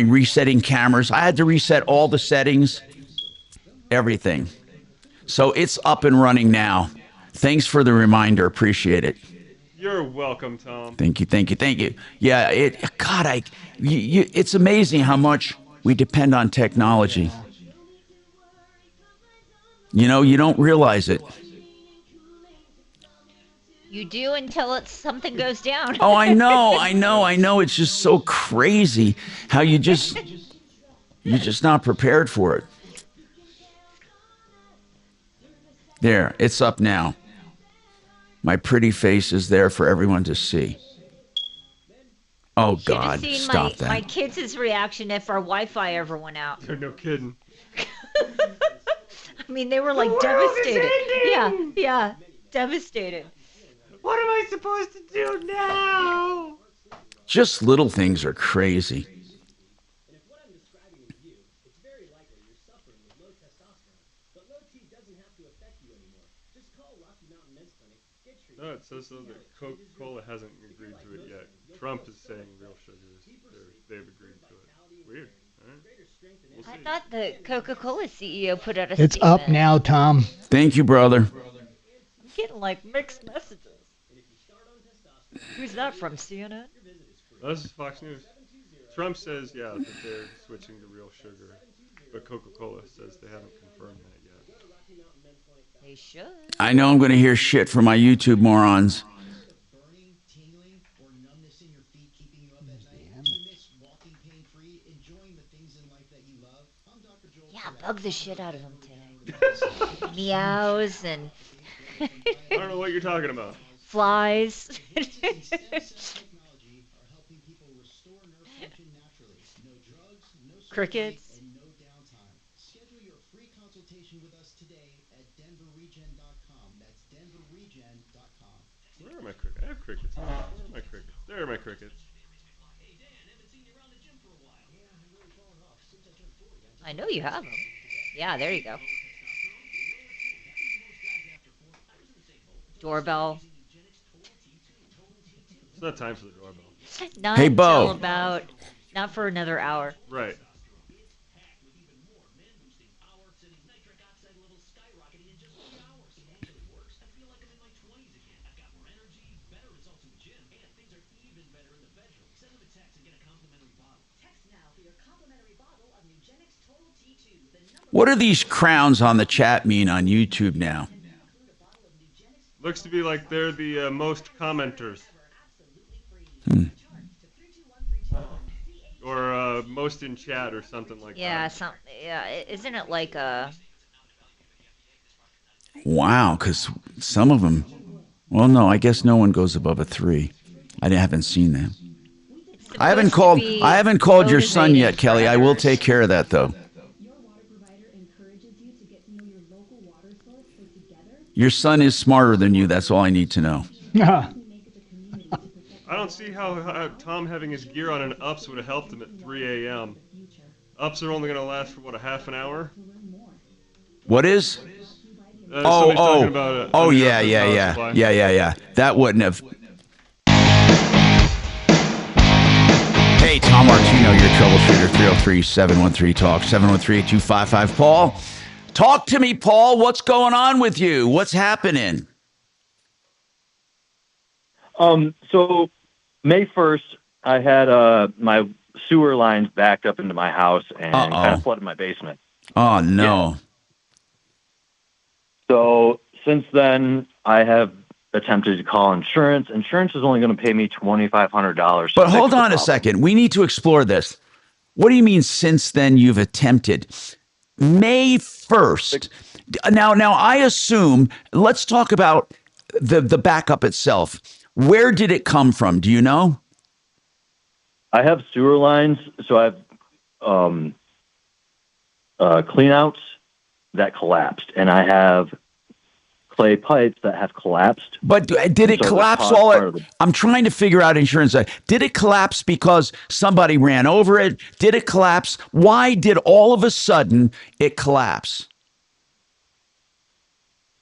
resetting cameras. I had to reset all the settings, everything. So it's up and running now. Thanks for the reminder. Appreciate it. You're welcome, Tom. Thank you. Yeah, it's amazing how much we depend on technology. You know, you don't realize it. You do until something goes down. Oh, I know. It's just so crazy how you're just not prepared for it. There, it's up now. My pretty face is there for everyone to see. Oh, God, stop that. My kids' reaction if our Wi-Fi ever went out. No kidding. I mean, they were like devastated. Yeah, devastated. What am I supposed to do now? Just little things are crazy. No, it says though that Coca-Cola hasn't agreed to it yet. Trump is saying real sugars, they've agreed to it. Weird. All right. We'll I thought the Coca-Cola CEO put out a It's statement. up now, Tom. Thank you, brother. I'm getting like mixed messages. Who's that from, CNN? Oh, this is Fox News. Trump says, that they're switching to real sugar, but Coca-Cola says they haven't confirmed that yet. They should. I know I'm going to hear shit from my YouTube morons. Yeah, bug the shit out of them today. Meows and I don't know what you're talking about. flies. Crickets. Schedule your free consultation with us today at denverregen.com. That's denverregen.com. Where are my crickets? I have crickets. Where are my crickets? There are my crickets. I know you have them. Yeah, there you go. Doorbell. It's not time for the doorbell. Not Hey, Bo. until not for another hour. Right. What do these crowns on the chat mean on YouTube now? Looks to be like they're the most commenters. Or most in chat or something like that. Yeah, isn't it like a... Wow, because some of them... Well, no, I guess no one goes above a 3. I haven't seen that. I haven't called your son yet, Kelly. I will take care of that, though. Your son is smarter than you. That's all I need to know. I don't see how Tom having his gear on and ups would have helped him at 3 a.m. Ups are only going to last for, a half an hour? What is? Yeah. That wouldn't have. Hey, Tom Martino, your troubleshooter, 303-713-TALK, 713-8255. Paul, talk to me, Paul. What's going on with you? What's happening? So May 1st, I had my sewer lines backed up into my house and kind of flooded my basement. Oh, no. Yeah. So since then, I have attempted to call insurance. Insurance is only going to pay me $2,500. But hold on a second. We need to explore this. What do you mean since then you've attempted? May 1st. Now I assume, let's talk about the backup itself. Where did it come from? Do you know? I have sewer lines, so I have cleanouts that collapsed, and I have clay pipes that have collapsed. But did it collapse I'm trying to figure out insurance. Did it collapse because somebody ran over it? Did it collapse? Why did all of a sudden it collapse?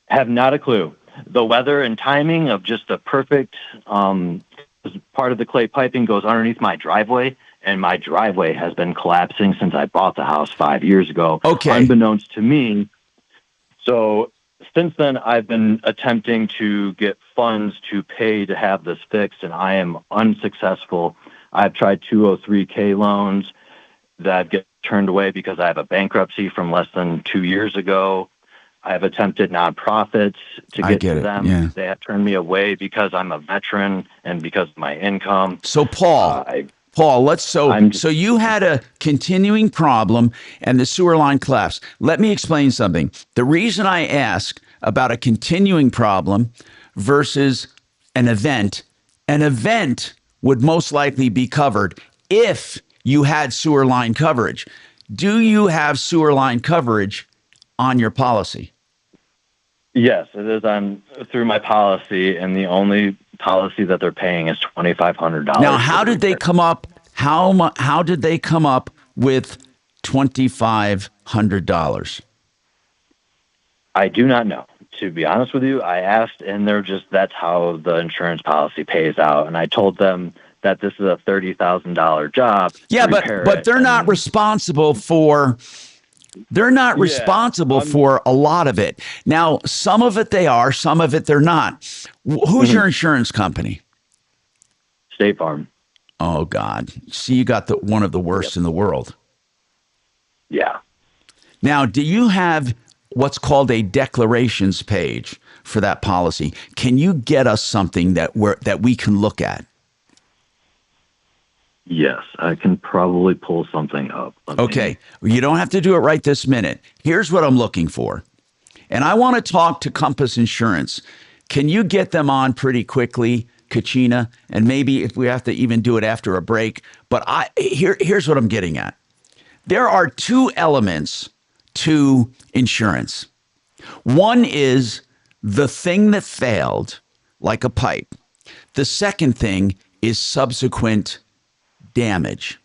Have not a clue. The weather and timing of just the perfect part of the clay piping goes underneath my driveway, and my driveway has been collapsing since I bought the house 5 years ago, Okay. unbeknownst to me. So since then, I've been attempting to get funds to pay to have this fixed, and I am unsuccessful. I've tried 203K loans that get turned away because I have a bankruptcy from less than 2 years ago. I have attempted nonprofits to get to them. Yeah. They have turned me away because I'm a veteran and because of my income. So Paul, so you had a continuing problem and the sewer line collapsed. Let me explain something. The reason I ask about a continuing problem versus an event would most likely be covered if you had sewer line coverage. Do you have sewer line coverage on your policy? Yes, it is on through my policy, and the only policy that they're paying is $2,500. Now, how did they come up? How did they come up with $2,500? I do not know. To be honest with you, I asked, and that's how the insurance policy pays out. And I told them that this is a $30,000 job. Yeah, but they're not responsible for. They're not responsible for a lot of it. Now, some of it they are, some of it they're not. Who's your insurance company? State Farm. Oh, God. See, you got one of the worst in the world. Yeah. Now, do you have what's called a declarations page for that policy? Can you get us something that we can look at? Yes, I can probably pull something up. Okay. You don't have to do it right this minute. Here's what I'm looking for. And I want to talk to Compass Insurance. Can you get them on pretty quickly, Kachina? And maybe if we have to even do it after a break. But here's what I'm getting at. There are two elements to insurance. One is the thing that failed, like a pipe. The second thing is subsequent damage.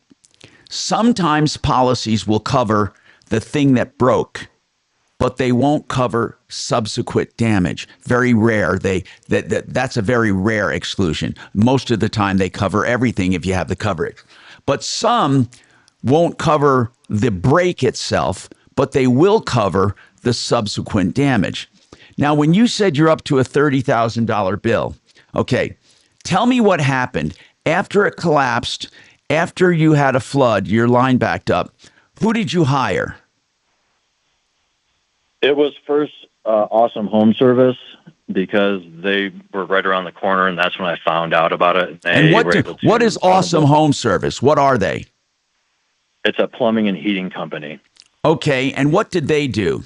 Sometimes policies will cover the thing that broke, but they won't cover subsequent damage. Very rare. That's a very rare exclusion. Most of the time they cover everything if you have the coverage. But some won't cover the break itself, but they will cover the subsequent damage. Now, when you said you're up to a $30,000 bill, okay, tell me what happened after it collapsed. After you had a flood, your line backed up. Who did you hire? It was first Awesome Home Service because they were right around the corner, and that's when I found out about it. And what is Awesome Home Service? What are they? It's a plumbing and heating company. Okay, and what did they do?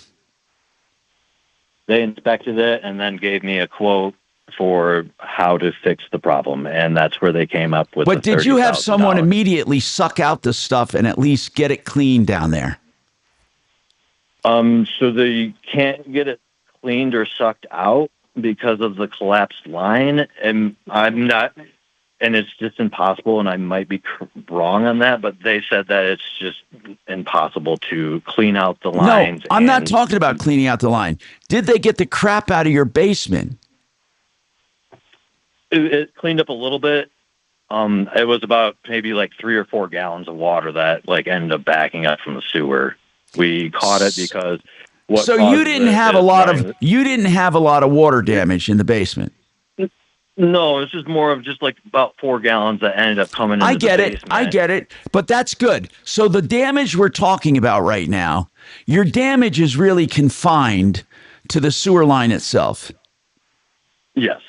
They inspected it and then gave me a quote for how to fix the problem, and that's where they came up with. But did you have someone immediately suck out the stuff and at least get it clean down there? So they can't get it cleaned or sucked out because of the collapsed line, and I'm not, and it's just impossible, and I might be wrong on that, but they said that it's just impossible to clean out the lines. No, I'm not talking about cleaning out the line. Did they get the crap out of your basement? It cleaned up a little bit. It was about maybe like 3 or 4 gallons of water that ended up backing up from the sewer. We caught it because you didn't have a lot of water damage in the basement. No, it's just more of about 4 gallons that ended up coming into the basement. I get it, but that's good. So the damage we're talking about right now, your damage is really confined to the sewer line itself. Yes.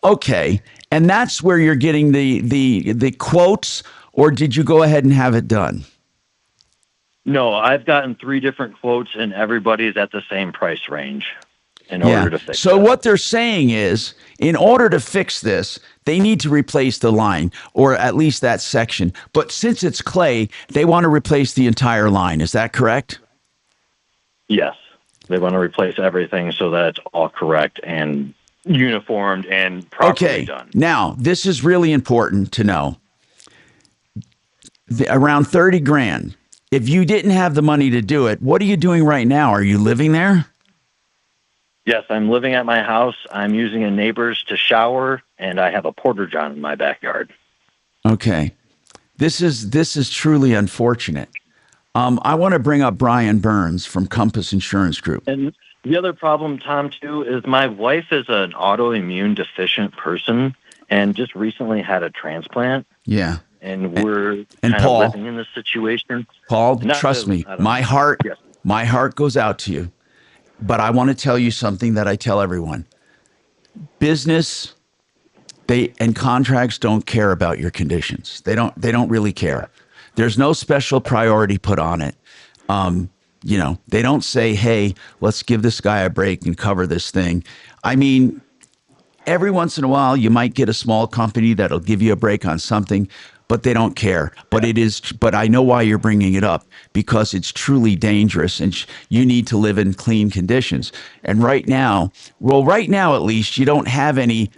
Okay, and that's where you're getting the quotes, or did you go ahead and have it done? No, I've gotten 3 different quotes, and everybody's at the same price range in order to fix it. So what they're saying is, in order to fix this, they need to replace the line, or at least that section. But since it's clay, they want to replace the entire line. Is that correct? Yes. They want to replace everything so that it's all correct and uniformed and properly done. Now, this is really important to know. Around 30 grand. If you didn't have the money to do it, what are you doing right now? Are you living there? Yes, I'm living at my house. I'm using a neighbor's to shower, and I have a porta-john in my backyard. Okay. This is truly unfortunate. I want to bring up Brian Burns from Compass Insurance Group. And the other problem, Tom, too, is my wife is an autoimmune deficient person and just recently had a transplant. Yeah. And we're and kind of Paul, living in this situation. Paul, Not trust to- me, I don't know. Yes. my heart goes out to you. But I want to tell you something that I tell everyone. Business, and contracts don't care about your conditions. They don't really care. There's no special priority put on it. They don't say, hey, let's give this guy a break and cover this thing. I mean, every once in a while, you might get a small company that'll give you a break on something, but they don't care. But I know why you're bringing it up, because it's truly dangerous and you need to live in clean conditions. And right now at least, you don't have any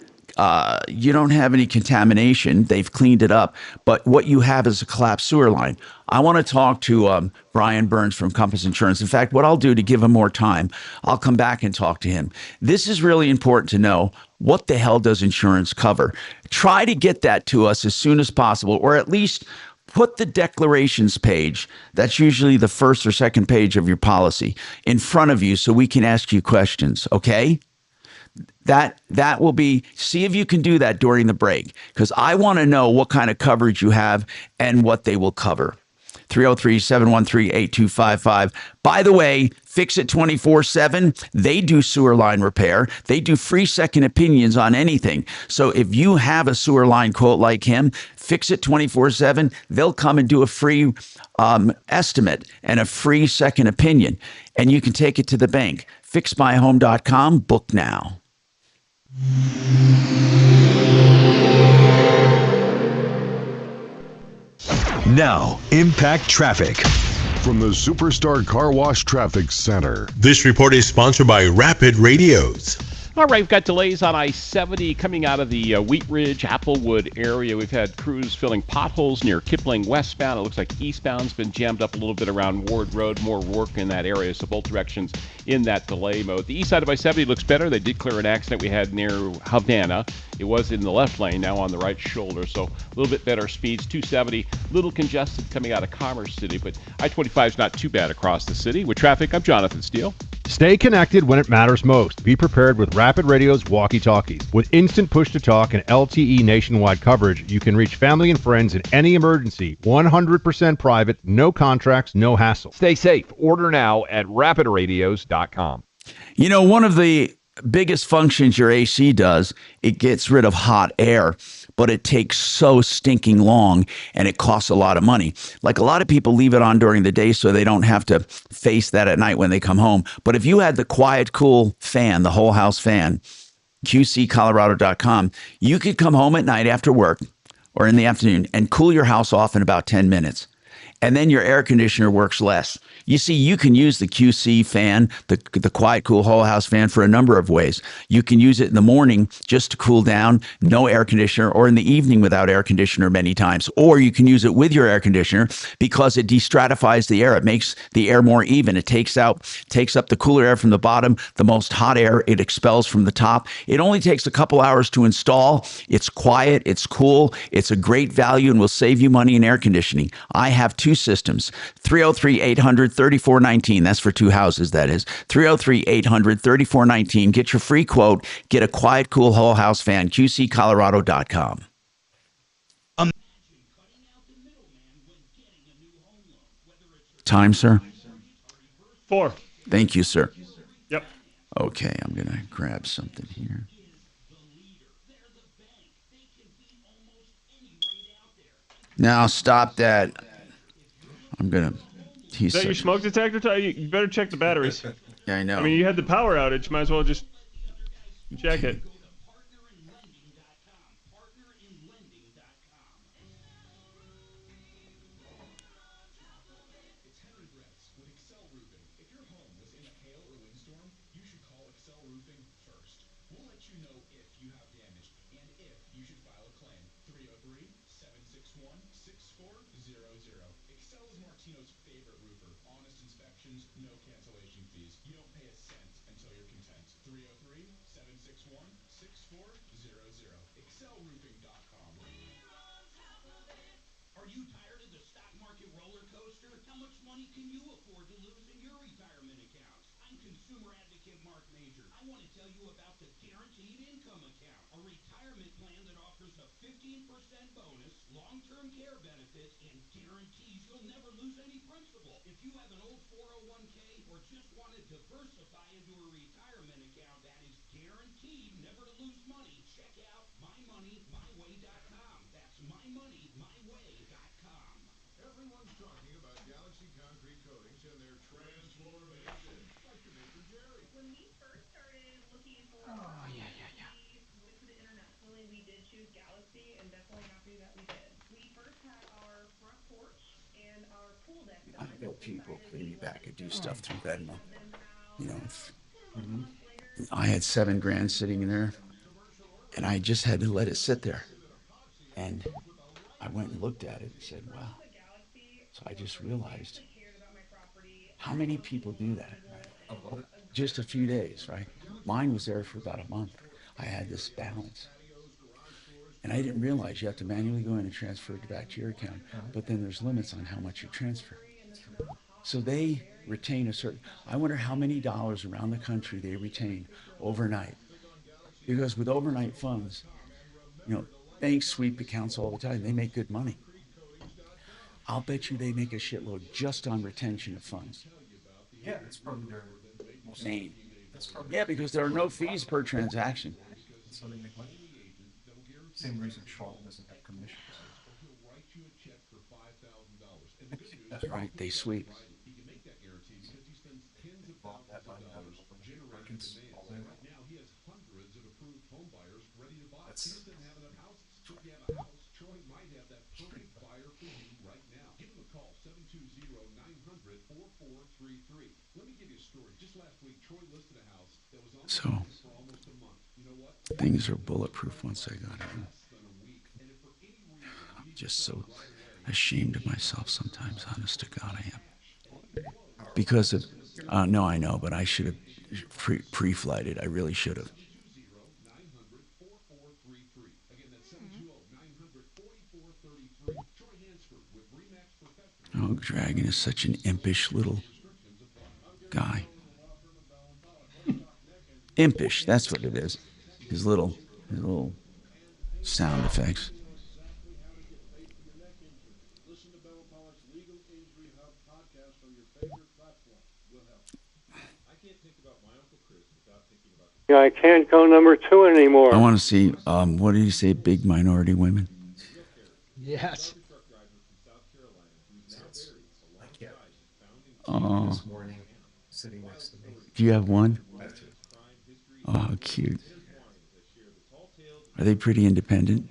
contamination. They've cleaned it up. But what you have is a collapsed sewer line. I want to talk to Brian Burns from Compass Insurance. In fact, what I'll do to give him more time, I'll come back and talk to him. This is really important to know. What the hell does insurance cover? Try to get that to us as soon as possible, or at least put the declarations page, that's usually the first or second page of your policy, in front of you so we can ask you questions, okay? That will be, see if you can do that during the break, because I want to know what kind of coverage you have and what they will cover. 303-713-8255. By the way, Fix It 24/7. They do sewer line repair. They do free second opinions on anything. So if you have a sewer line quote like him, Fix It 24/7. They'll come and do a free estimate and a free second opinion, and you can take it to the bank. FixMyHome.com. Book now. Now, Impact Traffic. From the Superstar Car Wash Traffic Center. This report is sponsored by Rapid Radios. All right, we've got delays on I-70 coming out of the Wheat Ridge, Applewood area. We've had crews filling potholes near Kipling westbound. It looks like eastbound's been jammed up a little bit around Ward Road. More work in that area, so both directions in that delay mode. The east side of I-70 looks better. They did clear an accident we had near Havana. It was in the left lane, now on the right shoulder, so a little bit better speeds. 270, little congested coming out of Commerce City, but I-25 is not too bad across the city. With traffic, I'm Jonathan Steele. Stay connected when it matters most. Be prepared with Rapid Radio's walkie-talkies. With instant push-to-talk and LTE nationwide coverage, you can reach family and friends in any emergency. 100% private, no contracts, no hassle. Stay safe. Order now at rapidradios.com. You know, one of the biggest functions your AC does, it gets rid of hot air, but it takes so stinking long and it costs a lot of money. Like, a lot of people leave it on during the day so they don't have to face that at night when they come home. But if you had the quiet, cool fan, the whole house fan, QCcolorado.com, you could come home at night after work or in the afternoon and cool your house off in about 10 minutes. And then your air conditioner works less. You see, you can use the QC fan, the quiet, cool whole house fan, for a number of ways. You can use it in the morning just to cool down, no air conditioner, or in the evening without air conditioner many times. Or you can use it with your air conditioner because it destratifies the air. It makes the air more even. It takes up the cooler air from the bottom, the most hot air it expels from the top. It only takes a couple hours to install. It's quiet, it's cool, it's a great value, and will save you money in air conditioning. I have two systems. 303-800-3419. That's for two houses, that is. 303-800-3419. Get your free quote. Get a quiet, cool whole house fan. QCcolorado.com. Time, sir? 4. Thank you, sir. Yep. Okay, I'm going to grab something here. Now, stop that. I'm going to... Is that your smoke detector? You better check the batteries. Yeah, I know. I mean, you had the power outage. Might as well just check it. Are you tired of the stock market roller coaster? How much money can you afford to lose in your retirement accounts? I'm consumer advocate Marc Mager. I want to tell you about the Guaranteed Income Account, a retirement plan that offers a 15% bonus, long-term care benefits, and guarantees you'll never lose any principal. If you have an old 401k or just want to diversify into a retirement account that is guaranteed never to lose money, check out mymoneymyway.com. That's mymoneymyway.com. Everyone's talking about Galaxy Concrete Coatings and their transformation. Like your neighbor Jerry. When we first started looking for we went to the internationally, we did choose Galaxy and definitely happy that we did. We first had our front porch and our pool deck done. I know people maybe back could do stuff through Venmo. You know, I had $7,000 sitting in there, and I just had to let it sit there. And I went and looked at it and said, wow. So I just realized how many people do that, right? Just a few days, right? Mine was there for about a month. I had this balance. And I didn't realize you have to manually go in and transfer it back to your account, but then there's limits on how much you transfer. So they retain a certain, I wonder how many dollars around the country they retain overnight. Because with overnight funds, you know, banks sweep accounts all the time. They make good money. I'll bet you they make a shitload just on retention of funds. Yeah, that's probably their main. Yeah, because there are no fees per transaction. So they make money. Same reason Schwab doesn't have commissions. That's right, they sweep. So things are bulletproof once I got in. I'm just so ashamed of myself sometimes, honest to God I am. Because of, no, I know, but I should have pre-flighted. I really should have. Oh, Dragon is such an impish little guy. Impish, that's what it is. His little sound effects. I can't go number 2 anymore. I want to see, what did you say, big minority women? Yes. Oh. Morning, sitting next to me. Do you have one? Oh, how cute. Are they pretty independent?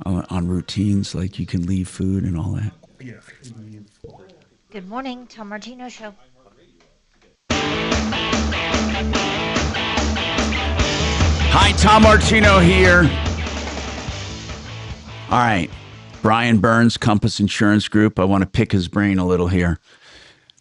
On routines, like you can leave food and all that? Yeah. Good morning, Tom Martino Show. Hi, Tom Martino here. All right, Brian Burns, Compass Insurance Group. I want to pick his brain a little here.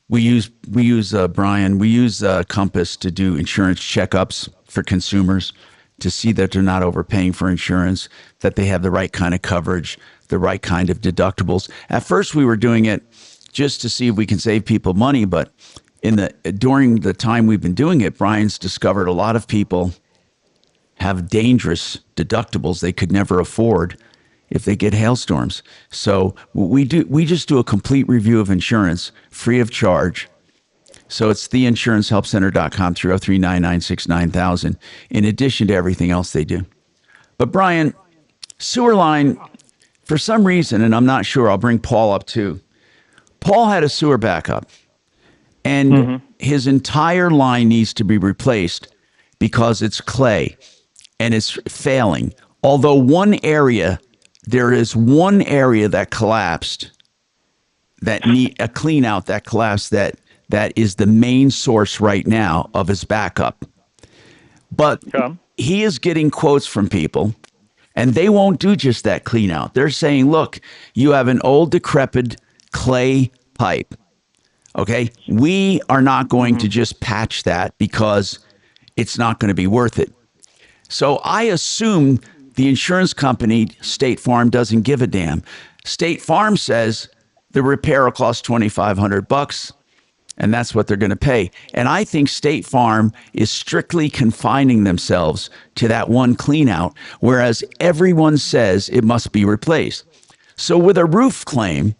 We use Brian. We use Compass to do insurance checkups for consumers to see that they're not overpaying for insurance, that they have the right kind of coverage, the right kind of deductibles. At first, we were doing it just to see if we can save people money, but during the time we've been doing it, Brian's discovered a lot of people have dangerous deductibles they could never afford if they get hailstorms. So we just do a complete review of insurance free of charge. So it's theinsurancehelpcenter.com, 303-996-9000, in addition to everything else they do. But Brian, sewer line, for some reason, and I'm not sure, I'll bring Paul up too. Paul had a sewer backup, and his entire line needs to be replaced because it's clay and it's failing. Although there is one area that collapsed, that need a clean out that collapsed, that is the main source right now of his backup. But he is getting quotes from people, and they won't do just that clean out. They're saying, look, you have an old decrepit clay pipe. Okay, we are not going to just patch that because it's not going to be worth it. So I assume the insurance company, State Farm, doesn't give a damn. State Farm says the repair will cost $2,500, and that's what they're going to pay. And I think State Farm is strictly confining themselves to that one clean out, whereas everyone says it must be replaced. So with a roof claim,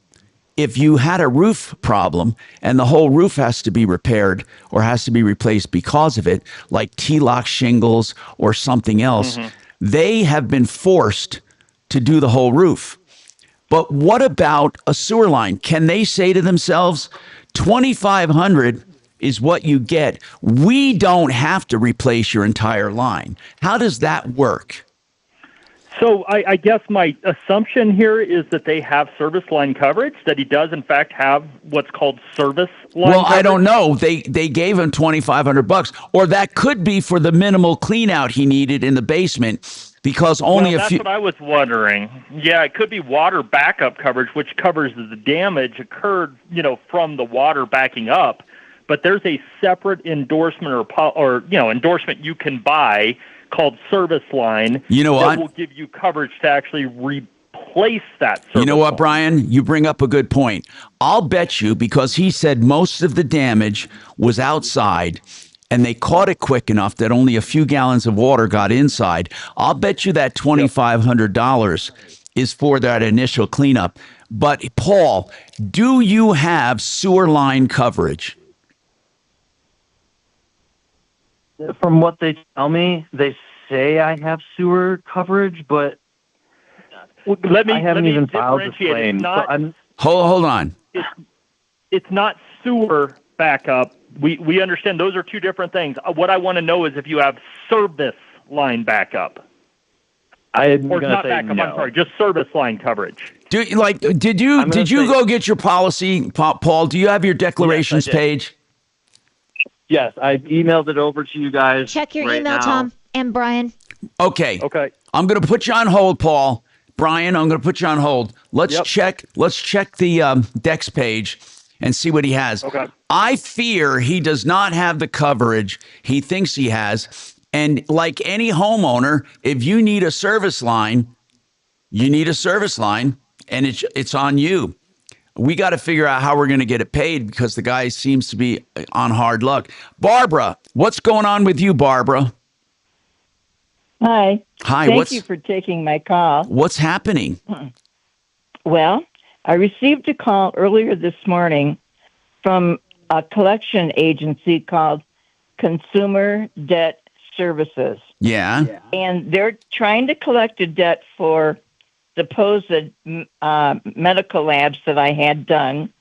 if you had a roof problem and the whole roof has to be repaired or has to be replaced because of it, like T-lock shingles or something else, they have been forced to do the whole roof. But what about a sewer line? Can they say to themselves, $2,500 is what you get. We don't have to replace your entire line. How does that work? So I guess my assumption here is that they have service line coverage, that he does, in fact, have what's called service line Well, coverage. I don't know. They gave him $2,500, or that could be for the minimal clean out he needed in the basement, because only a that's few. what I was wondering. Yeah, it could be water backup coverage, which covers the damage occurred, from the water backing up. But there's a separate endorsement or endorsement you can buy called service line. You know that what? will give you coverage to actually replace that service You know what, line. Brian? You bring up a good point. I'll bet you, because he said most of the damage was outside and they caught it quick enough that only a few gallons of water got inside. I'll bet you that $2,500 is for that initial cleanup. But Paul, do you have sewer line coverage? From what they tell me, they say I have sewer coverage, but I haven't even filed a differentiate. claim. It's not, so I'm, Hold on. it's not sewer backup. We understand those are two different things. What I want to know is if you have service line backup. I'm Or going to not say backup, no. I'm sorry, just service line coverage. Did you go get your policy, Paul? Do you have your declarations Yes, I did. page? Yes, I emailed it over to you guys. Check your right email, now. Tom and Brian. Okay. Okay. I'm going to put you on hold, Paul. Brian, I'm going to put you on hold. Let's check the Dex page and see what he has. Okay. I fear he does not have the coverage he thinks he has. And like any homeowner, if you need a service line, you need a service line, and it's on you. We got to figure out how we're going to get it paid because the guy seems to be on hard luck. Barbara, what's going on with you, Barbara? Hi. Hi. Thank you for taking my call. What's happening? Well, I received a call earlier this morning from a collection agency called Consumer Debt Services. Yeah. And they're trying to collect a debt for supposed medical labs that I had done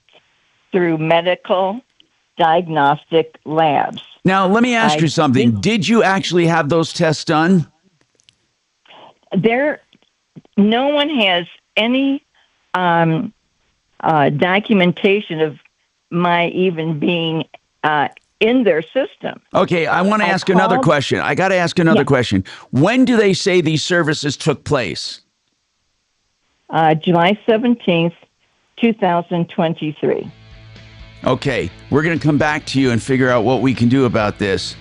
through medical diagnostic labs. Now, let me ask you something. Did you actually have those tests done? No one has any documentation of my even being in their system. Okay, I want to ask another question. I got to ask another question. When do they say these services took place? July 17th, 2023. Okay, we're going to come back to you and figure out what we can do about this.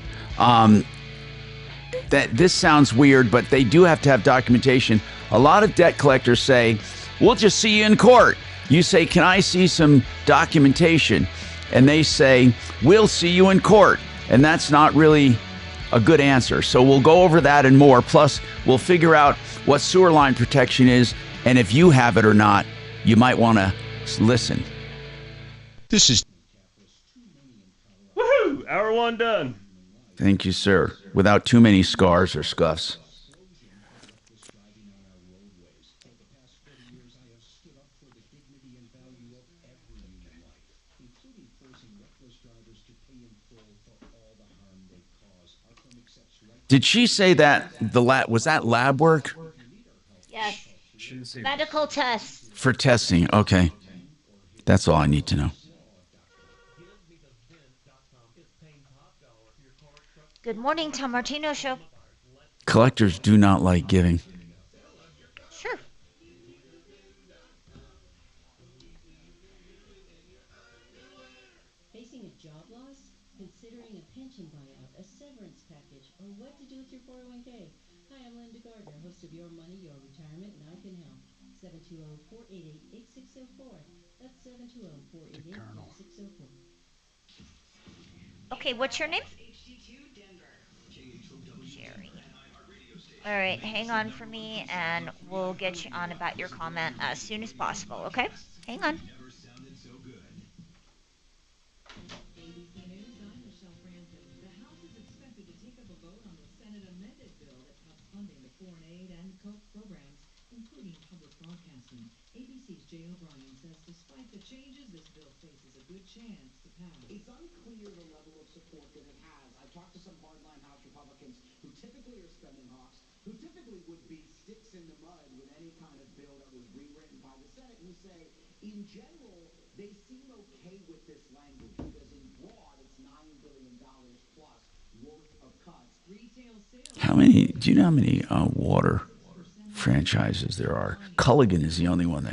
This sounds weird, but they do have to have documentation. A lot of debt collectors say, we'll just see you in court. You say, can I see some documentation? And they say, we'll see you in court. And that's not really a good answer. So we'll go over that and more. Plus, we'll figure out what sewer line protection is. And if you have it or not, you might want to listen. This is Woohoo! Hour one done. Thank you, sir. Without too many scars or scuffs. Did she say that was that lab work? Yes. Medical tests. For testing, okay. That's all I need to know. Good morning, Tom Martino Show. Collectors do not like giving. Sure. Facing a job loss? Considering a pension buyout, a severance package, or what to do with your 401k? Hi, I'm Linda Gardner, host of Your Money, Your Retirement, and I can help. 720-488-8604. That's 720-488-8604. Okay, what's your name? Jerry. All right, hang on for me, and we'll get you on about your comment as soon as possible, okay? Hang on. ABC News, I'm Michelle Francis. The House is expected to take up a vote on the Senate amended bill that cuts funding to foreign aid and programs, including public broadcasting. ABC's Jay O'Brien says despite the changes, this bill faces a good chance to pass. It's unclear the level of support that it has. I've talked to some hardline House Republicans who typically are spending hawks, who typically would be sticks in the mud with any kind of bill that was rewritten by the Senate, who say, in general, they seem okay with this language because in broad, it's $9 billion plus worth of cuts. Retail sales. How many? Do you know how many water franchises there are? Culligan is the only one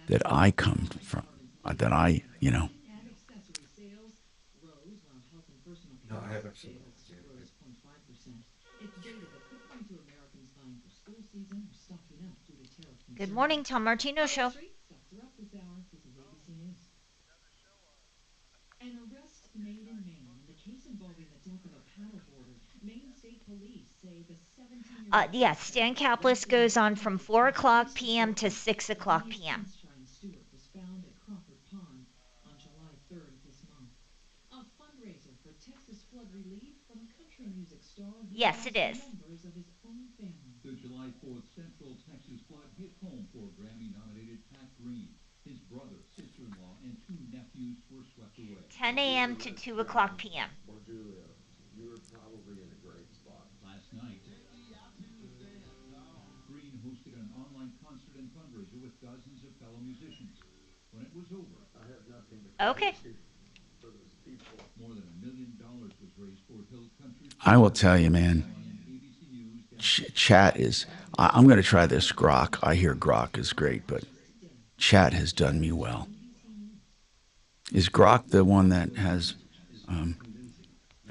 that I come from. That I. And accessory sales rose while health and personal No, I care haven't seen sales rose 0.5%. It's data that could point to Americans buying for school season or stocking up due to tariff concerns. Good morning, Tom Martino Show. Stocks are up this hour. This is ABC News. An arrest made in Maine in the case involving the death of a paddleboarder. Maine State Police say the 17-year-old... Yes, Stan Caplis goes on from 4 o'clock p.m. to 6 o'clock p.m. Stewart was found at Crawford Pond on July 3rd of this month. A fundraiser for Texas flood relief from country music star who Yes, it is. members of his own family. The July 4th Central Texas flood hit home for Grammy-nominated Pat Green. His brother, sister-in-law, and 2 nephews were swept away. 10 a.m. to 2 o'clock p.m. Well, Julia, you were probably in a great spot. Last night, Green hosted an online concert and fundraiser with dozens of fellow musicians. When it was over, I have nothing to Okay. for those people. more than $1 million was raised for Hill Country. I will tell you, man. Chat is. I'm going to try this grok. I hear grok is great, but chat has done me well. Is grok the one that has? I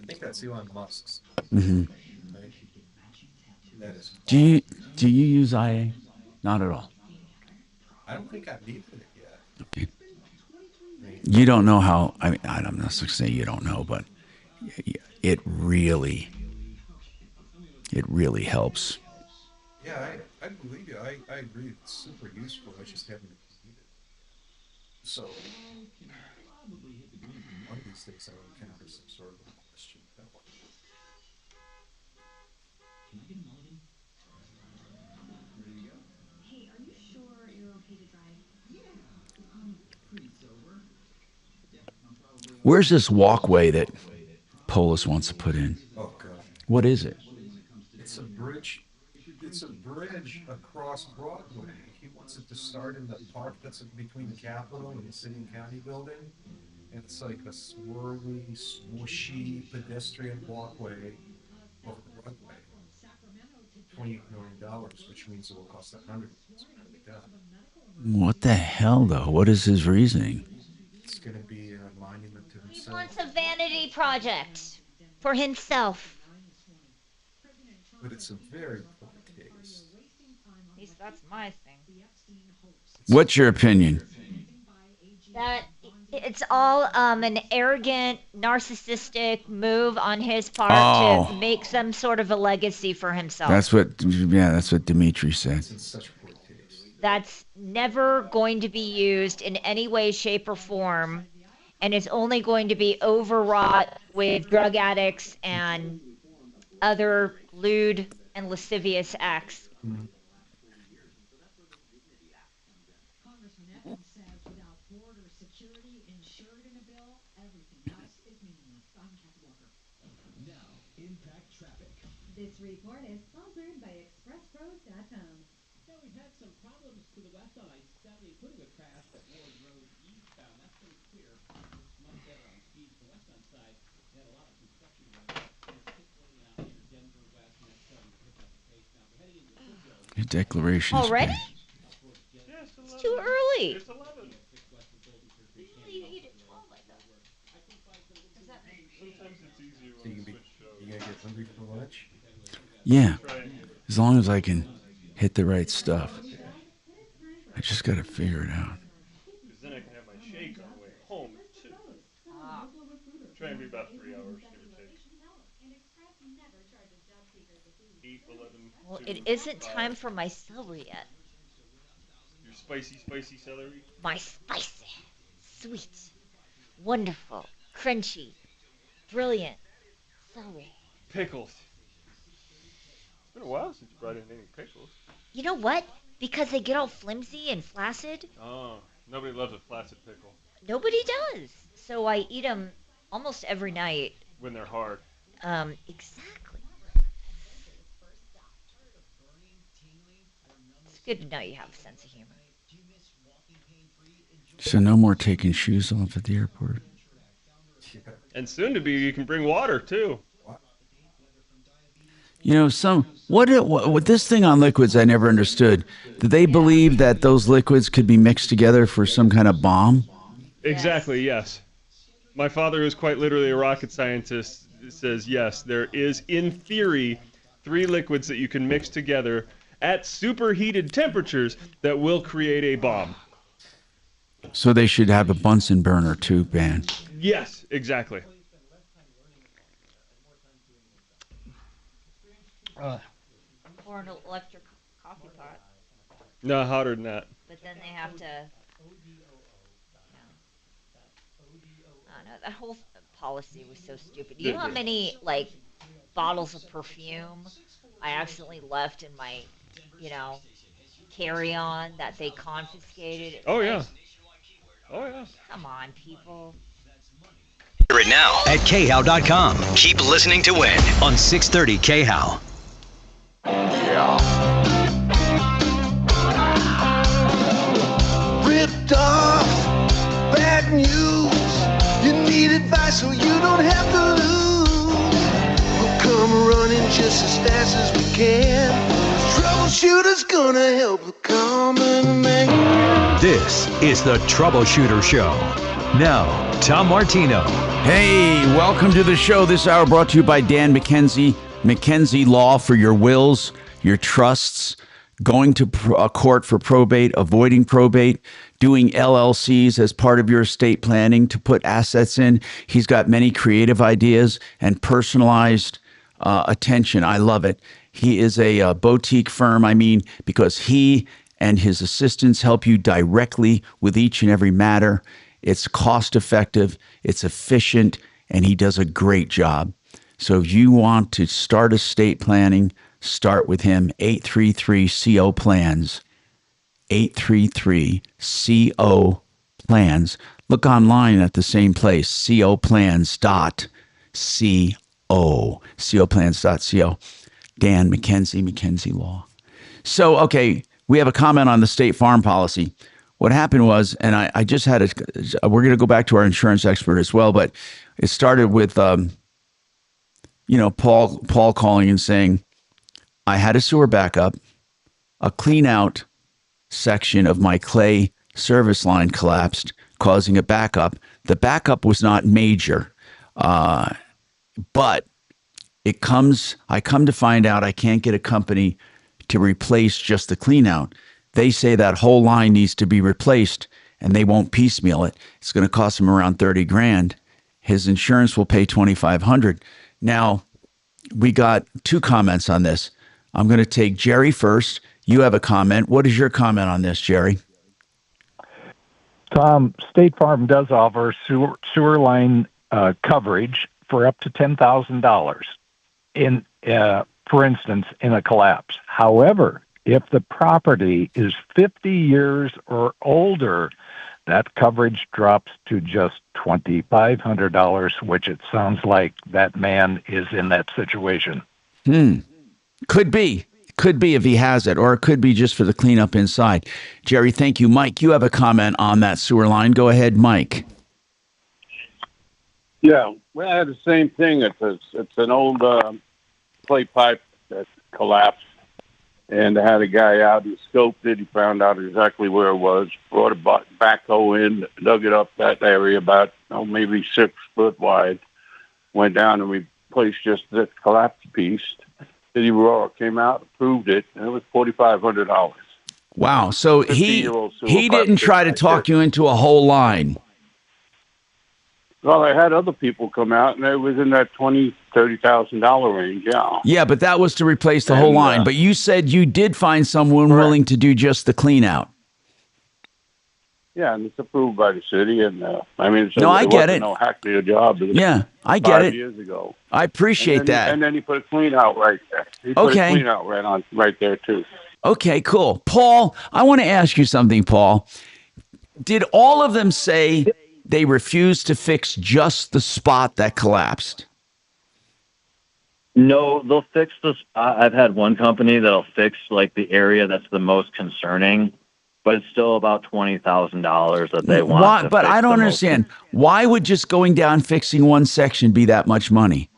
think that's Elon Musk's. Mhm. Right? That is. Do you use IA? Not at all. I don't think I've needed it yet. Okay. You don't know how. I mean, I'm not saying you don't know, but it really helps. Yeah, I believe you. I agree. It's super useful. I just haven't needed it. So one of these days I'll encounter some sort of a question about what. Can I get a mulligan? Ready to go? Hey, are you sure you're okay to drive? Yeah, I'm pretty sober. Where's this walkway that Polis wants to put in? Oh God. What is it? It's a bridge. It's a bridge across Broadway. He wants it to start in the park that's between the Capitol and the City and County building. And it's like a swirly, swooshy pedestrian walkway over Broadway. $28 million, which means it will cost $100 million to be done. What the hell, though? What is his reasoning? It's going to be a monument to He himself. wants a vanity project for himself. But it's a very poor case. At least that's my thing. What's your opinion? That it's all an arrogant, narcissistic move on his part to make some sort of a legacy for himself. That's what Dimitri said. It's in such poor taste. That's never going to be used in any way, shape, or form, and is only going to be overwrought with drug addicts and other lewd and lascivious acts. Mm-hmm. Congressman Evans says without border security insured in a bill, everything else is meaningless. I'm Kathy Walker. Now, impact traffic. This report is sponsored by ExpressPros.com. Yeah, we've had some problems to the west on I-70, including a crash at Ward Road eastbound. That's been clear. It's much better on speeds. The westbound side, they had a lot of construction work, particularly near Denver West, and that's starting to pick up the pace now. We're heading into Woodville. Your declaration. Already? Yeah, It's too early. It's 11. Really? You did 12, I thought. Does that make Sometimes it's easier So when you we be, switch shows. you gonna get hungry for lunch? Yeah, Try and as long as I can hit the right stuff. I just got to figure it out. Because then I can have my shake on the way home too. Try and be about 3 hours, give or take. 8, 11, Well, 2, it isn't 5. time for my celery yet. Your spicy celery? My spicy, sweet, wonderful, crunchy, brilliant celery. Pickles. It's been a while since you brought in any pickles. You know what? Because they get all flimsy and flaccid, Oh, nobody loves a flaccid pickle nobody does. So I eat them almost every night. when they're hard. Exactly. It's good to know you have a sense of humor. So no more taking shoes off at the airport. And soon to be, you can bring water too. You know, what this thing on liquids I never understood. Did they believe that those liquids could be mixed together for some kind of bomb? Exactly, yes. My father, who's quite literally a rocket scientist, says yes, there is, in theory, 3 liquids that you can mix together at superheated temperatures that will create a bomb. So they should have a Bunsen burner too, man. Yes, exactly. Or an electric coffee pot. No, hotter than that. But then they have to. I don't know. That whole policy was so stupid. You know how many bottles of perfume I accidentally left in my, carry-on that they confiscated? Oh yeah. Oh yeah. Come on, people. Hear it now at khow.com. Keep listening to win on 630 KHOW. Ripped off, bad news. You need advice so you don't have to lose. We'll come running just as fast as we can. Troubleshooter's gonna help the common man. This is the Troubleshooter Show. Now, Tom Martino. Hey, welcome to the show. This hour brought to you by Dan McKenzie. McKenzie Law for your wills, your trusts, going to court for probate, avoiding probate, doing LLCs as part of your estate planning to put assets in. He's got many creative ideas and personalized attention. I love it. He is a boutique firm, because he and his assistants help you directly with each and every matter. It's cost effective, it's efficient, and he does a great job. So if you want to start estate planning, start with him. 833-CO Plans. 833-CO Plans. Look online at the same place, coplans.co. coplans.co. Dan McKenzie, McKenzie Law. So, okay, we have a comment on the State Farm policy. What happened was, and I just had we're going to go back to our insurance expert as well, but it started with, Paul calling and saying, I had a sewer backup, a clean out section of my clay service line collapsed, causing a backup. The backup was not major, but I come to find out I can't get a company to replace just the clean out. They say that whole line needs to be replaced and they won't piecemeal it. It's going to cost him around $30,000. His insurance will pay $2,500. Now, we got 2 comments on this. I'm going to take Jerry first. You have a comment. What is your comment on this, Jerry? Tom, State Farm does offer sewer line coverage for up to $10,000 in, for instance, in a collapse. However, if the property is 50 years or older, that coverage drops to just $2,500, which it sounds like that man is in that situation. Could be if he has it, or it could be just for the cleanup inside. Jerry, thank you. Mike, you have a comment on that sewer line. Go ahead, Mike. Yeah, well, I had the same thing. It's an old clay pipe that collapsed, and I had a guy out and scoped it. He found out exactly where it was, brought a backhoe in, dug it up that area about maybe 6 foot wide, went down and replaced just this collapsed piece. City Roar came out, approved it, and it was $4,500. Wow. So he 15-year-old sewer he pipe didn't try to fixed talk like you into a whole line. Well, I had other people come out, and it was in that $20,000-$30,000 range. Yeah. Yeah, but that was to replace the whole And, line. But you said you did find someone willing to do just the clean out. Yeah, and it's approved by the city, and I mean, No, I it get wasn't it. no hackney job. It was Yeah, I get 5 it. years ago. I appreciate and then that. And then he put a clean out right there. He put Okay. a clean out right there too. Okay, cool. Paul, I want to ask you something, Paul. Did all of them say they refused to fix just the spot that collapsed? No, they'll fix the spot. I've had one company that'll fix like the area that's the most concerning, but it's still about $20,000 that they want. Why, to but fix I don't the most understand. Why would just going down fixing one section be that much money?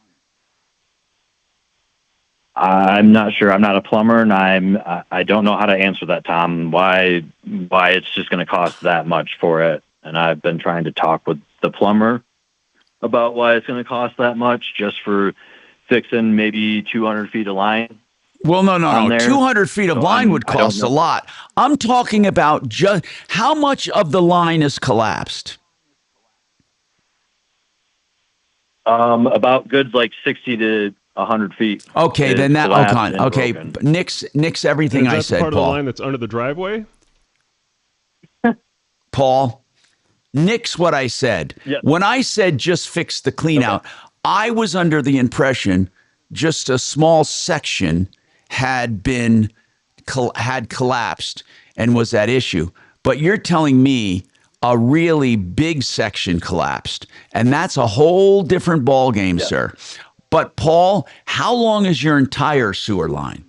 I'm not sure. I'm not a plumber, and I don't know how to answer that, Tom. Why it's just going to cost that much for it? And I've been trying to talk with the plumber about why it's going to cost that much just for fixing maybe 200 feet of line. Well, no. there. 200 feet of So line would I don't cost a know. lot. I'm talking about just how much of the line is collapsed. About good like 60 to 100 feet. Okay, is then that collapsed okay. and Okay, broken. nix everything Is I that said, part of the Paul. line that's under the driveway? Paul, nix what I said. Yes. When I said just fix the clean out, I was under the impression just a small section had collapsed and was at issue. But you're telling me a really big section collapsed, and that's a whole different ballgame, sir. But Paul, how long is your entire sewer line?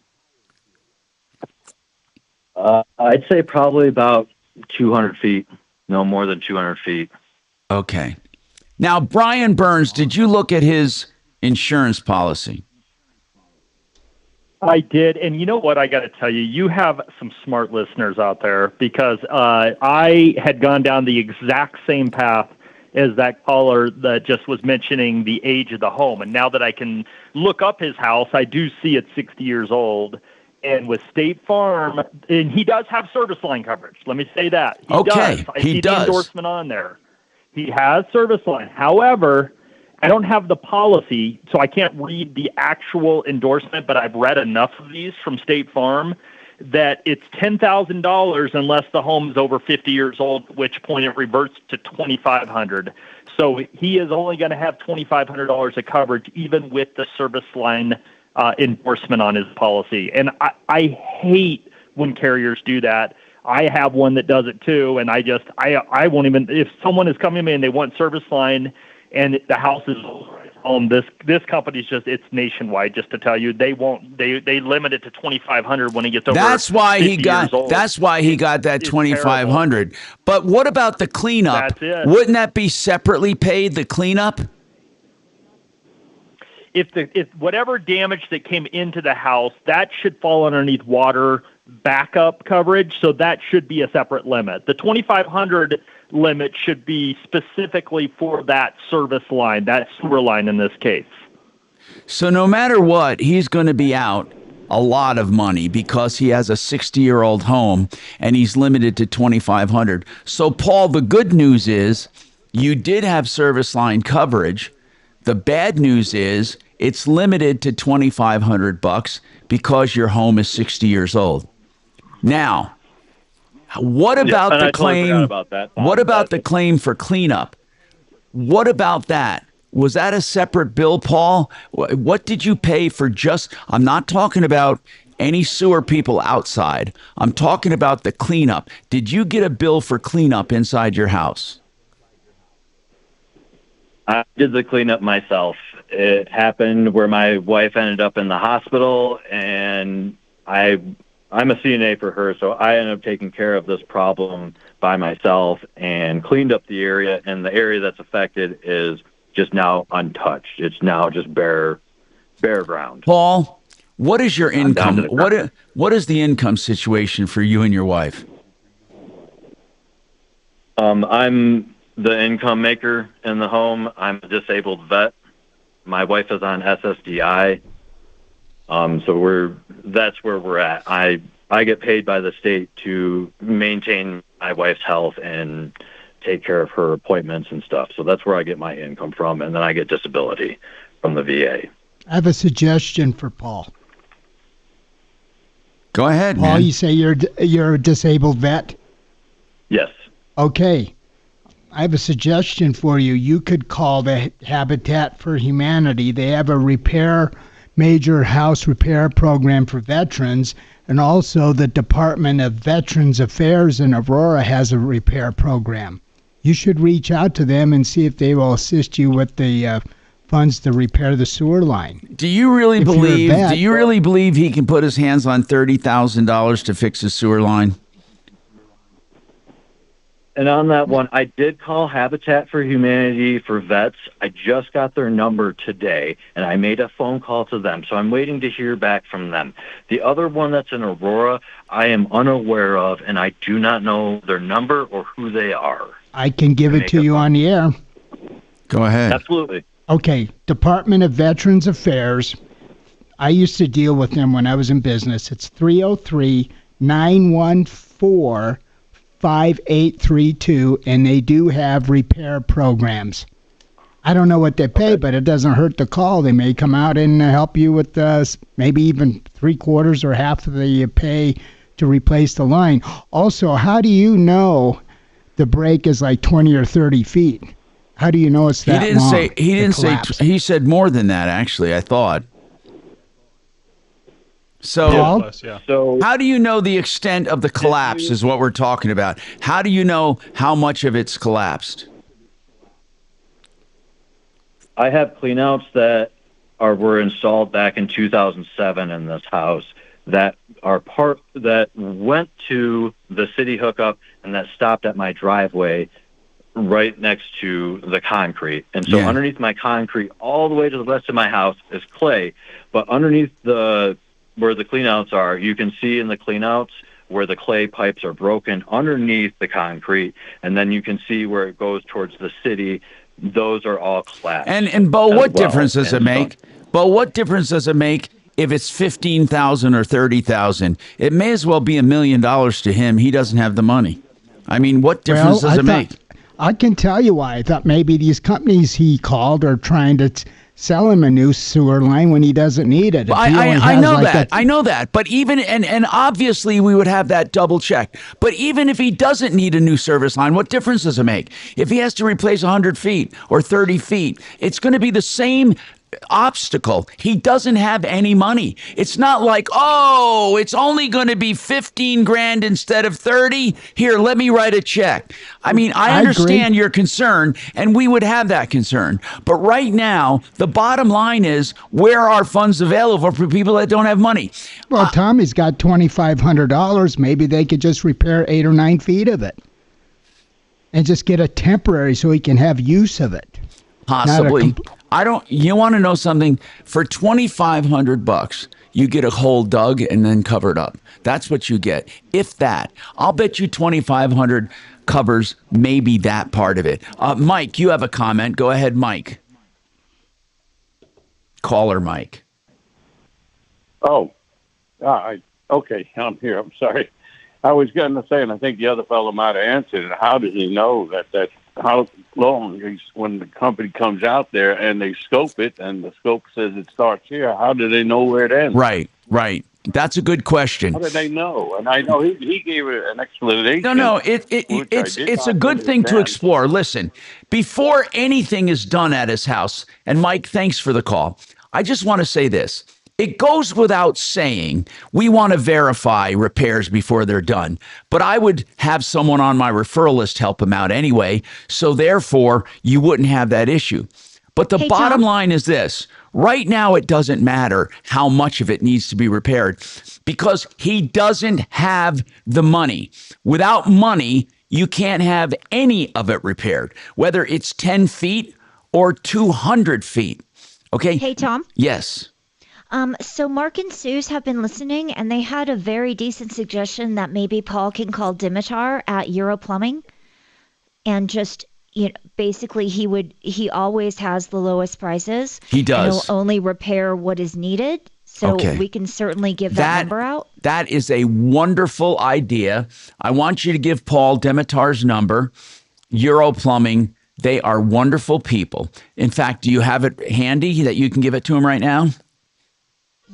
I'd say probably about 200 feet, no more than 200 feet. Okay. Now, Brian Burns, did you look at his insurance policy? I did, and you know what? I got to tell you, you have some smart listeners out there because I had gone down the exact same path as that caller that just was mentioning the age of the home. And now that I can look up his house, I do see it's 60 years old. And with State Farm, and he does have service line coverage. Let me say that. He Okay, does. I he see does. the endorsement on there. He has service line. However, I don't have the policy, so I can't read the actual endorsement, but I've read enough of these from State Farm that it's $10,000 unless the home is over 50 years old, at which point it reverts to $2,500. So he is only going to have $2,500 of coverage, even with the service line endorsement on his policy. And I hate when carriers do that. I have one that does it too, and I won't even, if someone is coming to me and they want service line and the house is this company's just, it's nationwide, just to tell you, they limit it to 2,500 when it gets over. That's why 50 he got. years old. That's why he got that It's 2,500. But what about the cleanup? That's it. Wouldn't that be separately paid? The cleanup? If whatever damage that came into the house, that should fall underneath water backup coverage, so that should be a separate limit. The 2,500 limit should be specifically for that service line, that sewer line in this case. So no matter what, he's going to be out a lot of money because he has a 60-year-old home and he's limited to 2,500. So Paul, the good news is you did have service line coverage. The bad news is it's limited to $2,500 because your home is 60 years old. Now, what about and the I totally claim? forgot about that. What about the claim for cleanup? What about that? Was that a separate bill, Paul? What did you pay for just, I'm not talking about any sewer people outside. I'm talking about the cleanup. Did you get a bill for cleanup inside your house? I did the cleanup myself. It happened where my wife ended up in the hospital, and I'm a CNA for her, so I ended up taking care of this problem by myself and cleaned up the area, and the area that's affected is just now untouched. It's now just bare ground. Paul, what is your I'm down income? to the ground. What is the income situation for you and your wife? I'm the income maker in the home. I'm a disabled vet. My wife is on SSDI. So that's where we're at. I get paid by the state to maintain my wife's health and take care of her appointments and stuff. So that's where I get my income from, and then I get disability from the VA. I have a suggestion for Paul. Go ahead, Paul, man. you say you're a disabled vet? Yes. Okay. I have a suggestion for you. You could call the Habitat for Humanity. They have a major house repair program for veterans, and also the Department of Veterans Affairs in Aurora has a repair program. You should reach out to them and see if they will assist you with the funds to repair the sewer line. Do you really believe he can put his hands on $30,000 to fix his sewer line? And on that one, I did call Habitat for Humanity for vets. I just got their number today, and I made a phone call to them. So I'm waiting to hear back from them. The other one that's in Aurora, I am unaware of, and I do not know their number or who they are. I can give it to you on the air. Go ahead. Absolutely. Okay, Department of Veterans Affairs. I used to deal with them when I was in business. It's 303-914-5832, and they do have repair programs. I don't know what they pay, but it doesn't hurt to call. They may come out and help you with maybe even 3/4 or half of the pay to replace the line. Also, how do you know the break is like 20 or 30 feet? How do you know it's that long? He didn't say. He said more than that. Actually, I thought. So, how do you know the extent of the collapse is what we're talking about? How do you know how much of it's collapsed? I have cleanouts that were installed back in 2007 in this house that went to the city hookup and that stopped at my driveway right next to the concrete. And so underneath my concrete all the way to the rest of my house is clay, but underneath where the cleanouts are, you can see in the cleanouts where the clay pipes are broken underneath the concrete, and then you can see where it goes towards the city. Those are all collapsed. And Bo, what difference does it make? Bo, what difference does it make if it's $15,000 or $30,000? It may as well be $1 million to him. He doesn't have the money. I mean, what difference does it make? I can tell you why. I thought maybe these companies he called are trying to sell him a new sewer line when he doesn't need it. I know that. I know that. But even, and obviously we would have that double check. But even if he doesn't need a new service line, what difference does it make? If he has to replace 100 feet or 30 feet, it's going to be the same obstacle. He doesn't have any money. It's not like, oh, it's only going to be 15 grand instead of 30. Here, let me write a check. I mean, I understand your concern, and we would have that concern. But right now, the bottom line is, where are funds available for people that don't have money? Well, Tommy's got $2,500. Maybe they could just repair 8 or 9 feet of it and just get a temporary so he can have use of it. Possibly. You want to know something? For $2,500, you get a hole dug and then covered up. That's what you get. If that, I'll bet you $2,500 covers maybe that part of it. Mike, you have a comment. Go ahead, Mike. Caller Mike. Oh, okay. I'm here. I'm sorry. I was going to say, and I think the other fellow might have answered it. How does he know that how long when the company comes out there and they scope it and the scope says it starts here? How do they know where it ends? Right. That's a good question. How do they know? And I know he gave an explanation. No, it's a good thing to explore. Listen, before anything is done at his house, and Mike, thanks for the call. I just want to say this. It goes without saying, we want to verify repairs before they're done. But I would have someone on my referral list help him out anyway, so therefore you wouldn't have that issue. But the bottom line is this. Right now, it doesn't matter how much of it needs to be repaired because he doesn't have the money. Without money, you can't have any of it repaired, whether it's 10 feet or 200 feet. Okay? Hey, Tom? Yes. So Mark and Suze have been listening, and they had a very decent suggestion that maybe Paul can call Dimitar at Euro Plumbing, and just basically he always has the lowest prices. He does. And he'll only repair what is needed. So Okay. we can certainly give that number out. That is a wonderful idea. I want you to give Paul Demitar's number, Euro Plumbing. They are wonderful people. In fact, do you have it handy that you can give it to him right now?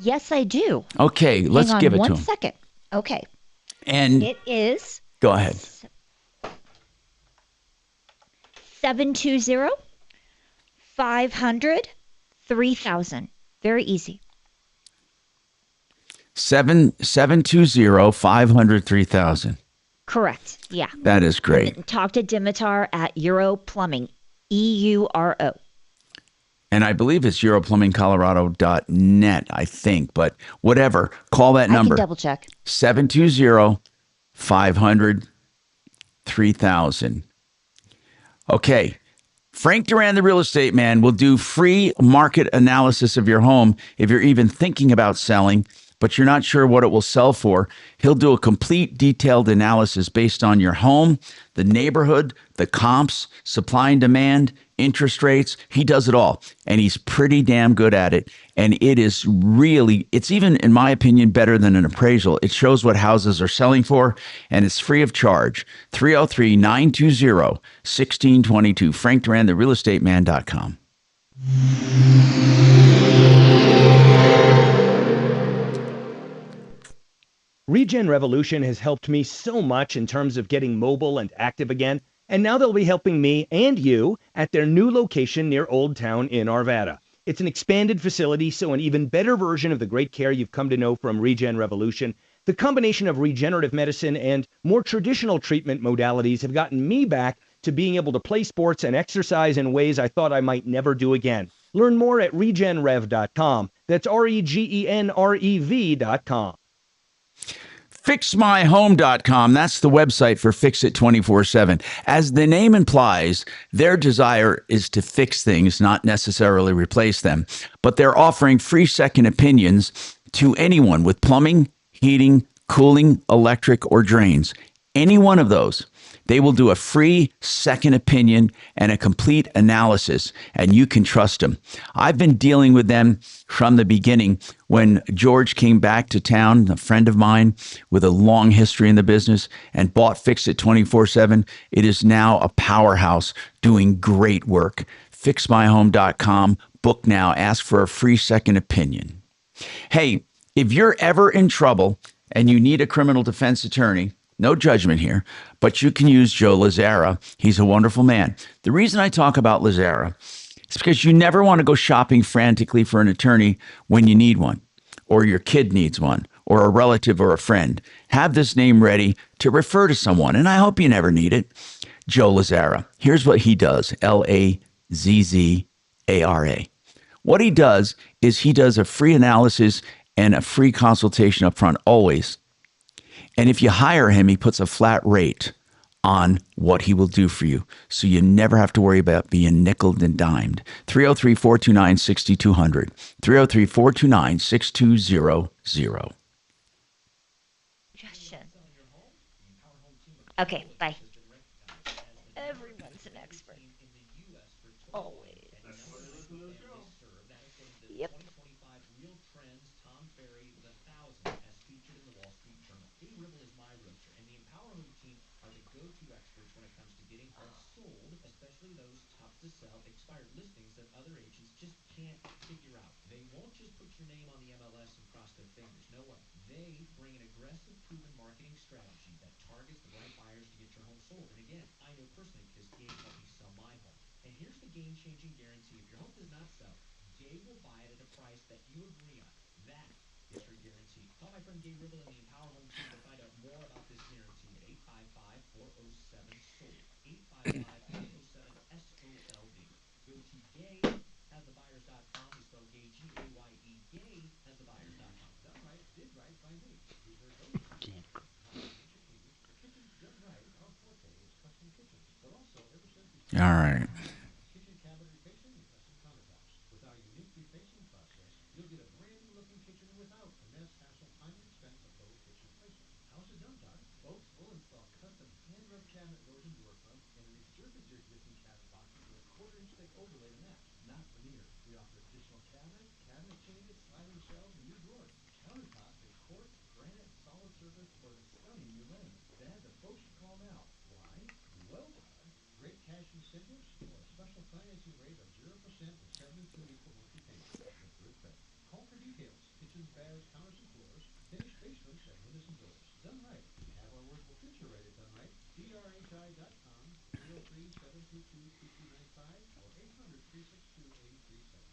Yes, I do. Okay, let's Hang on give it to one him. second. Okay. And it is go ahead. 720-500-3000. Very easy. 720-500-3000. Correct. Yeah. That is great. And talk to Dimitar at Euro Plumbing. EURO. And I believe it's europlumbingcolorado.net, I think. But whatever, call that number. I can double check. 720-500-3000. Okay. Frank Duran, the real estate man, will do free market analysis of your home if you're even thinking about selling, but you're not sure what it will sell for. He'll do a complete detailed analysis based on your home, the neighborhood, the comps, supply and demand, interest rates. He does it all, and he's pretty damn good at it. And it is really, it's even, in my opinion, better than an appraisal. It shows what houses are selling for, and it's free of charge. 303-920-1622. Frank Duran, therealestateman.com. Regen Revolution has helped me so much in terms of getting mobile and active again, and now they'll be helping me and you at their new location near Old Town in Arvada. It's an expanded facility, so an even better version of the great care you've come to know from Regen Revolution. The combination of regenerative medicine and more traditional treatment modalities have gotten me back to being able to play sports and exercise in ways I thought I might never do again. Learn more at regenrev.com. That's REGENREV.com. FixMyHome.com, that's the website for Fix It 24/7. As the name implies, their desire is to fix things, not necessarily replace them. But they're offering free second opinions to anyone with plumbing, heating, cooling, electric, or drains. Any one of those. They will do a free second opinion and a complete analysis, and you can trust them. I've been dealing with them from the beginning. When George came back to town, a friend of mine with a long history in the business, and bought Fix It 24/7, it is now a powerhouse doing great work. FixMyHome.com. Book now. Ask for a free second opinion. Hey, if you're ever in trouble and you need a criminal defense attorney, no judgment here, but you can use Joe Lazzara. He's a wonderful man. The reason I talk about Lazzara is because you never want to go shopping frantically for an attorney when you need one, or your kid needs one, or a relative or a friend. Have this name ready to refer to someone, and I hope you never need it. Joe Lazzara. Here's what he does. Lazzara. What he does is he does a free analysis and a free consultation up front, always. And if you hire him, he puts a flat rate on what he will do for you. So you never have to worry about being nickeled and dimed. 303-429-6200. 303-429-6200. Okay, bye. Everyone's an expert. Always. Yep. All right. Cabinet changes, sliding shelves, and new drawers. Countertops in quartz, granite, solid surface, or the stunning new laminate. Dad, the folks should call now. Why? Well, Todd, great cash incentives or a special financing rate of 0% with 72 equal monthly payments. With good credit. Call for details. Kitchens, baths, counters, and floors. Finished basements and windows and doors. Done right. Have our work will future ready done right. DRHI.com, 303-722-2295, or 800-362-8370.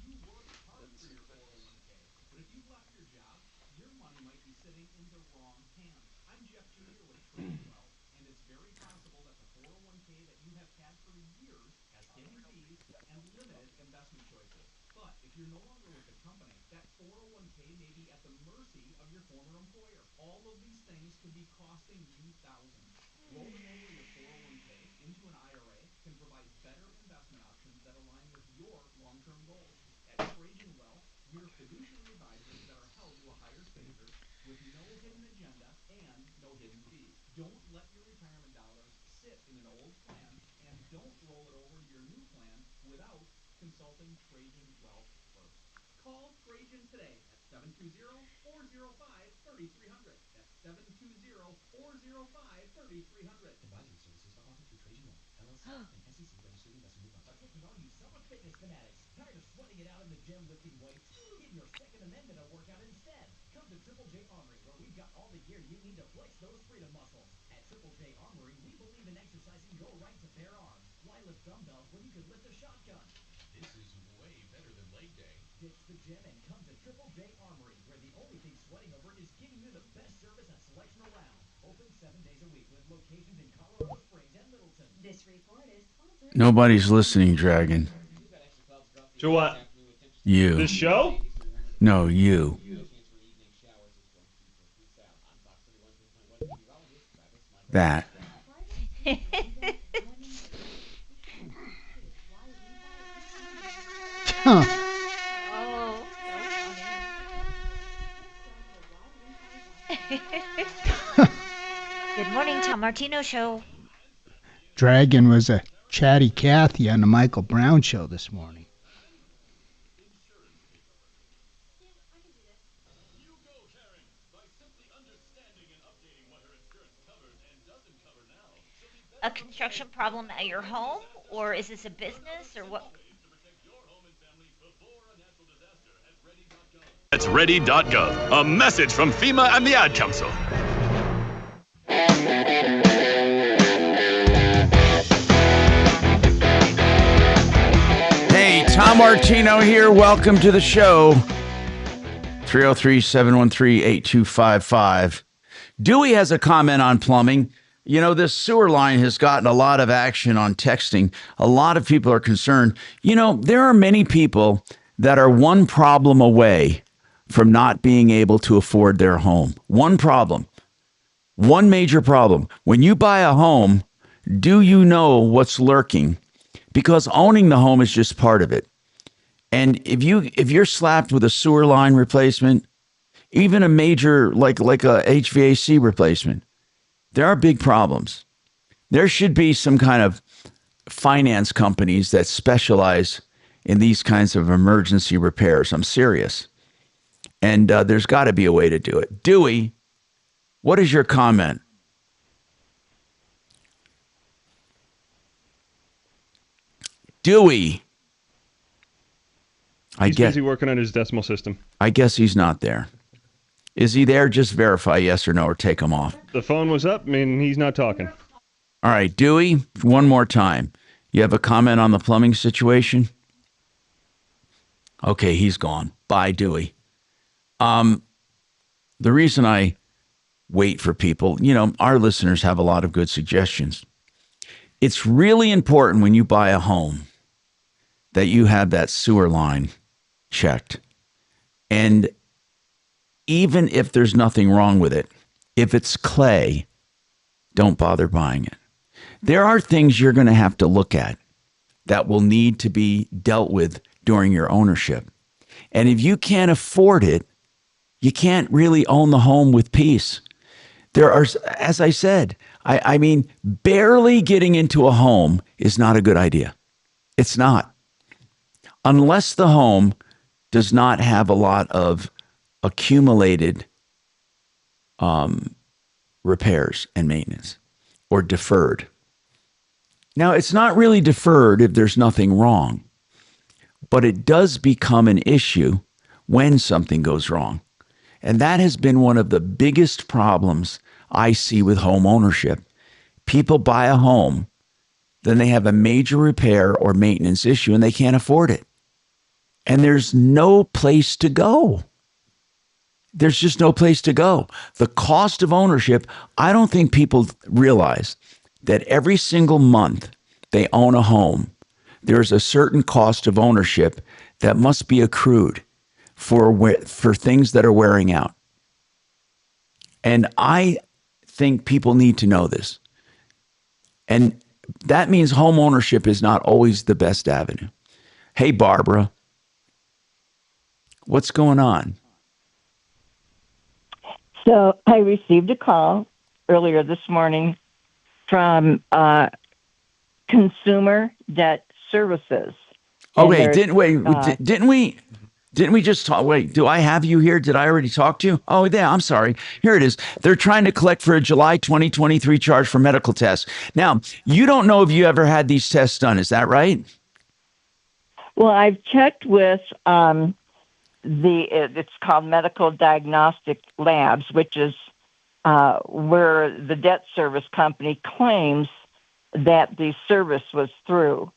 You work hard for your 401k, but if you've left your job, your money might be sitting in the wrong hands. I'm Jeff Jr. with Trading Well, and it's very possible that the 401k that you have had for years has hidden fees and limited investment choices. But if you're no longer with the company, that 401k may be at the mercy of your former employer. All of these things could be costing you thousands. Rolling over your 401k into an IRA can provide better investment options that align with your long-term goals. At Trajan Wealth, we're fiduciary advisors that are held to a higher standard with no hidden agenda and no hidden fees. Don't let your retirement dollars sit in an old plan, and don't roll it over to your new plan without consulting Trajan Wealth first. Call Trajan today at 720-405-3300. That's 720-405-3300. Advisory services are offered through Trajan Wealth, LLC, an SEC registered investment advisor. Attention all you summer fitness fanatics. Tired of sweating it out in the gym lifting weights? Give your second amendment a workout instead. Come to Triple J Armory, where we've got all the gear you need to flex those freedom muscles. At Triple J Armory, we believe in exercising your right to bare arms. Why lift dumbbells when you could lift a shotgun? This is way better than leg day. Ditch the gym and come to Triple J Armory, where the only thing sweating over is giving you the best service and selection around. Open 7 days a week with locations in Colorado Springs and Littleton. This report is sponsored. Nobody's listening, Dragon. To what? You. This show? No, you. That. Huh. Good morning, Tom Martino Show. Dragon was a chatty Cathy on the Michael Brown show this morning. A construction problem at your home, or is this a business, or what? That's ready.gov. A message from FEMA and the Ad Council. Hey, Tom Martino here. Welcome to the show. 303-713-8255. Dewey has a comment on plumbing. You know, this sewer line has gotten a lot of action on texting. A lot of people are concerned. You know, there are many people that are one problem away from not being able to afford their home. One problem. One major problem. When you buy a home, do you know what's lurking? Because owning the home is just part of it. And if you're slapped with a sewer line replacement, even a major like a HVAC replacement, there are big problems. There should be some kind of finance companies that specialize in these kinds of emergency repairs. I'm serious. And there's got to be a way to do it. Dewey, what is your comment? Dewey. He's busy working on his decimal system. I guess he's not there. Is he there? Just verify yes or no, or take him off. The phone was up. I mean, he's not talking. All right, Dewey, one more time. You have a comment on the plumbing situation? Okay, he's gone. Bye, Dewey. The reason I wait for people, you know, our listeners have a lot of good suggestions. It's really important when you buy a home that you have that sewer line checked. And even if there's nothing wrong with it, if it's clay, don't bother buying it. There are things you're going to have to look at that will need to be dealt with during your ownership. And if you can't afford it, you can't really own the home with peace. There are, as I said, I mean, barely getting into a home is not a good idea. It's not. Unless the home does not have a lot of accumulated repairs and maintenance, or deferred. Now, it's not really deferred if there's nothing wrong, but it does become an issue when something goes wrong. And that has been one of the biggest problems I see with home ownership. People buy a home, then they have a major repair or maintenance issue and they can't afford it. And there's no place to go. There's just no place to go. The cost of ownership, I don't think people realize that every single month they own a home, there's a certain cost of ownership that must be accrued for things that are wearing out. And I think people need to know this. And that means home ownership is not always the best avenue. Hey, Barbara, what's going on? So I received a call earlier this morning from Consumer Debt Services. Okay, didn't we just talk? Wait, do I have you here? Did I already talk to you? Oh, yeah, I'm sorry. Here it is. They're trying to collect for a July 2023 charge for medical tests. Now, you don't know if you ever had these tests done. Is that right? Well, I've checked with it's called Medical Diagnostic Labs, which is where the debt service company claims that the service was through.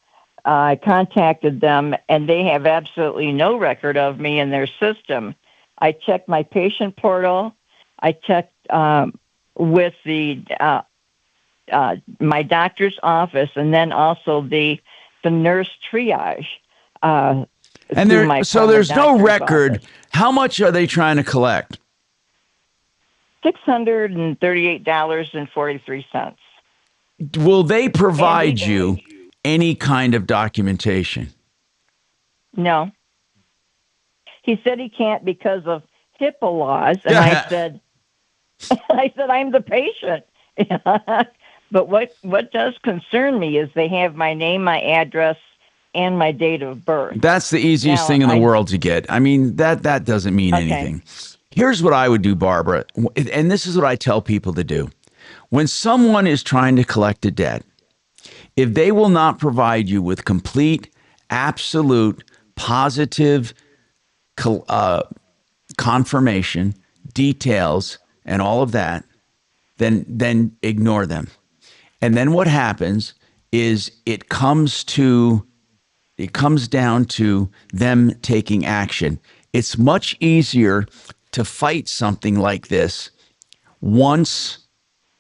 I contacted them, and they have absolutely no record of me in their system. I checked my patient portal. I checked with my doctor's office, and then also the nurse triage. And there's no record. Office. How much are they trying to collect? $638.43. Will they provide you any kind of documentation? No. He said he can't because of HIPAA laws, and I said, I'm the patient. But what does concern me is they have my name, my address, and my date of birth. That's the easiest thing in the world to get. I mean, that doesn't mean anything. Here's what I would do, Barbara, and this is what I tell people to do. When someone is trying to collect a debt, if they will not provide you with complete, absolute, positive confirmation, details, and all of that, then ignore them. And then what happens is it comes down to them taking action. It's much easier to fight something like this once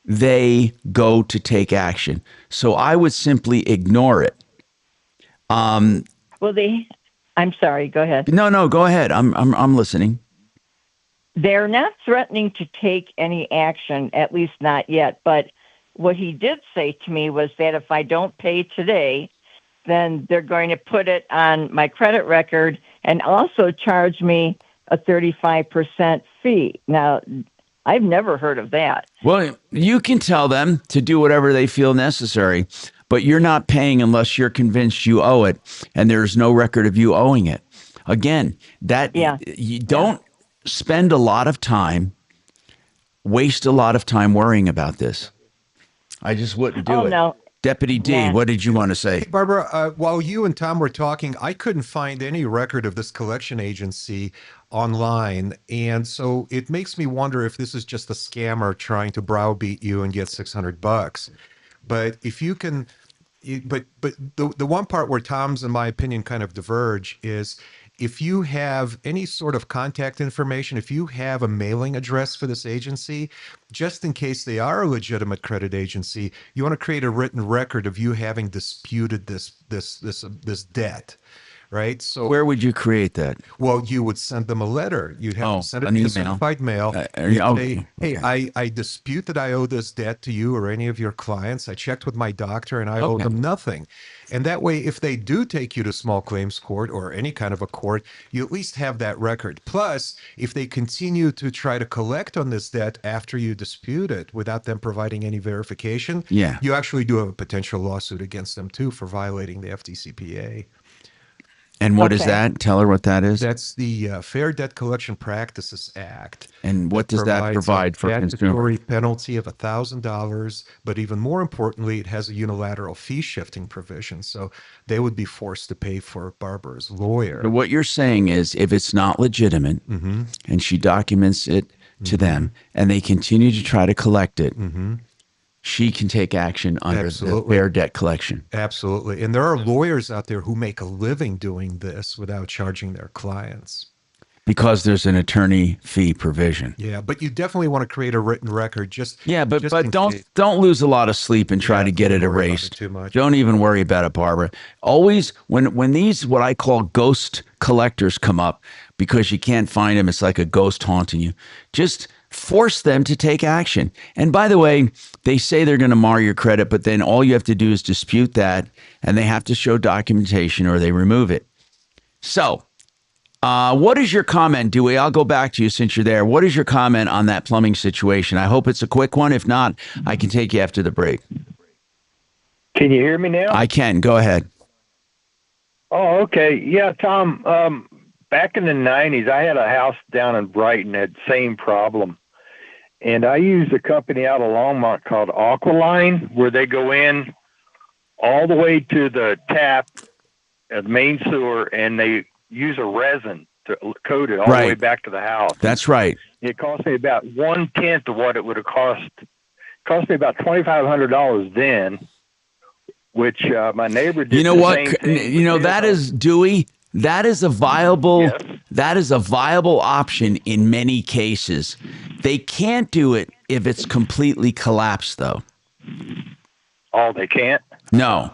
they go to take action. So I would simply ignore it. I'm sorry, go ahead. No, go ahead. I'm listening. They're not threatening to take any action, at least not yet. But what he did say to me was that if I don't pay today, then they're going to put it on my credit record and also charge me a 35% fee. Now, I've never heard of that. Well, you can tell them to do whatever they feel necessary, but you're not paying unless you're convinced you owe it, and there's no record of you owing it. Again, you don't spend a lot of time, waste a lot of time worrying about this. I just wouldn't do it. No. Deputy D, what did you want to say? Hey, Barbara, while you and Tom were talking, I couldn't find any record of this collection agency online. And so it makes me wonder if this is just a scammer trying to browbeat you and get $600. But if you can, but the one part where Tom's, in my opinion, kind of diverge is if you have any sort of contact information, if you have a mailing address for this agency, just in case they are a legitimate credit agency, you want to create a written record of you having disputed this debt, right? So where would you create that? Well, you would send them a letter. You'd have to send it an to email. certified mail. Say, hey, I dispute that I owe this debt to you or any of your clients. I checked with my doctor and I owe them nothing. And that way, if they do take you to small claims court or any kind of a court, you at least have that record. Plus, if they continue to try to collect on this debt after you dispute it without them providing any verification, you actually do have a potential lawsuit against them too for violating the FDCPA. And what is that? Tell her what that is. That's the Fair Debt Collection Practices Act. And what does that provides provide a for statutory consumers? penalty of $1,000, but even more importantly, it has a unilateral fee shifting provision. So they would be forced to pay for Barbara's lawyer. So what you're saying is, if it's not legitimate, Mhm. and she documents it to them, and they continue to try to collect it, she can take action under the Absolutely. Fair Debt Collection. Absolutely. And there are lawyers out there who make a living doing this without charging their clients. Because there's an attorney fee provision. Yeah, but you definitely want to create a written record. Just But just in don't case. don't lose a lot of sleep and try to get it don't worry about erased. it too much. Don't even worry about it, Barbara. Always when these what I call ghost collectors come up because you can't find them, it's like a ghost haunting you. Just force them to take action. And by the way, they say they're going to mar your credit, but then all you have to do is dispute that, and they have to show documentation or they remove it. So, what is your comment, Dewey? I'll go back to you since you're there. What is your comment on that plumbing situation? I hope it's a quick one. If not, I can take you after the break. Can you hear me now? I can. Go ahead. Oh, okay. Yeah, Tom, back in the 90s, I had a house down in Brighton that same problem. And I used a company out of Longmont called Aqualine, where they go in all the way to the tap at the main sewer, and they use a resin to coat it all the way back to the house. That's right. It cost me about 1/10 of what it would have cost. Cost me about $2,500 then, which my neighbor did. You know the what? same thing. You know, that is, Dewey, that is a viable option in many cases. They can't do it if it's completely collapsed, though. Oh, they can't? No,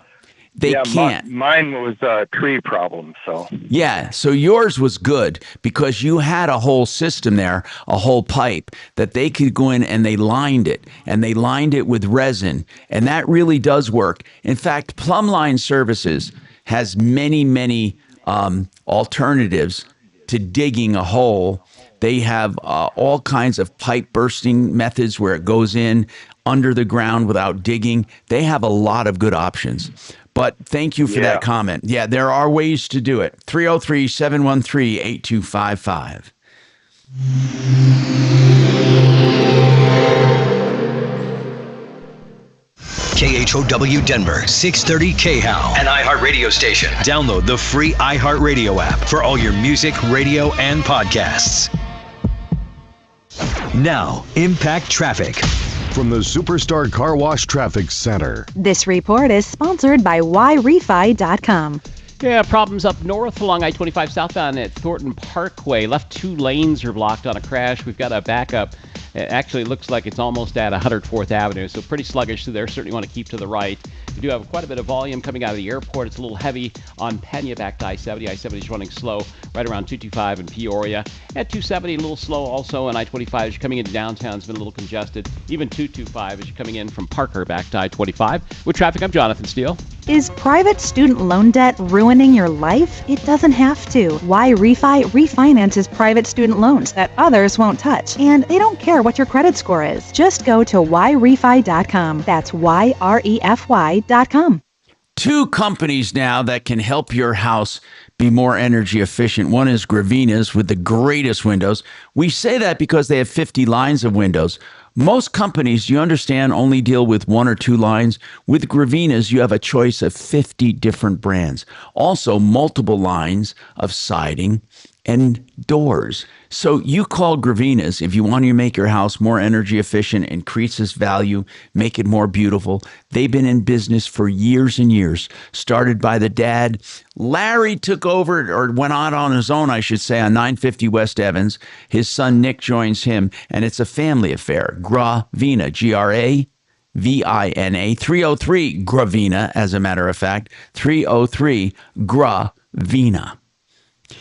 they can't. Mine was a tree problem, so. Yeah, so yours was good because you had a whole system there, a whole pipe that they could go in and they lined it with resin, and that really does work. In fact, Plumbline Services has many alternatives to digging a hole. They have all kinds of pipe bursting methods where it goes in under the ground without digging. They have a lot of good options. But thank you for that comment. Yeah, there are ways to do it. 303-713-8255. KHOW Denver, 630 KHOW, an iHeart radio station. Download the free iHeart Radio app for all your music, radio, and podcasts. Now, Impact Traffic. From the Superstar Car Wash Traffic Center. This report is sponsored by YRefi.com. Yeah, problems up north along I-25 southbound at Thornton Parkway. Left 2 lanes are blocked on a crash. We've got a backup. It actually looks like it's almost at 104th Avenue, so pretty sluggish through there. Certainly want to keep to the right. We do have quite a bit of volume coming out of the airport. It's a little heavy on Pena back to I-70. I-70 is running slow right around 225 in Peoria. At 270, a little slow also on I-25 as you're coming into downtown. It's been a little congested. Even 225 as you're coming in from Parker back to I-25. With traffic, I'm Jonathan Steele. Is private student loan debt ruining your life? It doesn't have to. YRefi refinances private student loans that others won't touch. And they don't care what your credit score is. Just go to YRefi.com. That's YREFY.com. 2 companies now that can help your house be more energy efficient. One is Gravina's with the greatest windows. We say that because they have 50 lines of windows. Most companies, you understand, only deal with 1 or 2 lines. With Gravina's, you have a choice of 50 different brands. Also, multiple lines of siding and doors. So you call Gravina's if you want to make your house more energy efficient, increase its value, make it more beautiful. They've been in business for years and years, started by the dad. Larry took over, or went out on his own, I should say, on 950 West Evans. His son Nick joins him, and it's a family affair. Gravina, Gravina, 303 Gravina, as a matter of fact, 303 Gravina.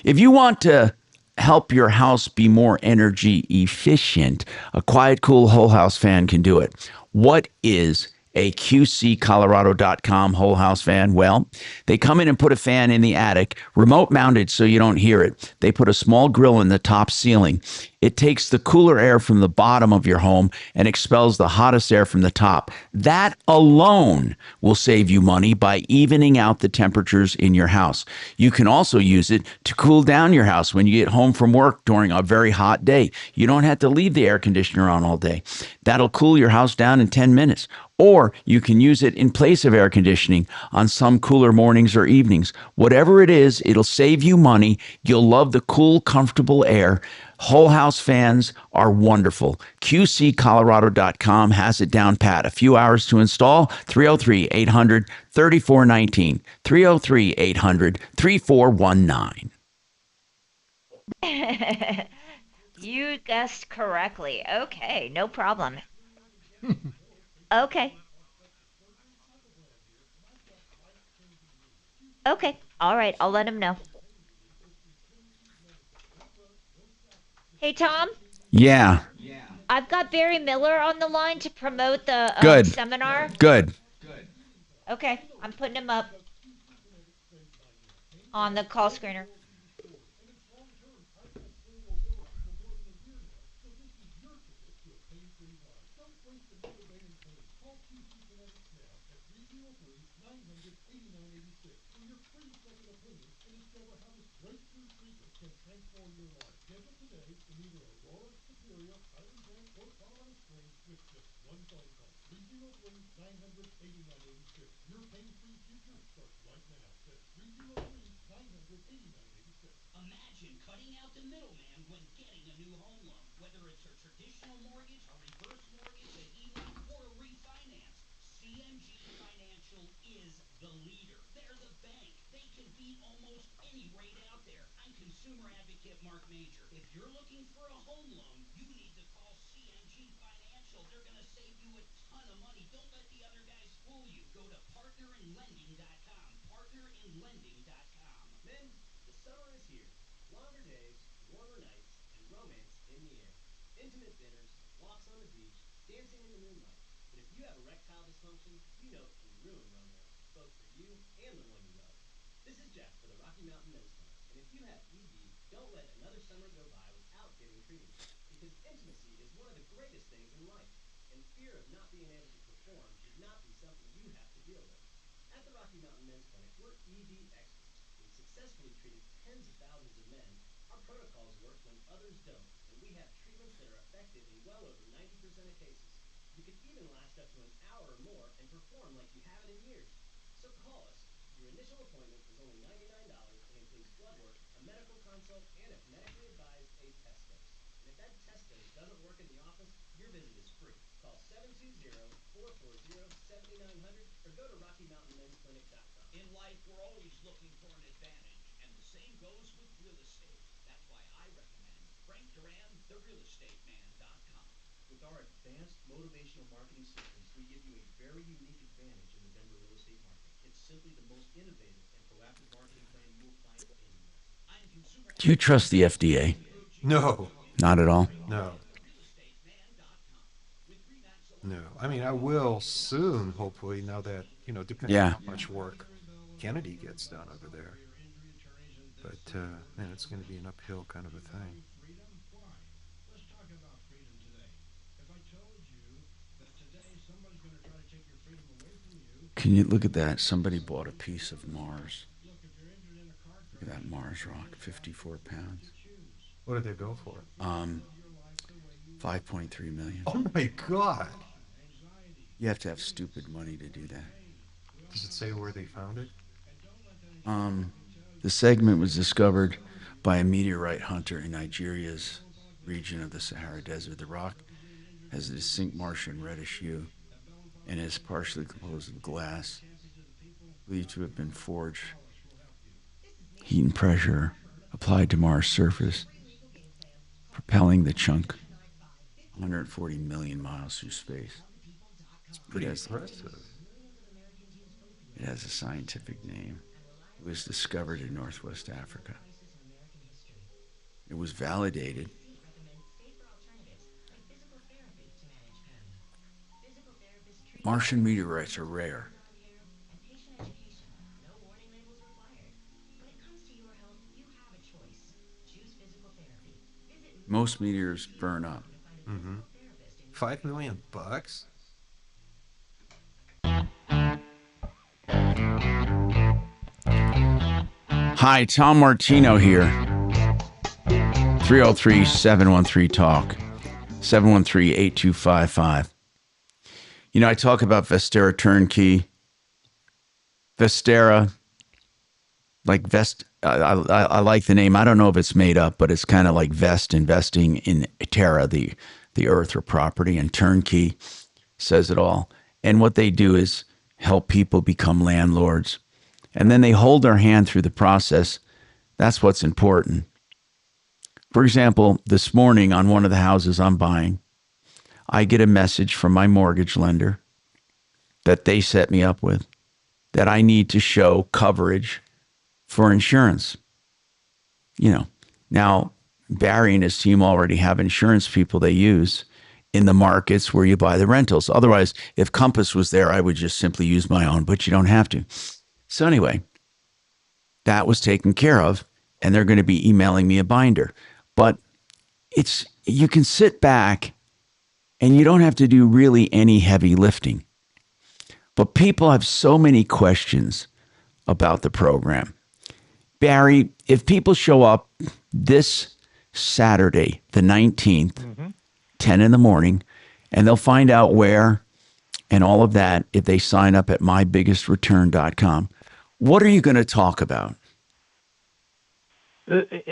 If you want to help your house be more energy efficient, a quiet, cool whole house fan can do it. What is a QCcolorado.com whole house fan? Well, they come in and put a fan in the attic, remote mounted so you don't hear it. They put a small grill in the top ceiling. It takes the cooler air from the bottom of your home and expels the hottest air from the top. That alone will save you money by evening out the temperatures in your house. You can also use it to cool down your house when you get home from work during a very hot day. You don't have to leave the air conditioner on all day. That'll cool your house down in 10 minutes. Or you can use it in place of air conditioning on some cooler mornings or evenings. Whatever it is, it'll save you money. You'll love the cool, comfortable air. Whole house fans are wonderful. QCcolorado.com has it down pat. A few hours to install. 303-800-3419. 303-800-3419. You guessed correctly. Okay, no problem. Okay. Okay. All right. I'll let him know. Hey, Tom. Yeah. I've got Barry Miller on the line to promote the Good. seminar. Good. Okay. I'm putting him up on the call screener. Imagine cutting out the middleman when getting a new home loan, whether it's a traditional mortgage, a reverse mortgage, a HELOC, or a refinance. CMG Financial is the leader. They're the bank. They can beat almost any rate out there. I'm consumer advocate Marc Mager. If you're looking for a home loan, you need to call CMG Financial. They're going to save you a ton of money. Don't let the other guys fool you. Go to partnerinlending.com. Partnerinlending.com. Men, the summer is here. Longer days, warmer nights, and romance in the air. Intimate dinners, walks on the beach, dancing in the moonlight. But if you have erectile dysfunction, you know it can ruin romance, both for you and the one you love. This is Jeff for the Rocky Mountain Men's Clinic, and if you have ED, don't let another summer go by without getting treated. Because intimacy is one of the greatest things in life, and fear of not being able to perform should not be something you have to deal with. At the Rocky Mountain Men's Clinic, we're ED experts. We've successfully treated tens of thousands of men. Our protocols work when others don't, and we have treatments that are effective in well over 90% of cases. You could even last up to an hour or more and perform like you haven't in years. So call us. Your initial appointment is only $99 and includes blood work, a medical consult, and if medically advised, a test dose. And if that test dose doesn't work in the office, your visit is free. Call 720-440-7900 or go to RockyMountainMen'sClinic.com. In life, we're always looking for an advantage, and the same goes with real estate. That's why I recommend Frank Duran, therealestateman.com. With our advanced motivational marketing systems, we give you a very unique advantage in the Denver real estate market. It's simply the most innovative and proactive marketing plan you will find anywhere. I'm consumer Do you trust the FDA? No. Not at all. No. No. I mean, I will soon, hopefully, now that, depending on how much work Kennedy gets done over there. But, man, it's going to be an uphill kind of a thing. Can you look at that? Somebody bought a piece of Mars. Look at that Mars rock, 54 pounds. What did they go for? 5.3 million. Oh my God! You have to have stupid money to do that. Does it say where they found it? The segment was discovered by a meteorite hunter in Nigeria's region of the Sahara Desert. The rock has a distinct Martian reddish hue and is partially composed of glass, believed to have been forged. Heat and pressure applied to Mars' surface, propelling the chunk 140 million miles through space. It's pretty impressive. It has a scientific name. It was discovered in Northwest Africa. It was validated. Martian meteorites are rare. Most meteors burn up. Mm-hmm. $5 million? Hi, Tom Martino here. 303-713-TALK. 713-8255. You know, I talk about Vestera Turnkey. Vestera, like I like the name. I don't know if it's made up, but it's kind of like investing in Terra, the earth or property, and Turnkey says it all. And what they do is help people become landlords. And then they hold their hand through the process. That's what's important. For example, this morning on one of the houses I'm buying, I get a message from my mortgage lender that they set me up with that I need to show coverage for insurance. You know, now Barry and his team already have insurance people they use in the markets where you buy the rentals. Otherwise, if Compass was there, I would just simply use my own, but you don't have to. So anyway, that was taken care of, and they're going to be emailing me a binder. But you can sit back and you don't have to do really any heavy lifting. But people have so many questions about the program. Barry, if people show up this Saturday, the 19th, 10 in the morning, and they'll find out where and all of that if they sign up at mybiggestruturn.com, what are you going to talk about?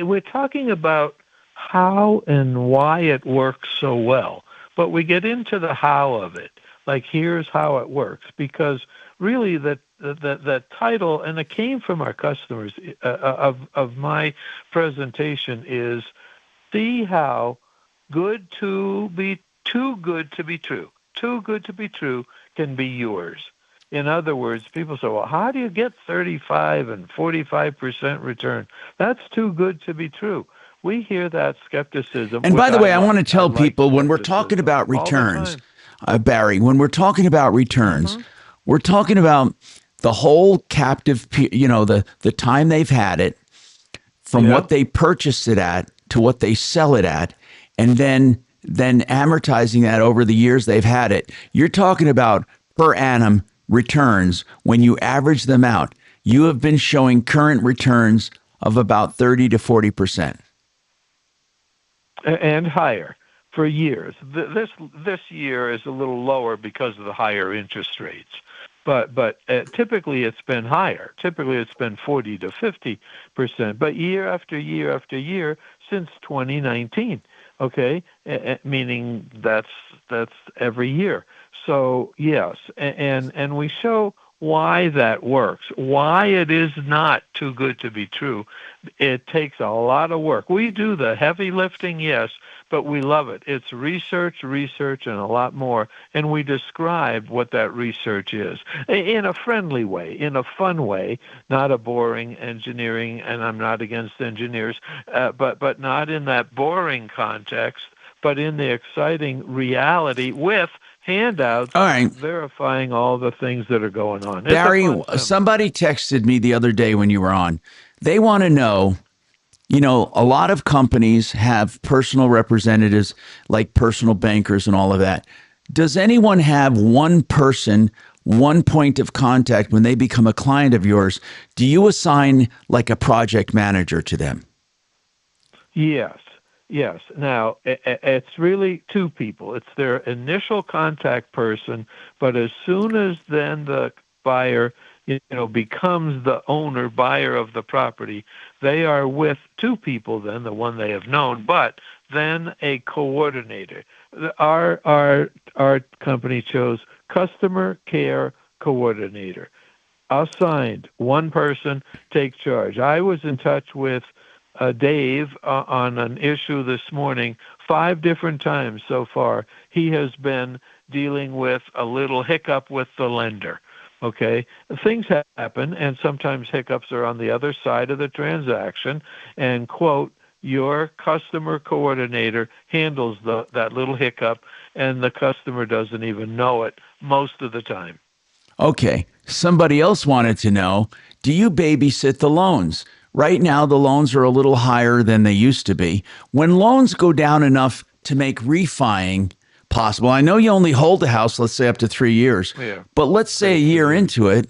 We're talking about how and why it works so well, but we get into the how of it. Like, here's how it works, because really the title, and it came from our customers of my presentation, is see how good to be too good to be true. Too good to be true can be yours. In other words, people say, well, how do you get 35 and 45% return? That's too good to be true. We hear that skepticism. And by the way, I want to tell people when we're talking about returns, Barry, when we're talking about returns, we're talking about the whole captive, the time they've had it, from what they purchased it at to what they sell it at, and then amortizing that over the years they've had it. You're talking about per annum returns. When you average them out, you have been showing current returns of about 30 to 40%. And higher for years. This year is a little lower because of the higher interest rates, but typically it's been higher. Typically it's been 40 to 50%. But year after year after year since 2019. Okay, meaning that's every year. So yes, and we show why that works, why it is not too good to be true. It takes a lot of work. We do the heavy lifting, yes, but we love it. It's research, and a lot more, and we describe what that research is in a friendly way, in a fun way, not a boring engineering, and I'm not against engineers, but not in that boring context, but in the exciting reality with handouts verifying all the things that are going on. Barry, somebody texted me the other day when you were on. They want to know, a lot of companies have personal representatives like personal bankers and all of that. Does anyone have one person, one point of contact when they become a client of yours? Do you assign like a project manager to them? Yes. Now, it's really two people. It's their initial contact person, but as soon as then the buyer, becomes the owner, buyer of the property, they are with two people then, the one they have known, but then a coordinator. Our company chose customer care coordinator. Assigned, one person, take charge. I was in touch with Dave on an issue this morning 5 different times so far. He has been dealing with a little hiccup with the lender. Okay, things happen, and sometimes hiccups are on the other side of the transaction. And quote, your customer coordinator handles that little hiccup, and the customer doesn't even know it most of the time. Okay. Somebody else wanted to know, do you babysit the loans? Right now, the loans are a little higher than they used to be. When loans go down enough to make refining possible, I know you only hold the house, let's say up to 3 years, but let's say a year into it,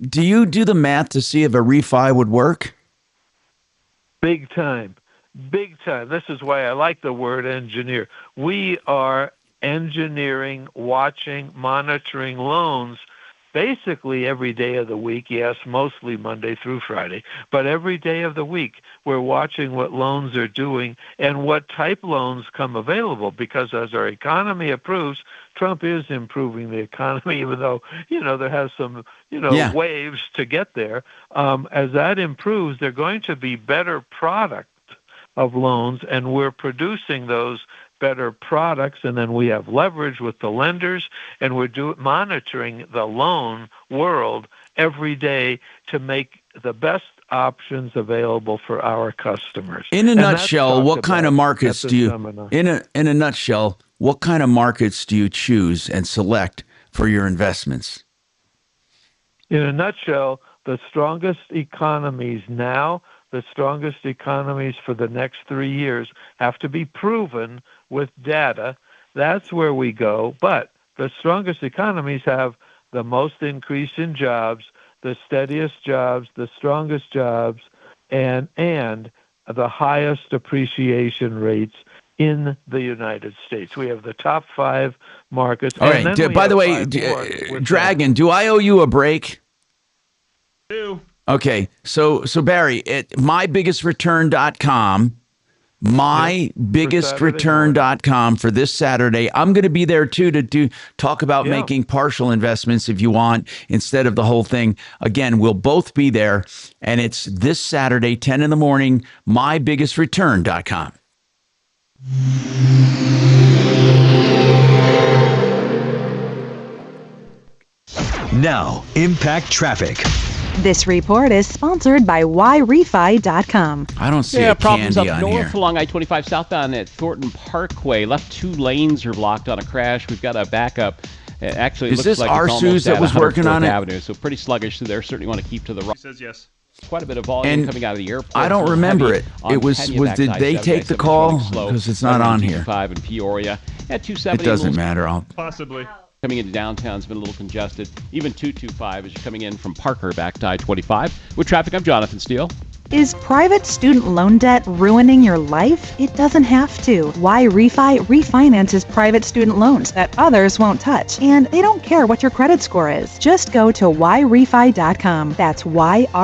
do you do the math to see if a refi would work? Big time. Big time. This is why I like the word engineer. We are engineering, watching, monitoring loans basically every day of the week. Yes, mostly Monday through Friday, but every day of the week we're watching what loans are doing and what type loans come available, because as our economy improves, Trump is improving the economy, even though, there has some, waves to get there. As that improves, they're going to be better product of loans, and we're producing those better products, and then we have leverage with the lenders, and we're monitoring the loan world every day to make the best options available for our customers. In a nutshell, what kind of markets do you in a nutshell, what kind of markets do you choose and select for your investments? In a nutshell, the strongest economies now, the strongest economies for the next 3 years have to be proven with data. That's where we go. But the strongest economies have the most increase in jobs, the steadiest jobs, the strongest jobs, and the highest appreciation rates in the United States. We have the top 5 markets. All right. By the way, Dragon, do I owe you a break? Do. Okay. So Barry, at mybiggestreturn.com, mybiggestreturn.com for this Saturday. I'm going to be there too to talk about making partial investments if you want instead of the whole thing. Again, we'll both be there, and it's this Saturday, 10 in the morning, mybiggestreturn.com. Now, Impact Traffic. This report is sponsored by YRefi.com. I don't see problems candy up on north here. along I-25 southbound at Thornton Parkway. Left 2 lanes are blocked on a crash. We've got a backup. Actually, Is looks this like our it's Suze almost that at was working on 104th it? Avenue, so pretty sluggish there. Certainly want to keep to the right. He says yes. Quite a bit of volume And coming out of the airport. I don't remember it. It was did they take the call? Because it's not on here. 5 in Peoria. At 270. It doesn't matter. Possibly. Coming into downtown's been a little congested. Even 225 as you're coming in from Parker back to I-25. With traffic, I'm Jonathan Steele. Is private student loan debt ruining your life? It doesn't have to. YRefi refinances private student loans that others won't touch, and they don't care what your credit score is. Just go to YRefi.com. That's YREFY.com.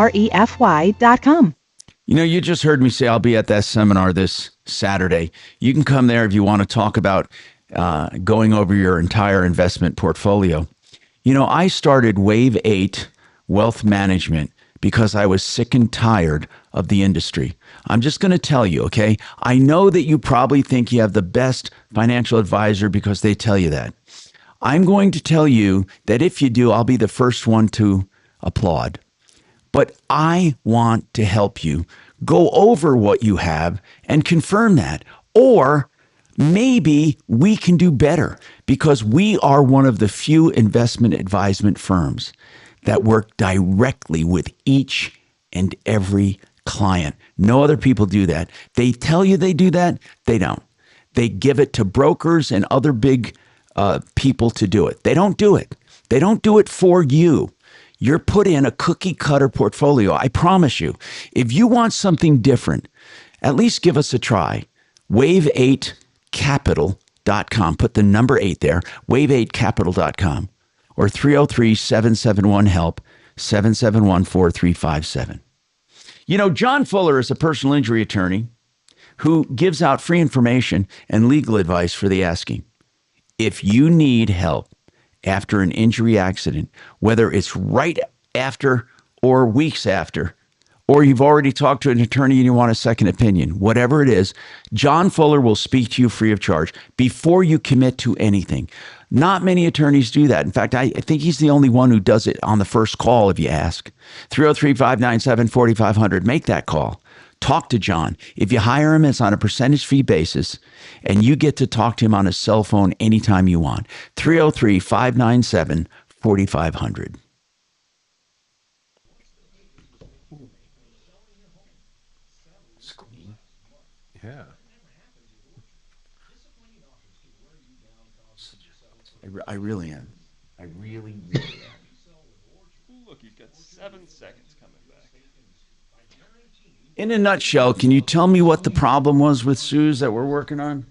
You just heard me say I'll be at that seminar this Saturday. You can come there if you want to talk about going over your entire investment portfolio. I started Wave 8 Wealth Management because I was sick and tired of the industry. I'm just going to tell you, okay? I know that you probably think you have the best financial advisor because they tell you that. I'm going to tell you that if you do, I'll be the first one to applaud. But I want to help you go over what you have and confirm that. Or maybe we can do better because we are one of the few investment advisement firms that work directly with each and every client. No other people do that. They tell you they do that. They don't. They give it to brokers and other big people to do it. They don't do it. They don't do it for you. You're put in a cookie cutter portfolio. I promise you. If you want something different, at least give us a try. Wave8capital.com. Put the number 8 there. Wave8capital.com. Or 303-771-HELP, 771-4357. John Fuller is a personal injury attorney who gives out free information and legal advice for the asking. If you need help after an injury accident, whether it's right after or weeks after, or you've already talked to an attorney and you want a second opinion, whatever it is, John Fuller will speak to you free of charge before you commit to anything. Not many attorneys do that. In fact, I think he's the only one who does it on the first call, if you ask. 303-597-4500. Make that call. Talk to John. If you hire him, it's on a percentage fee basis, and you get to talk to him on his cell phone anytime you want. 303-597-4500. Yeah. I really am. I really am. Look, you've got 7 seconds coming back. In a nutshell, can you tell me what the problem was with Sue's that we're working on?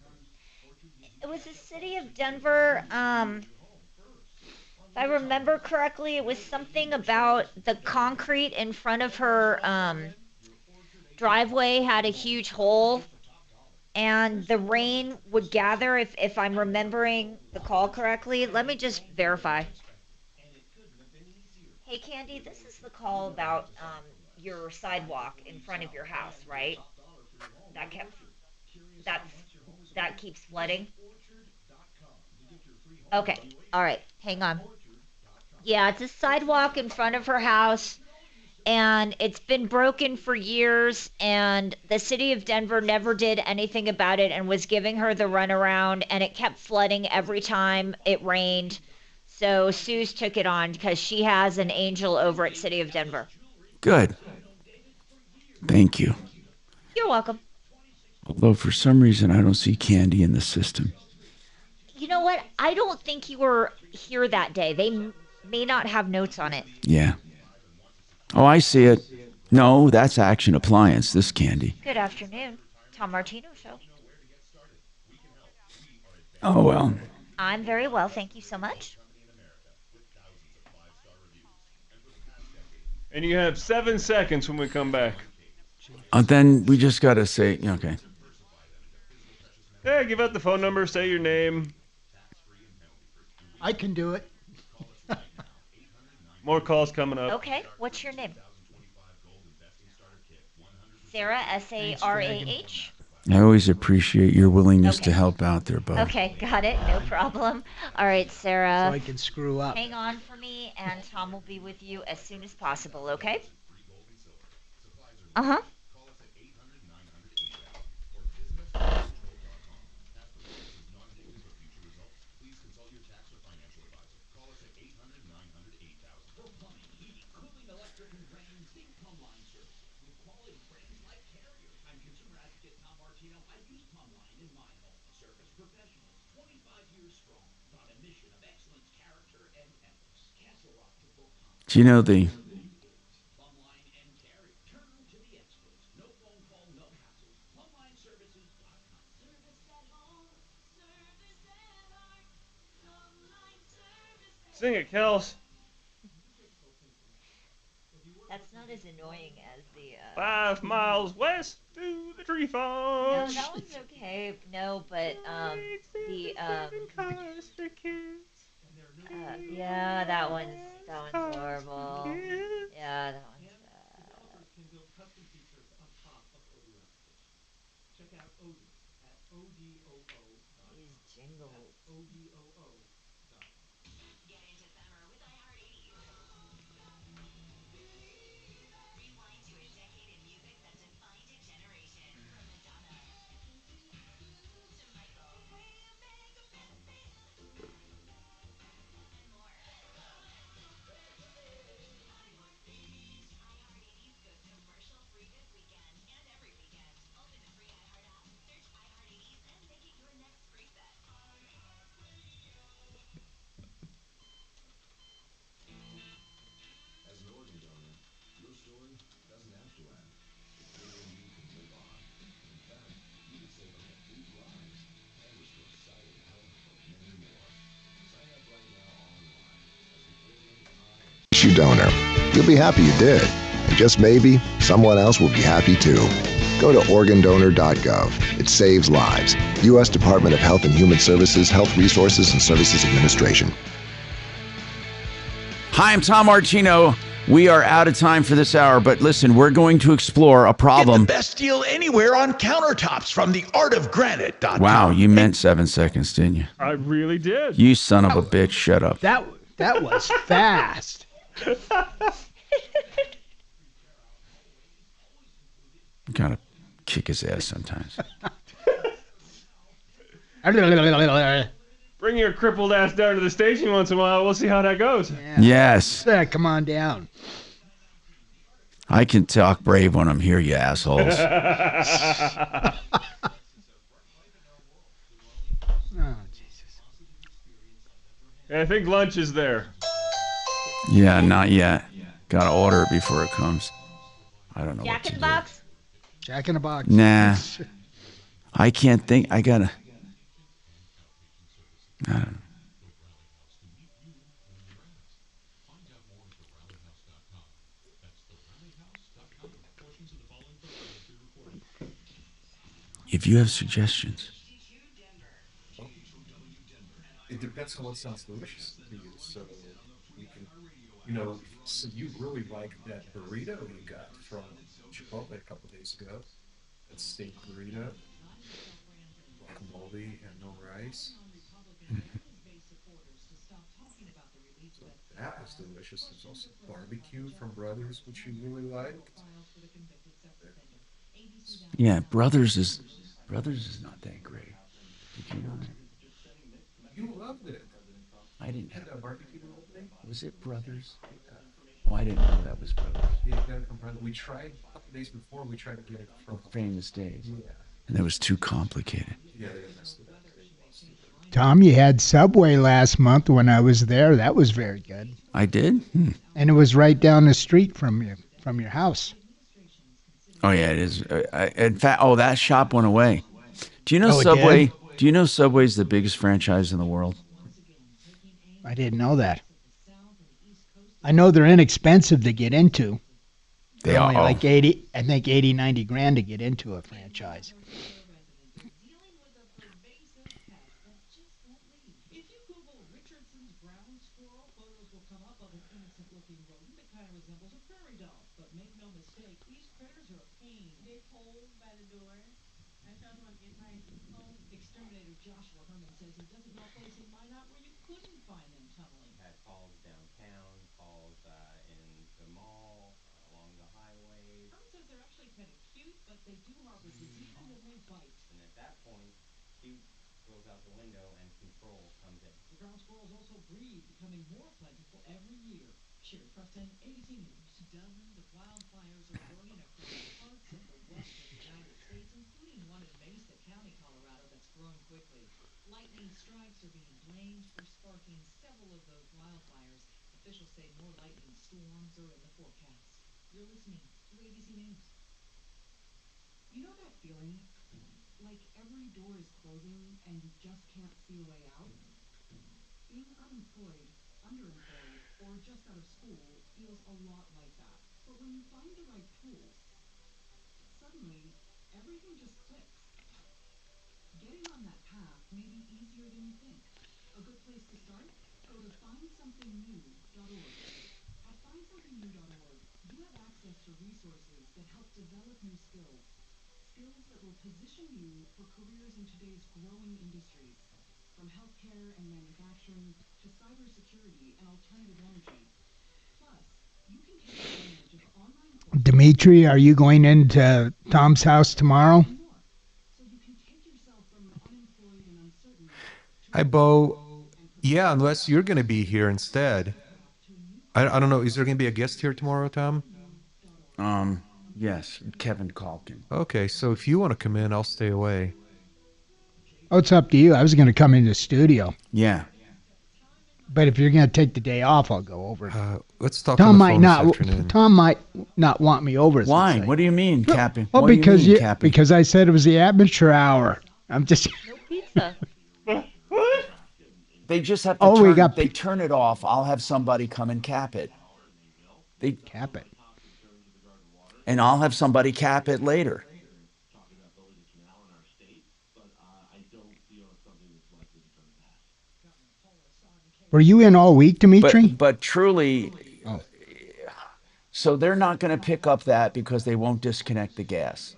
It was the city of Denver. If I remember correctly, it was something about the concrete in front of her driveway had a huge hole, and the rain would gather, if I'm remembering the call correctly. Let me just verify. Hey, Candy, this is the call about your sidewalk in front of your house, right? That keeps flooding. Okay, all right, hang on. Yeah, it's a sidewalk in front of her house, and it's been broken for years, and the city of Denver never did anything about it and was giving her the runaround, and it kept flooding every time it rained. So Suze took it on because she has an angel over at City of Denver. Good. Thank you. You're welcome. Although for some reason I don't see Candy in the system. You know what? I don't think you were here that day. They may not have notes on it. Yeah. Oh, I see it. No, that's Action Appliance, this Candy. Good afternoon. Tom Martino Show. Oh, well. I'm very well. Thank you so much. And you have 7 seconds when we come back. Then we just got to say, okay. Yeah, give out the phone number, say your name. I can do it. More calls coming up. Okay, what's your name? Sarah, Sarah. I always appreciate your willingness to help out there, bud. Okay, got it. No problem. All right, Sarah. So I can screw up. Hang on for me, and Tom will be with you as soon as possible, okay? Uh-huh. Do you know the... Sing it, Kels. That's not as annoying as the... 5 miles west to the tree farm. No, that one's okay. No, but the yeah, that one's horrible. Yeah, that one's Can build custom features on top of Odoo applications. Check out Odoo at odoo.com. These jingles. odoo.com. Get into summer with iHeart80. Rewind to a decade in music that defined a generation. From Madonna to Michael. And more. iHeart80s goes commercial-free this weekend and every weekend. Open the free iHeart app, search iHeart80s, and make it your next preset. As an organ donor, your story doesn't have to end. It's bigger than you can live on. In fact, you could save up to 8 lives and restore sight and health for many more. Sign up right now online as an organ Tissue donor. You'll be happy you did. And just maybe, someone else will be happy too. Go to organdonor.gov. It saves lives. U.S. Department of Health and Human Services, Health Resources and Services Administration. Hi, I'm Tom Martino. We are out of time for this hour, but listen, we're going to explore a problem. Best deal anywhere on countertops from theartofgranite.com. Wow, you meant 7 seconds, didn't you? I really did. You son of a bitch, shut up. That was fast. Gotta kick his ass sometimes. Bring your crippled ass down to the station once in a while. We'll see how that goes. Yes. Come on down. I can talk brave when I'm here, you assholes. Oh, Jesus. I think lunch is there. Yeah, not yet. Gotta order it before it comes. I don't know Jack in the Box? Jack in the Box. Nah. I can't think. I don't know. If you have suggestions. It depends on what sounds delicious to you. So you can, so you really like that burrito you got from Chipotle a couple days ago. That steak burrito, guacamole, and no rice. So that was delicious. There's also barbecue from Brothers, which you really liked. Yeah, Brothers is not that great. Did you know that? You loved it. I didn't have a barbecue the whole thing. Was it Brothers? Oh, I didn't know that was Brothers. Yeah, you got it from Brothers. We tried a couple days before. We tried to get it from Famous Days. Yeah. And it was too complicated. Yeah, they messed it up. Tom, you had Subway last month when I was there. That was very good. I did? And it was right down the street from your house. Oh, yeah, it is. In fact, that shop went away. Do you know Oh, it Subway? did? Do you know Subway's the biggest franchise in the world? I didn't know that. I know they're inexpensive to get into. They They're are. only like 80, I think 80, 90 grand to get into a franchise. If you Google Richardson's ground squirrel, photos will come up of an innocent-looking rodent that kind of resembles a prairie dog. But make no mistake, these critters are a pain. Big holes by the door. I found one in my home. Exterminator Joshua Herman says he doesn't know a place in Minot where you couldn't find them tunneling. Had calls downtown, calls in the mall, along the highways. Herman says they're actually kind of cute, but they do harbor disease and they bite. And at that point, cute goes out the window and control comes in. The ground squirrels also breed, becoming more plentiful every year. Sherry Preston, ABC News. Dozens of wildfires are burning across parts of the western United States, including one in Mesa County, Colorado, that's growing quickly. Lightning strikes are being blamed for sparking several of those wildfires. Officials say more lightning storms are in the forecast. You're listening to ABC News. You know that feeling? Like every door is closing and you just can't see a way out? Being unemployed, underemployed, or just out of school feels a lot like that. But when you find the right tools, suddenly everything just clicks. Getting on that path may be easier than you think. A good place to start? Go to findsomethingnew.org. At findsomethingnew.org, you have access to resources that help develop new skills. Skills that will position you for careers in today's growing industries, from healthcare and manufacturing to cybersecurity and alternative energy. Plus, you can take advantage of online courses. Dimitri, are you going into Tom's house tomorrow? Hi, Bo. Yeah, unless you're going to be here instead. I don't know. Is there going to be a guest here tomorrow, Tom? Yes, Kevin Calkin. Okay, so if you want to come in, I'll stay away. Oh, it's up to you. I was going to come into the studio. Yeah. But if you're going to take the day off, I'll go over. Let's talk Tom on the might phone not. this afternoon. Tom might not want me over. Why? What do you mean, Cappy? Well, What do because you mean, Cappy? because I said it was the amateur hour. I'm just. No pizza. They just have to Oh, turn, we got they turn it off. I'll have somebody come and cap it. They cap it. And I'll have somebody cap it later. Were you in all week, Dimitri? But truly, So they're not going to pick up that because they won't disconnect the gas.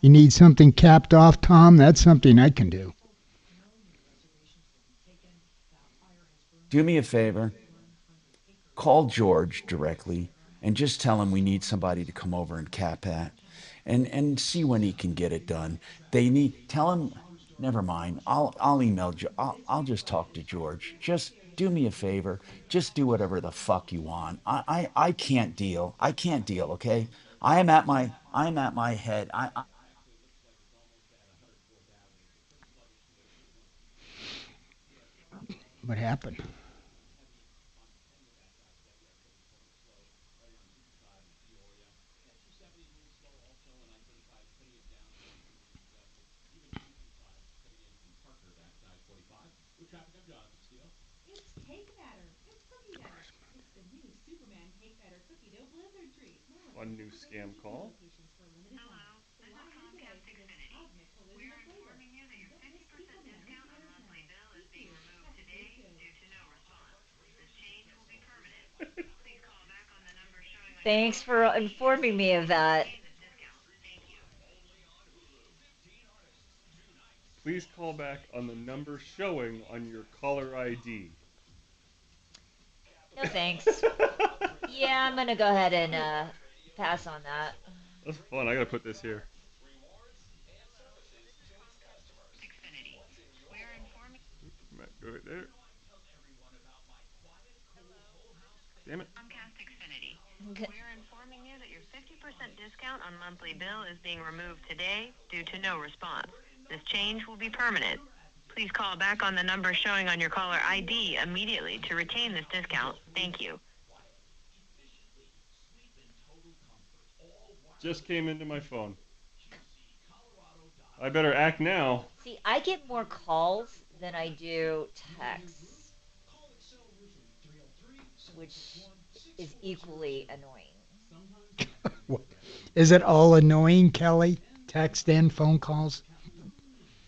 You need something capped off, Tom? That's something I can do. Do me a favor. Call George directly and just tell him we need somebody to come over and cap that and see when he can get it done. Tell him, never mind. I'll email I'll just talk to George. Just do me a favor. Just do whatever the fuck you want. I can't deal. I can't deal, okay? I'm at my head. What happened? It's cake batter. It's cookie batter. It's the new Superman cake batter cookie dough blizzard treat. Now One new scam call. locations for a limited time. So log in today for this cosmic collision of flavor. And don't miss Superman weekdays now. Thank you. Happy weekday. Thanks for informing me of that. Please call back on the number showing on your caller ID. No thanks. Yeah, I'm gonna go ahead and pass on that. That's fun. I gotta put this here. Go right there. Damn it. We're informing you that your 50% discount on monthly bill is being removed today due to no response. This change will be permanent. Please call back on the number showing on your caller ID immediately to retain this discount. Thank you. Just came into my phone. I better act now. See, I get more calls than I do texts, which is equally annoying. What? Is it all annoying, Kelly? Text and phone calls?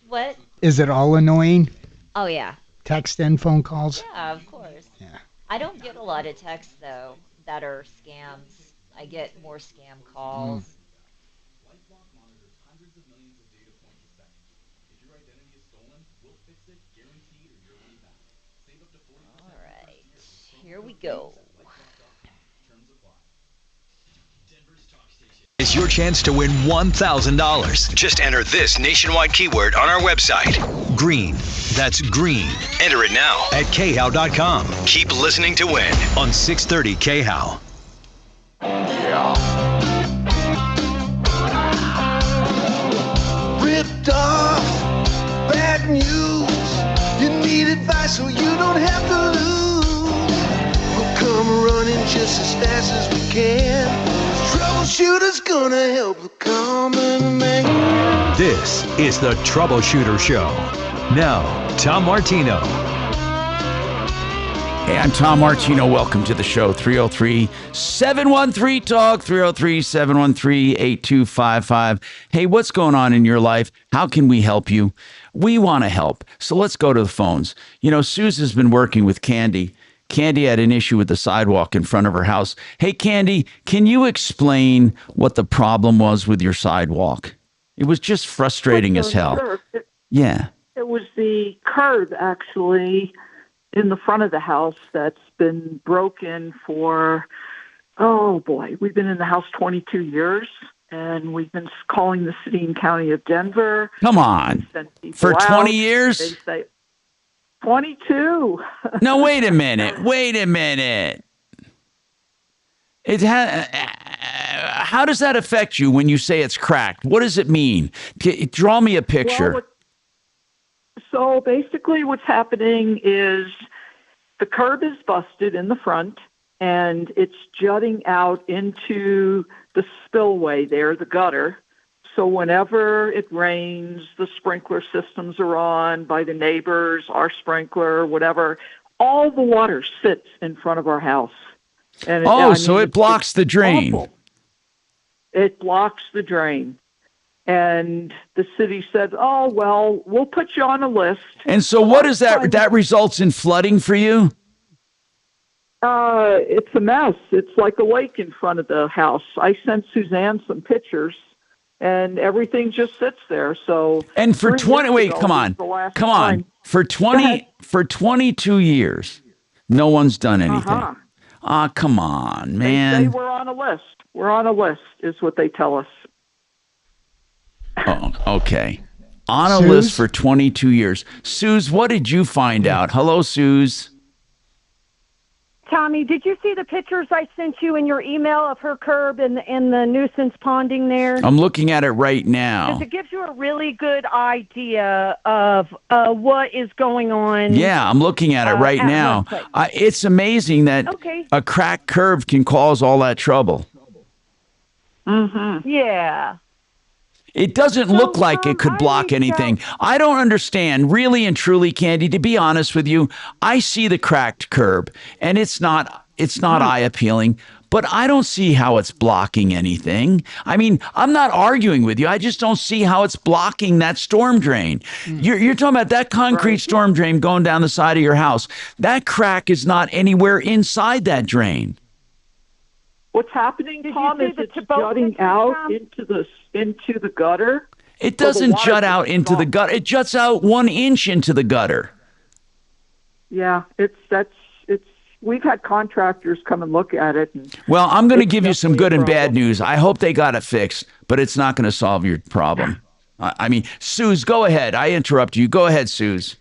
What? Is it all annoying? Oh, yeah. Text and phone calls? Yeah, of course. Yeah. I don't get a lot of texts, though, that are scams. I get more scam calls. LifeLock monitors hundreds of millions of data points a second. If your identity is stolen, we'll fix it, guaranteed, or your money back. Save up to 40% All right. Here we go. Terms apply. It's your chance to win $1,000. Just enter this nationwide keyword on our website. Green. That's green. Enter it now at khow.com. Keep listening to win on 630 KHOW. Ripped off, bad news. You need advice so you don't have to lose. We'll come running just as fast as we can. Troubleshooter's gonna help the common man. This is the Troubleshooter Show. Now, Tom Martino. Hey, I'm Tom Martino. Welcome to the show. 303-713-TALK, 303-713-8255. Hey, what's going on in your life? How can we help you? We want to help. So let's go to the phones. You know, Susan's been working with Candy. Candy had an issue with the sidewalk in front of her house. Hey, Candy, can you explain what the problem was with your sidewalk? It was just frustrating as hell. Yeah. It was the curb, actually, in the front of the house that's been broken for, oh boy, we've been in the house 22 years, and we've been calling the city and county of Denver. Come on. For 20 years? They say 22. No, wait a minute. Wait a minute. How does that affect you when you say it's cracked? What does it mean? Draw me a picture. Well, so basically what's happening is the curb is busted in the front, and it's jutting out into the spillway there, the gutter. So whenever it rains, the sprinkler systems are on by the neighbors, our sprinkler, whatever. All the water sits in front of our house. And so it blocks the drain. Awful. It blocks the drain. And the city said, "Oh, well, we'll put you on a list." And so what is that? That results in flooding for you? It's a mess. It's like a lake in front of the house. I sent Suzanne some pictures, and everything just sits there. So, and for 20, wait, come on. For 22 years, no one's done anything. Come on, man. They say we're on a list. We're on a list, is what they tell us. Oh, okay. On a list for 22 years. Suze, what did you find out? Hello, Suze. Tommy, did you see the pictures I sent you in your email of her curb and the nuisance ponding there? I'm looking at it right now. Because it gives you a really good idea of what is going on. Yeah, I'm looking at it right now. It's amazing that a cracked curb can cause all that trouble. Mm-hmm. Yeah. It doesn't look like it could block anything. I don't understand, really and truly, Candy, to be honest with you. I see the cracked curb, and it's not eye appealing, but I don't see how it's blocking anything. I mean, I'm not arguing with you. I just don't see how it's blocking that storm drain. You're talking about that concrete storm drain going down the side of your house. That crack is not anywhere inside that drain. What's happening, Tom, is it's jutting out into the gutter. It doesn't jut out into the gutter. It juts out 1 inch into the gutter. Yeah, we've had contractors come and look at it. Well, I'm going to give you some good and bad news. I hope they got it fixed, but it's not going to solve your problem. I mean, Suze, go ahead. I interrupt you. Go ahead, Suze.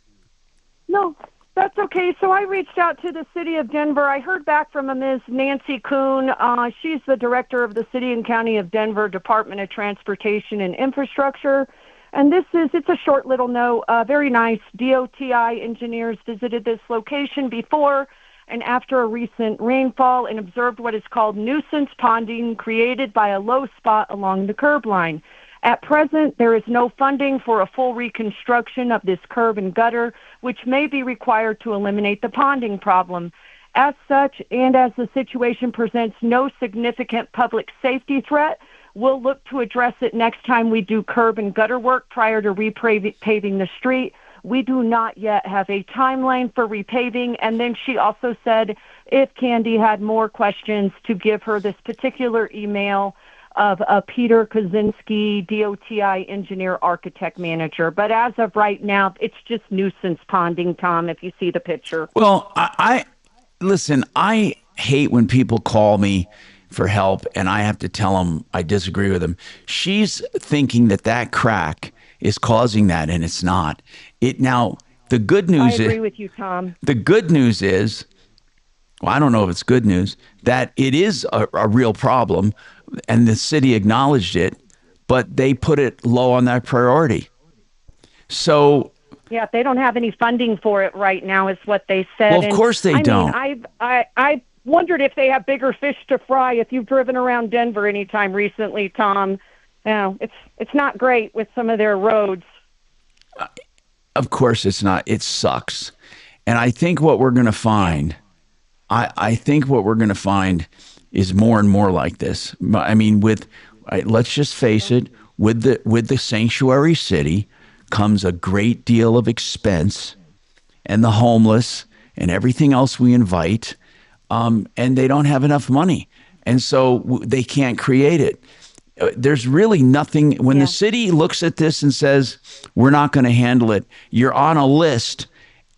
No, that's okay. So I reached out to the city of Denver. I heard back from a Ms. Nancy Kuhn. She's the director of the City and County of Denver Department of Transportation and Infrastructure. And it's a short little note. Very nice. DOTI engineers visited this location before and after a recent rainfall and observed what is called nuisance ponding created by a low spot along the curb line. At present, there is no funding for a full reconstruction of this curb and gutter, which may be required to eliminate the ponding problem. As such, and as the situation presents no significant public safety threat, we'll look to address it next time we do curb and gutter work prior to repaving the street. We do not yet have a timeline for repaving. And then she also said if Candy had more questions to give her this particular email of Peter Kaczynski, DOTI engineer, architect, manager. But as of right now, it's just nuisance ponding, Tom, if you see the picture. Well, listen, I hate when people call me for help and I have to tell them I disagree with them. She's thinking that crack is causing that, and it's not. Now, the good news I agree with you, Tom. The good news is, well, I don't know if it's good news, that it is a real problem, and the city acknowledged it, but they put it low on their priority. So, yeah, they don't have any funding for it right now, is what they said. Well, of course they don't. I wondered if they have bigger fish to fry. If you've driven around Denver anytime recently, Tom, it's not great with some of their roads. Of course it's not. It sucks. And I think what we're going to find, I think what we're going to find is more and more like this. I mean, let's just face it, with the sanctuary city comes a great deal of expense, and the homeless and everything else we invite, and they don't have enough money. And so they can't create it. There's really nothing. When the city looks at this and says, we're not going to handle it, you're on a list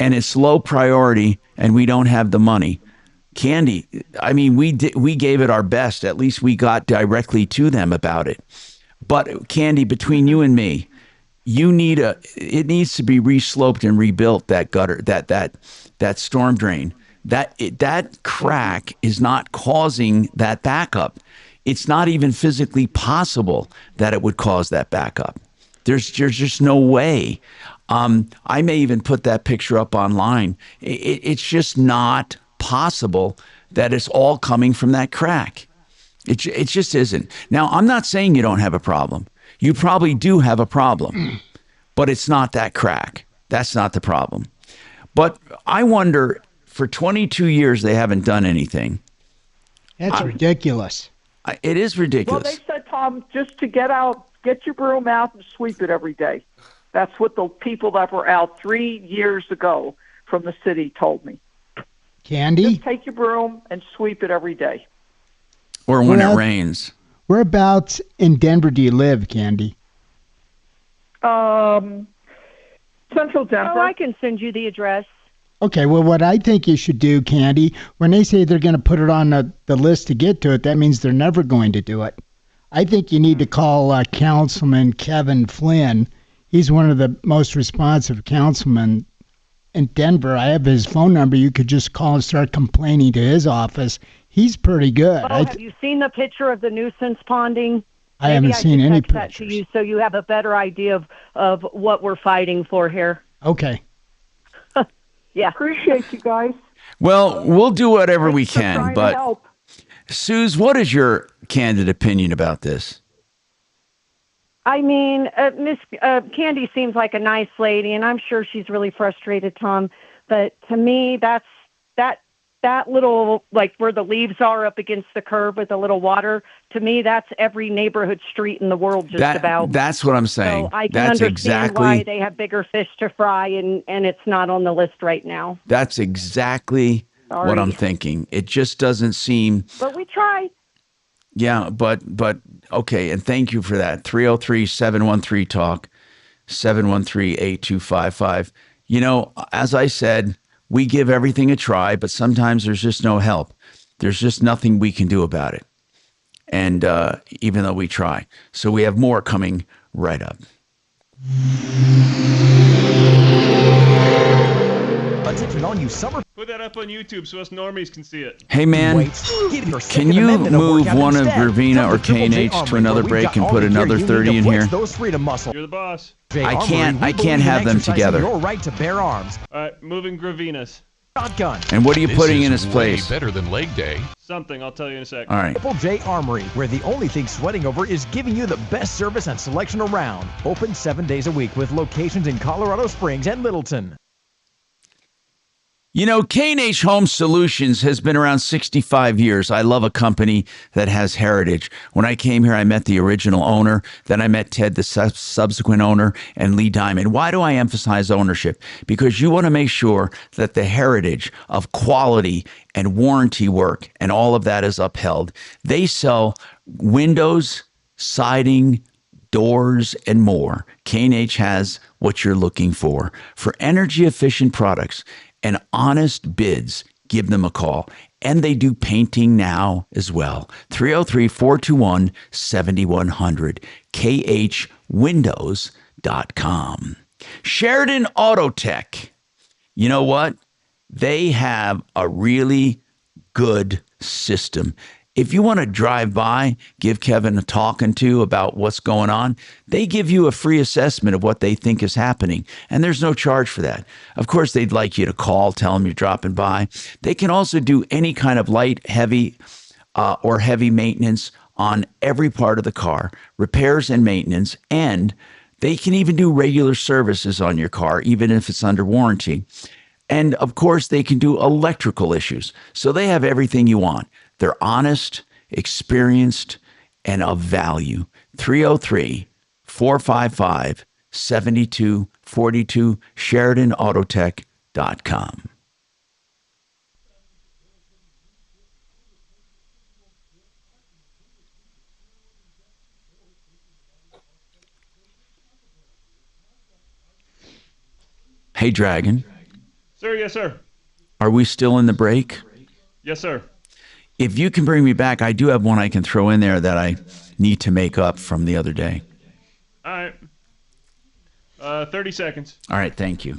and it's low priority and we don't have the money. Candy, I mean, we gave it our best. At least we got directly to them about it. But Candy, between you and me, it needs to be resloped and rebuilt, that gutter, that storm drain. That crack is not causing that backup. It's not even physically possible that it would cause that backup. There's just no way. I may even put that picture up online. It's just not possible that it's all coming from that crack. It just isn't. Now, I'm not saying you don't have a problem. You probably do have a problem, but it's not that crack. That's not the problem. But I wonder, for 22 years, they haven't done anything. That's ridiculous. It is ridiculous. Well, they said, Tom, just to get out get your broom out and sweep it every day. That's what the people that were out 3 years ago from the city told me. Candy? Just take your broom and sweep it every day. Or when it rains. Whereabouts in Denver do you live, Candy? Central Denver. Oh, I can send you the address. Okay, well, what I think you should do, Candy, when they say they're going to put it on the list to get to it, that means they're never going to do it. I think you need to call Councilman Kevin Flynn. He's one of the most responsive councilmen in Denver. I have his phone number. You could just call and start complaining to his office. He's pretty good. Oh, have you seen the picture of the nuisance ponding? I haven't seen any pictures. That to you so you have a better idea of what we're fighting for here. Okay. Yeah. Appreciate you guys. Well, we'll do whatever we Thanks for can, trying to but help. Suze, what is your candid opinion about this? I mean, Miss Candy seems like a nice lady, and I'm sure she's really frustrated, Tom. But to me, that little, like where the leaves are up against the curb with the little water, to me, that's every neighborhood street in the world just about. That's what I'm saying. So I can That's understand why they have bigger fish to fry, and it's not on the list right now. That's exactly what I'm thinking. It just doesn't seem. But we tried. Yeah, but okay, and thank you for that. 303-713-TALK, 713-8255. You know, as I said, we give everything a try, but sometimes there's just no help. There's just nothing we can do about it. And even though we try. So we have more coming right up. Attention all you summer. Put that up on YouTube so us normies can see it. Hey, man, can you move one of Gravina or K&H to another break and put another 30 in here? Those freedom muscles. You're the boss. I can't have them together. Your right to bear arms. All right, moving Gravinas. Shotgun. And what are you putting in its place? Better than leg day. Something, I'll tell you in a sec. All right. Triple J Armory, where the only thing sweating over is giving you the best service and selection around. Open 7 days a week with locations in Colorado Springs and Littleton. You know, K&H Home Solutions has been around 65 years. I love a company that has heritage. When I came here, I met the original owner. Then I met Ted, the subsequent owner, and Lee Diamond. Why do I emphasize ownership? Because you want to make sure that the heritage of quality and warranty work and all of that is upheld. They sell windows, siding, doors, and more. K&H has what you're looking for. For energy-efficient products and honest bids, give them a call. And they do painting now as well. 303-421-7100. khwindows.com. Sheridan Auto Tech. You know what? They have a really good system. If you want to drive by, give Kevin a talking to about what's going on, they give you a free assessment of what they think is happening. And there's no charge for that. Of course, they'd like you to call, tell them you're dropping by. They can also do any kind of light, heavy, or heavy maintenance on every part of the car, repairs and maintenance, and they can even do regular services on your car, even if it's under warranty. And of course, they can do electrical issues. So they have everything you want. They're honest, experienced, and of value. 303-455-7242, SheridanAutotech.com. Hey, Dragon. Sir, yes, sir. Are we still in the break? Yes, sir. If you can bring me back, I do have one I can throw in there that I need to make up from the other day. All right. 30 seconds. All right, thank you.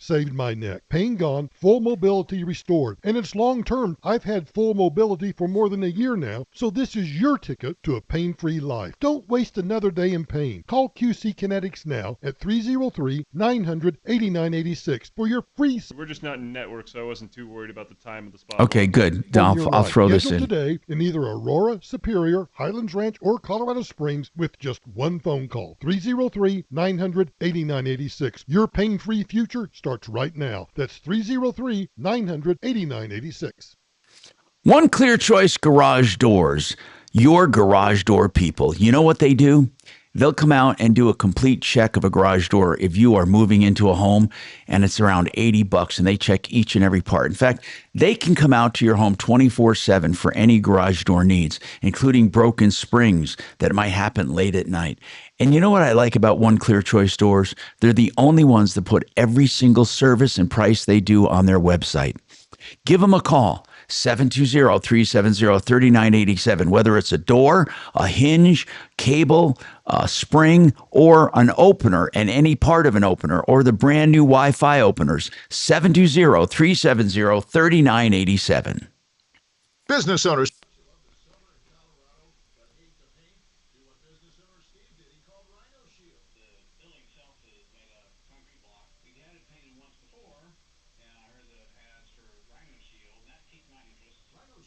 Saved my neck. Pain gone, full mobility restored. And it's long term. I've had full mobility for more than a year now, so this is your ticket to a pain-free life. Don't waste another day in pain. Call QC Kinetics now at 303-900-8986 for your free... We're just not in network, so I wasn't too worried about the time of the spot. Okay, good. I'll throw this in. Today in either Aurora, Superior, Highlands Ranch, or Colorado Springs with just one phone call. 303-900-8986. Your pain-free future starts right now. That's 303-900-8986. One Clear Choice Garage Doors. Your garage door people. You know what they do? They'll come out and do a complete check of a garage door if you are moving into a home and it's around $80 and they check each and every part. In fact, they can come out to your home 24/7 for any garage door needs, including broken springs that might happen late at night. And you know what I like about One Clear Choice Doors? They're the only ones that put every single service and price they do on their website. Give them a call, 720-370-3987. Whether it's a door, a hinge, cable, a spring, or an opener, and any part of an opener, or the brand new Wi-Fi openers, 720-370-3987. Business owners.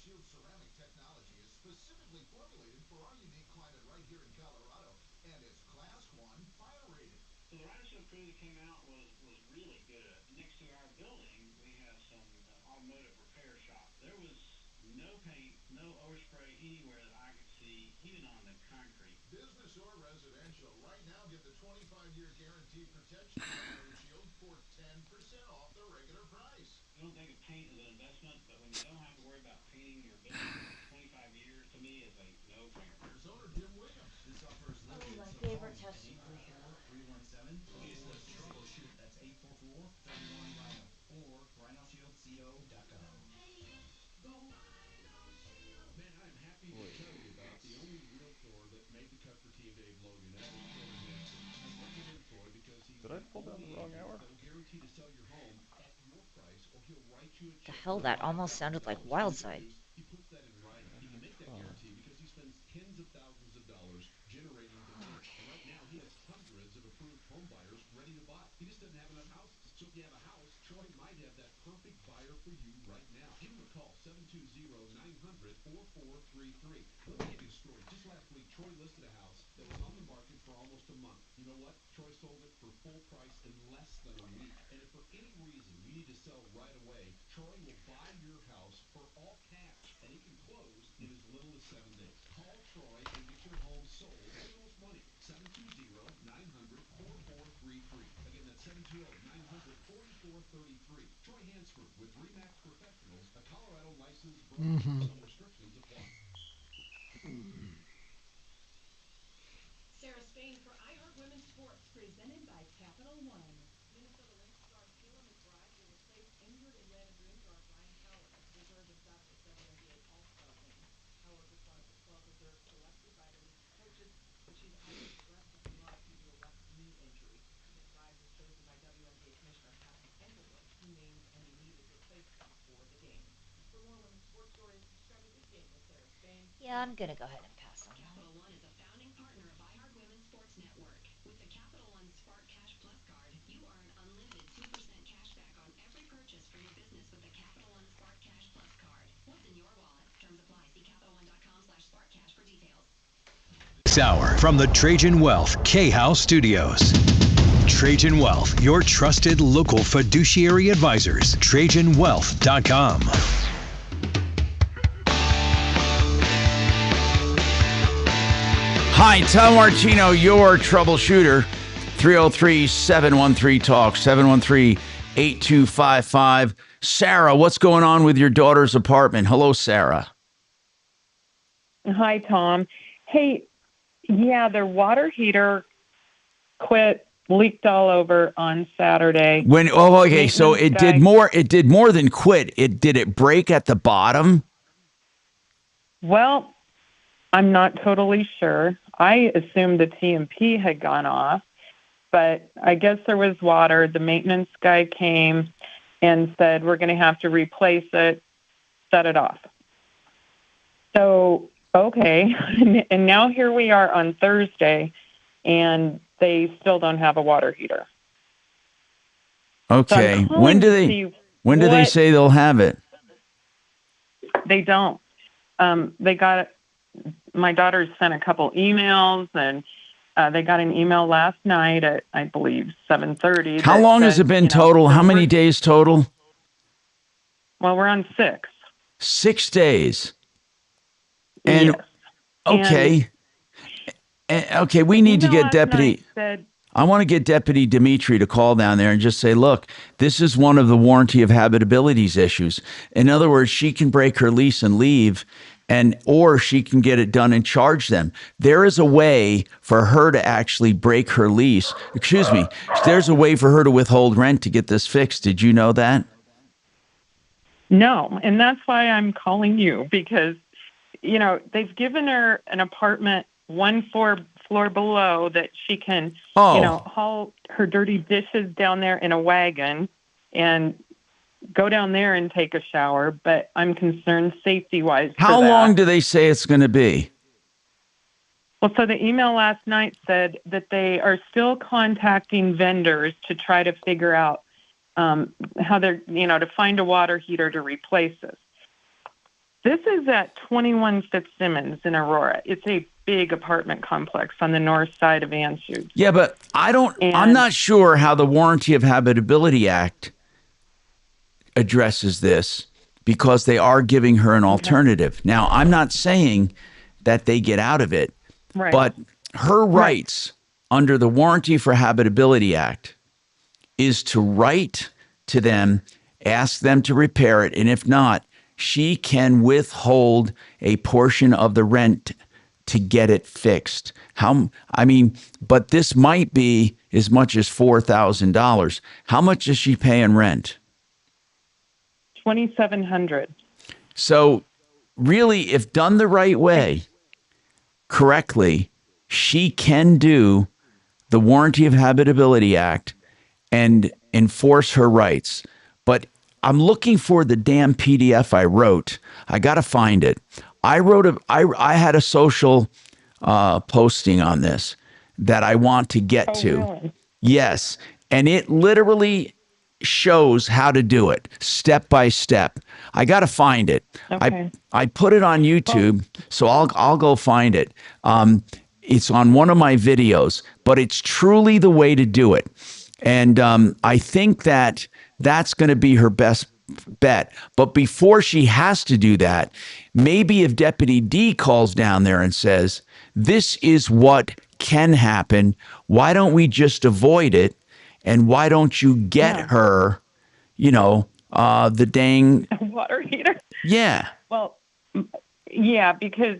Shield ceramic technology is specifically formulated for our unique climate right here in Colorado, and it's Class 1 fire rated. So the Rhino Shield crew that came out was really good. Next to our building, we have some automotive repair shop. There was no paint, no overspray anywhere that I could see, even on the concrete. Business or residential, right now get the 25-year guaranteed protection of Rhino Shield for 10% off the regular price. I don't think of paint as an investment, but when you don't have to worry about painting your building for 25 years, to me is a no-brainer. Here's owner Jim Williams. This offer is limited my to favorite phones at customer. 844-317. Use the Troubleshooter. That's 844-31-RHINO or rhinoshieldsco.com. Man, I'm happy to tell you about the only realtor that made the cut for Team Dave Logan. That was Troy Hansen. I wanted him, Troy, because he's Did I pull down the wrong hour? that will guarantee to sell your home at your price, or he'll write you a The check. hell, that almost sounded like Wildside. He puts that in writing. He can make that guarantee because he spends tens of thousands of dollars generating demand. And right now, he has hundreds of approved home buyers ready to buy. He just doesn't have enough houses. So if you have a house, Troy might have that perfect buyer for you right now. Give him a call, 720-900-4433. Let me give you a story. Just last week, Troy listed a house that was on the market for almost a month. You know what? Troy sold it for full price in less than a week. And if for any reason you need to sell right away, Troy will buy your house for all cash, and he can close in as little as 7 days. Call Troy and get your home sold for the most money. 720-900-4433. Again, that's 720-900-4433. Troy Hansford with Remax Professionals, a Colorado licensed broker. Some restrictions apply. Sarah Spain for iHeart Women's Sports, presented by Capital One. Minnesota Lynx star Kayla McBride will replace injured Atlanta Dream guard Ryan Howard, reserve in Saturday's WNBA All-Star game. Howard was one of the 12 reserves selected by the Leafs coaches, but she's already expressed nothing like due to a left knee injury. McBride was chosen by WNBA Commissioner Kathy Englewood, who named an immediate replacement for the game. For more women's sports stories, subscribe to Big Game with Sarah Spain. Yeah, I'm gonna go ahead and pass on that. Capital One is a founding partner of iHeart Women's Sports Network. With the Capital One Spark Cash Plus card, you earn unlimited 2% cash back on every purchase for your business with the Capital One Spark Cash Plus card. What's in your wallet? Terms apply. See CapitalOne.com/SparkCash for details. This hour from the Trajan Wealth K-House Studios. Trajan Wealth, your trusted local fiduciary advisors. TrajanWealth.com. Hi, Tom Martino, your troubleshooter. 303-713-TALK, 713-8255. Sarah, what's going on with your daughter's apartment? Hello, Sarah. Hi, Tom. Hey, yeah, their water heater leaked all over on Saturday. Okay, so it Maintenance did more than quit. Did it break at the bottom? Well, I'm not totally sure. I assumed the TMP had gone off, but I guess there was water. The maintenance guy came and said, we're going to have to replace it, shut it off. So, okay. And now here we are on Thursday, and they still don't have a water heater. Okay. So When do they say they'll have it? They don't. My daughter sent a couple emails, and they got an email last night at, I believe, 7:30. How long has it been total? How many days total? Well, we're on 6. 6 days. And yes. okay. Okay, we need to Email get last Deputy. night said, I want to get Deputy Dimitri to call down there and just say, look, this is one of the warranty of habitabilities issues. In other words, she can break her lease and leave, or she can get it done and charge them. There is a way for her to actually break her lease. Excuse me. There's a way for her to withhold rent to get this fixed. Did you know that? no. And that's why I'm calling you, because, they've given her an apartment one floor below that she can, haul her dirty dishes down there in a wagon and go down there and take a shower. But I'm concerned safety-wise. How long do they say it's going to be? Well, so the email last night said that they are still contacting vendors to try to figure out how they're, to find a water heater to replace this. This is at 21 Fitzsimmons in Aurora. It's a big apartment complex on the north side of Anschutz. Yeah, but I'm not sure how the Warranty of Habitability Act addresses this, because they are giving her an alternative. Now, I'm not saying that they get out of it, Right. but her rights under the Warranty for Habitability Act is to write to them, ask them to repair it, and if not, she can withhold a portion of the rent to get it fixed. But this might be as much as $4,000. How much does she pay in rent? $2,700. So really, if done the right way, correctly, she can do the Warranty of Habitability Act and enforce her rights. But I'm looking for the damn PDF I wrote. I got to find it. I had a social posting on this that I want to get to. Really? Yes. And it literally shows how to do it step by step. I got to find it. Okay. I put it on YouTube, so I'll go find it. It's on one of my videos, but it's truly the way to do it. And I think that's going to be her best bet. But before she has to do that, maybe if Deputy D calls down there and says, this is what can happen, why don't we just avoid it? And why don't you get her, the dang water heater? Yeah. Well, yeah, because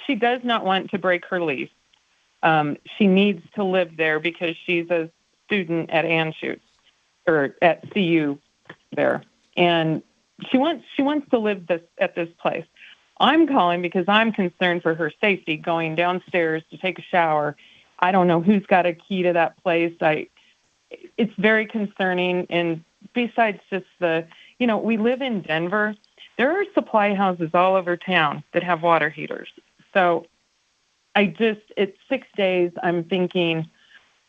she does not want to break her lease. She needs to live there because she's a student at Anschutz or at CU there, and she wants to live at this place. I'm calling because I'm concerned for her safety going downstairs to take a shower. I don't know who's got a key to that place. It's very concerning. And besides just we live in Denver. There are supply houses all over town that have water heaters. So it's 6 days. I'm thinking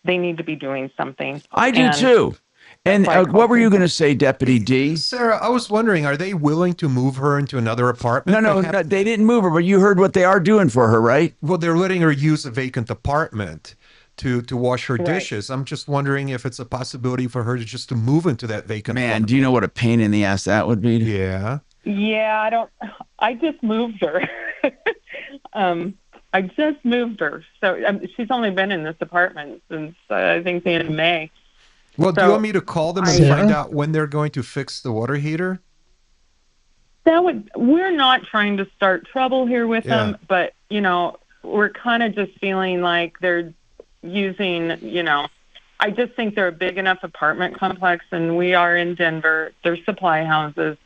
they need to be doing something. I do too. And what were you going to say, Deputy D? Sarah, I was wondering, are they willing to move her into another apartment? No, they didn't move her, but you heard what they are doing for her, right? Well, they're letting her use a vacant apartment to wash her dishes. I'm just wondering if it's a possibility for her to move into that vacant apartment. Do you know what a pain in the ass that would be? Yeah. Yeah, I just moved her. I just moved her. So she's only been in this apartment since, I think, the end of May. Well, do you want me to call them and find out when they're going to fix the water heater? We're not trying to start trouble here with them, but, we're kind of just feeling like they're using, I just think they're a big enough apartment complex, and we are in Denver. There's supply houses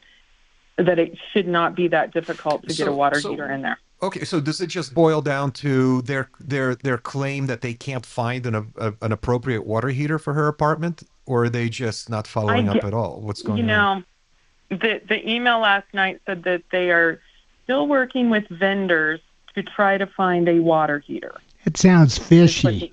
that it should not be that difficult to get a water heater in there. Okay, so does it just boil down to their claim that they can't find an appropriate water heater for her apartment, or are they just not following up at all? What's going on? The email last night said that they are still working with vendors to try to find a water heater. It sounds fishy.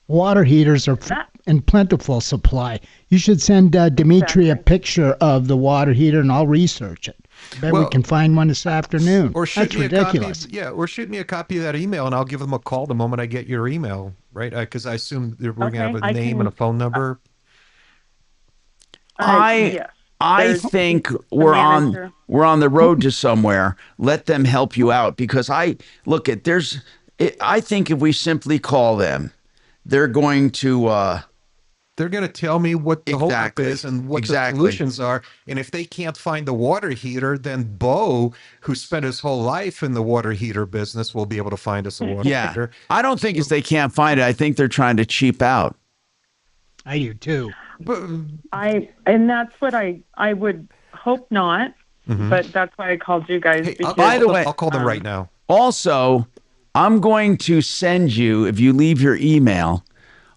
Water heaters are in plentiful supply. You should send Dimitri a picture of the water heater, and I'll research it. Bet we can find one this afternoon. Or That's ridiculous. Or shoot me a copy of that email, and I'll give them a call the moment I get your email, right? Because I assume we're going to have a name and a phone number. I think we're on the road to somewhere. Let them help you out, because I think if we simply call them, they're going to tell me what the holdup Exactly. is and what Exactly. the solutions are. And if they can't find the water heater, then Bo, who spent his whole life in the water heater business, will be able to find us a water Yeah. heater. I don't think it's they can't find it. I think they're trying to cheap out. I do too. And that's what I would hope not, but that's why I called you guys. because, By the way, I'll call them right now. Also, I'm going to send you, if you leave your email,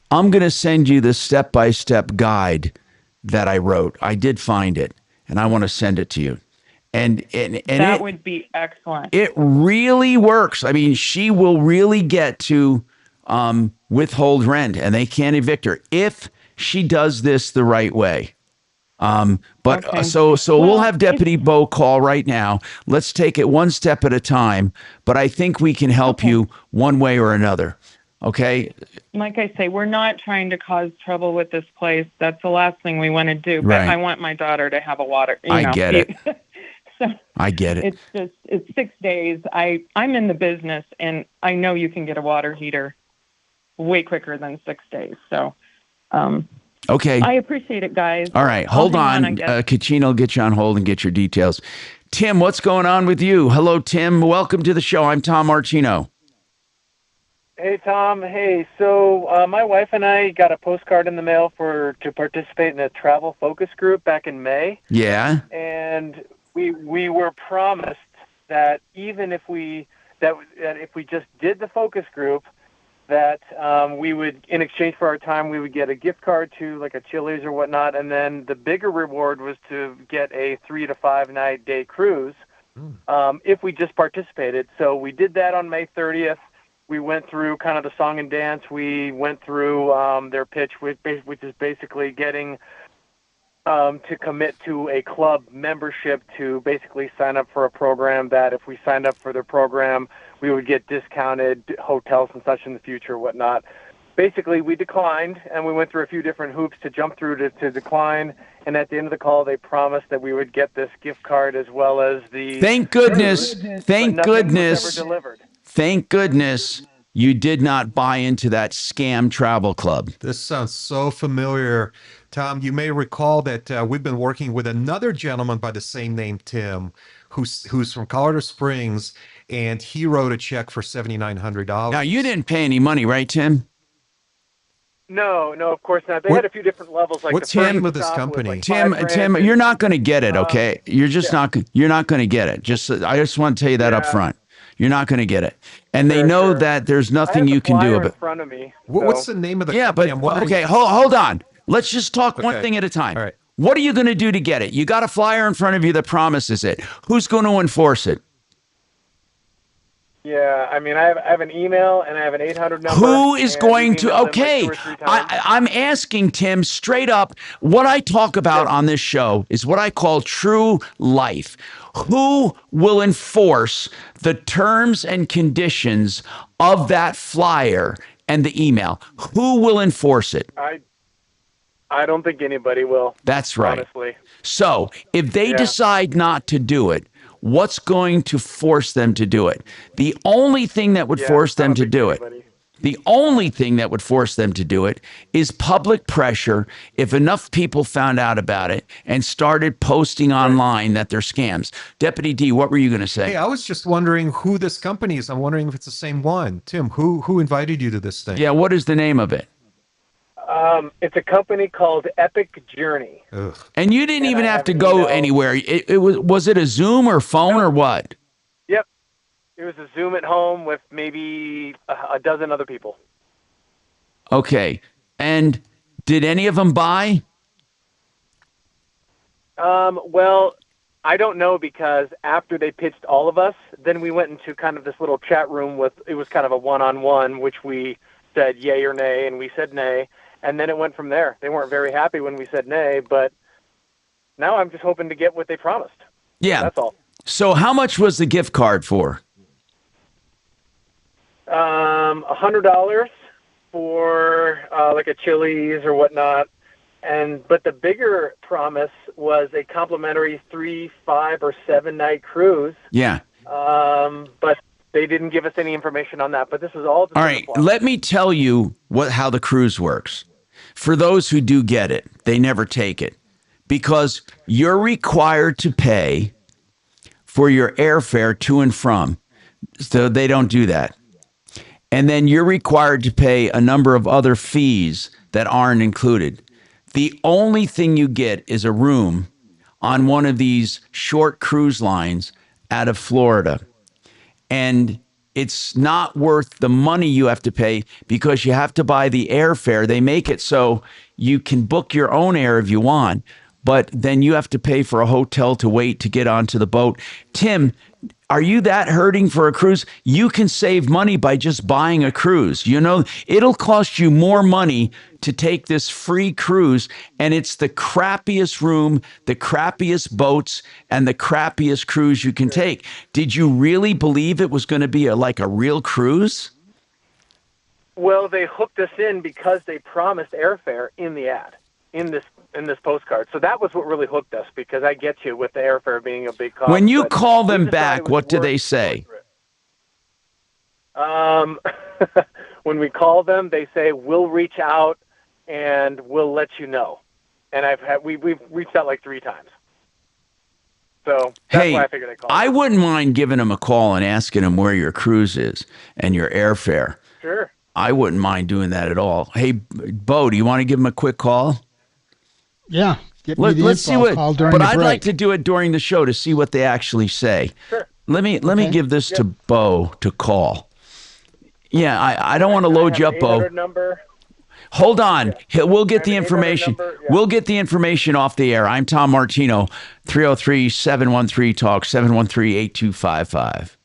I'm going to send you the step-by-step guide that I wrote. I did find it, and I want to send it to you. And that would be excellent. It really works. I mean, she will really get to withhold rent, and they can't evict her if she does this the right way. But Okay. so Well, we'll have Deputy Bo call right now. Let's take it one step at a time. But I think we can help you one way or another. Okay. Like I say, we're not trying to cause trouble with this place. That's the last thing we want to do. But Right. I want my daughter to have a water. I get it. So I get it. it's 6 days. I'm in the business, and I know you can get a water heater way quicker than 6 days. So, Okay. I appreciate it, guys. All right. I'll Hold hang on. I guess. Kachina will get you on hold and get your details. Tim, what's going on with you? Hello, Tim. Welcome to the show. I'm Tom Martino. Hey, Tom. Hey, so my wife and I got a postcard in the mail to participate in a travel focus group back in May. Yeah. And we were promised that even if we just did the focus group, that we would, in exchange for our time, we would get a gift card to like a Chili's or whatnot, and then the bigger reward was to get a 3 to 5 night day cruise if we just participated. So we did that on May 30th. We went through kind of the song and dance. We went through their pitch, which is basically getting to commit to a club membership to basically sign up for a program that if we signed up for their program, we would get discounted hotels and such in the future, whatnot. Basically, we declined, and we went through a few different hoops to jump through to decline. And at the end of the call, they promised that we would get this gift card as well as the... Thank goodness. Thank but nothing goodness. was ever delivered. Thank goodness you did not buy into that scam travel club. This sounds so familiar. Tom, you may recall that we've been working with another gentleman by the same name, Tim, who's from Colorado Springs, and he wrote a check for $7,900. Now, you didn't pay any money, right, Tim? No, of course not. They had a few different levels. Like what's the the first name of this stop was company? like Tim, $5,000. you're not going to get it, okay? You're just not. You're not going to get it. I just want to tell you that up front. You're not going to get it, and they know that there's nothing you can do about it. In front of me. What's the name of the Yeah, company? but I'm wondering- okay, hold on. Let's just talk one Okay. thing at a time. All right. What are you going to do to get it? You got a flyer in front of you that promises it. Who's going to enforce it? Yeah, I mean, I have an email and I have an 800 number. Who is and going we've to? emailed them, like, Okay, 2 or 3 times. I'm asking Tim straight up. What I talk about on this show is what I call true life. Who will enforce the terms and conditions of that flyer and the email? Who will enforce it? I don't think anybody will. That's right. Honestly. So if they decide not to do it, what's going to force them to do it? The only thing that would force them to do it, the only thing that would force them to do it is public pressure. If enough people found out about it and started posting online that they're scams. Deputy D, what were you going to say? Hey, I was just wondering who this company is. I'm wondering if it's the same one. Tim, who invited you to this thing? Yeah, what is the name of it? It's a company called Epic Journey. Ugh. And you didn't even have to go anywhere. It was it a Zoom or phone or what? Yep. It was a Zoom at home with maybe a dozen other people. Okay. And did any of them buy? Well, I don't know, because after they pitched all of us, then we went into kind of this little chat room it was kind of a one-on-one, which we said yay or nay, and we said nay. And then it went from there. They weren't very happy when we said nay, but now I'm just hoping to get what they promised. Yeah. That's all. So how much was the gift card for? $100 for like a Chili's or whatnot. But the bigger promise was a complimentary 3, 5, or 7 night cruise. Yeah. But They didn't give us any information on that, but this is all. All right, let me tell you how the cruise works. For those who do get it, they never take it because you're required to pay for your airfare to and from. So they don't do that. And then you're required to pay a number of other fees that aren't included. The only thing you get is a room on one of these short cruise lines out of Florida. And it's not worth the money you have to pay because you have to buy the airfare. They make it so you can book your own air if you want, but then you have to pay for a hotel to wait to get onto the boat. Tim, are you that hurting for a cruise? You can save money by just buying a cruise. You know, it'll cost you more money to take this free cruise, and it's the crappiest room, the crappiest boats, and the crappiest cruise you can take. Did you really believe it was going to be like a real cruise? Well, they hooked us in because they promised airfare in the ad, in this postcard. So that was what really hooked us, because I get you with the airfare being a big cost. When you call them back, what do they say? When we call them, they say, we'll reach out and we'll let you know. And we've reached out like 3 times. So that's why I figured I'd call. I wouldn't mind giving them a call and asking them where your cruise is and your airfare. Sure. I wouldn't mind doing that at all. Hey, Bo, do you want to give them a quick call? Yeah. Let's see what. But I'd break. like to do it during the show to see what they actually say. Sure. Let me give this to Bo to call. Yeah, I don't want to load you up, Bo. Number. Hold on. We'll get the information. We'll get the information off the air. I'm Tom Martino, 303-713-TALK, 713-8255.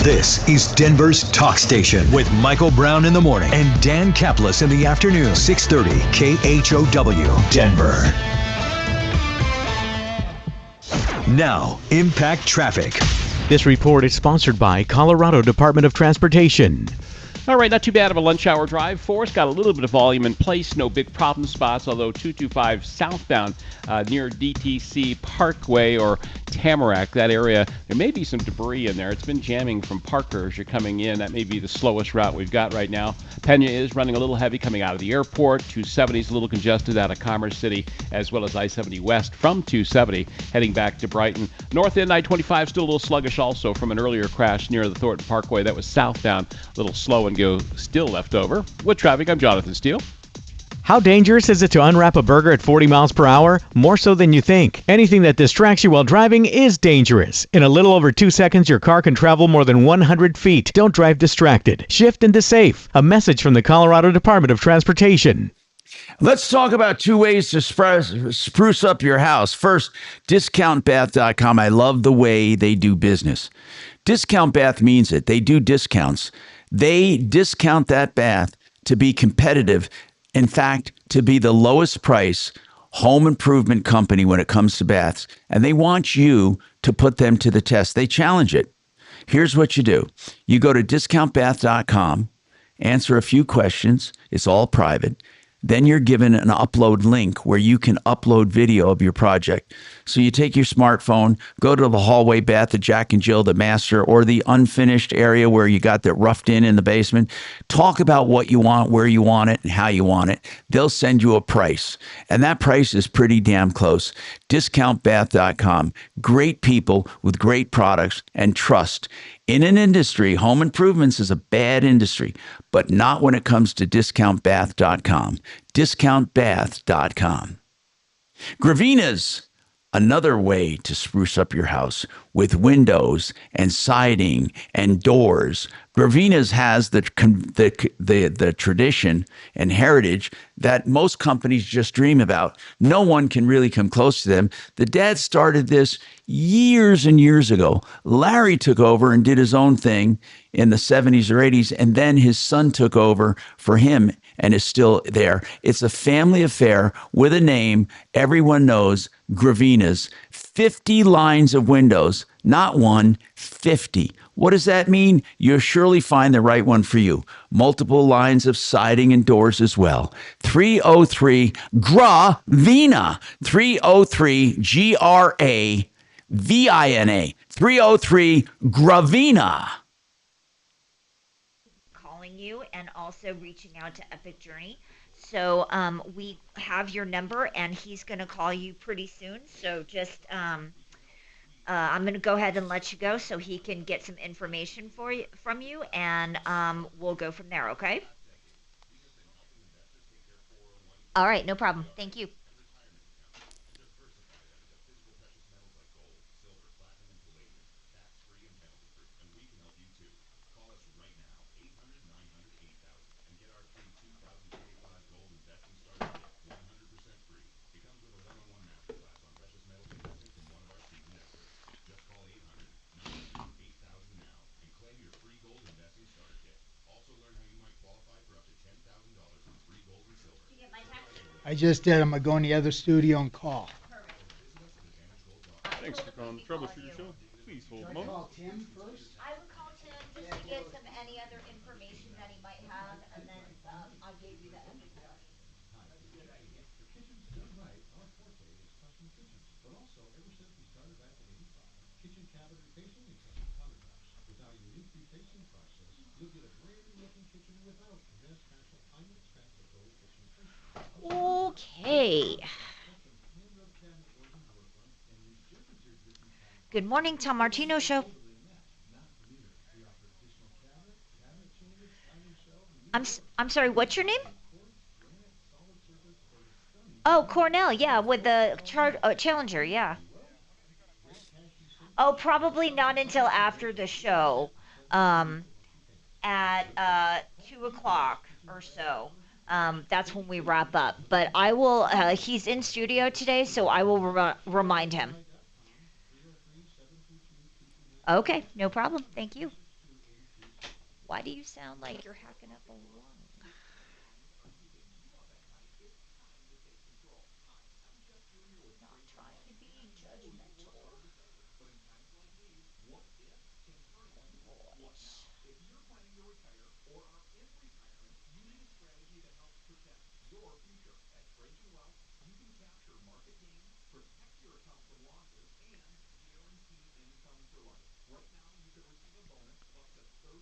This is Denver's Talk Station with Michael Brown in the morning and Dan Kaplis in the afternoon. 630 KHOW, Denver. Now, Impact Traffic. This report is sponsored by Colorado Department of Transportation. All right, not too bad of a lunch hour drive for us. Got a little bit of volume in place. No big problem spots, although 225 southbound near DTC Parkway or Tamarack, that area, there may be some debris in there. It's been jamming from Parker as you're coming in. That may be the slowest route we've got right now. Pena is running a little heavy coming out of the airport. 270 is a little congested out of Commerce City, as well as I-70 west from 270 heading back to Brighton. North end I-25 still a little sluggish also from an earlier crash near the Thornton Parkway. That was southbound, a little slow and go still left over. With traffic, I'm Jonathan Steele. How dangerous is it to unwrap a burger at 40 miles per hour? More so than you think. Anything that distracts you while driving is dangerous. In a little over 2 seconds, your car can travel more than 100 feet. Don't drive distracted. Shift into safe. A message from the Colorado Department of Transportation. Let's talk about 2 ways to spruce up your house. First, discountbath.com. I love the way they do business. Discount Bath means it. They do discounts. They discount that bath to be competitive. In fact, to be the lowest price home improvement company when it comes to baths. And they want you to put them to the test. They challenge it. Here's what you do. You go to discountbath.com, answer a few questions. It's all private. Then you're given an upload link where you can upload video of your project. So you take your smartphone, go to the hallway bath, the Jack and Jill, the master, or the unfinished area where you got that roughed in the basement. Talk about what you want, where you want it, and how you want it. They'll send you a price. And that price is pretty damn close. Discountbath.com. Great people with great products and trust. In an industry, home improvements is a bad industry, but not when it comes to discountbath.com. Discountbath.com. Gravina's another way to spruce up your house with windows and siding and doors. Gravina's has the tradition and heritage that most companies just dream about. No one can really come close to them. The dad started this years and years ago. Larry took over and did his own thing in the 70s or 80s, and then his son took over for him and is still there. It's a family affair with a name everyone knows, Gravina's. 50 lines of windows, not one, 50. What does that mean? You'll surely find the right one for you. Multiple lines of siding and doors as well. 303 Gravina. 303 Gravina. 303 Gravina. Calling you and also reaching out to Epic Journey. So we have your number, and he's going to call you pretty soon. So just I'm going to go ahead and let you go so he can get some information for you from you, and we'll go from there. Okay? All right, no problem. Thank you. I just did. I'm going to go in the other studio and call. Thanks for calling the Troubleshooter Show. Please hold a moment. Call Tim first. I would call Tim just to get any other information that he might have, and then I gave you the Epic Journey. For kitchens done right, our forte is custom kitchens. But also, ever since we started back in '85, kitchen cabinet replacement and custom countertops. With our unique replacement process, you'll get a brand new looking kitchen without mess, hassle, Pyrex, Spackle, Gold kitchen replacement. Okay. Good morning, Tom Martino Show. I'm sorry, what's your name? Oh, Cornell, yeah, with the Challenger, yeah. Oh, probably not until after the show, at 2 o'clock or so. That's when we wrap up. But I will. He's in studio today, so I will remind him. Okay, no problem. Thank you. Why do you sound like you're hacking up a lung? Not trying to be judgmental. If you're planning to retire or are in retirement, you need a strategy that helps protect your future. At Trajan Wealth, you can capture market gains, protect your account from losses, and guarantee income for life. Right now, you can receive a bonus of up to 30%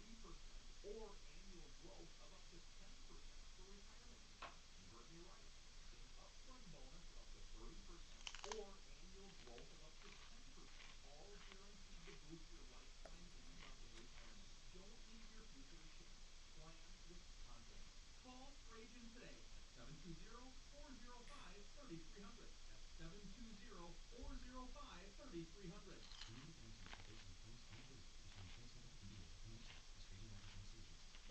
or annual growth of up to 10% for retirement income. You heard me right. An upfront bonus of up to 30% or annual growth of up to 10%, all guaranteed to boost your lifetime income in retirement. Don't leave your future to chance. Plan with confidence. Call Trajan today at 720-405-3300. That's 720-405-3300.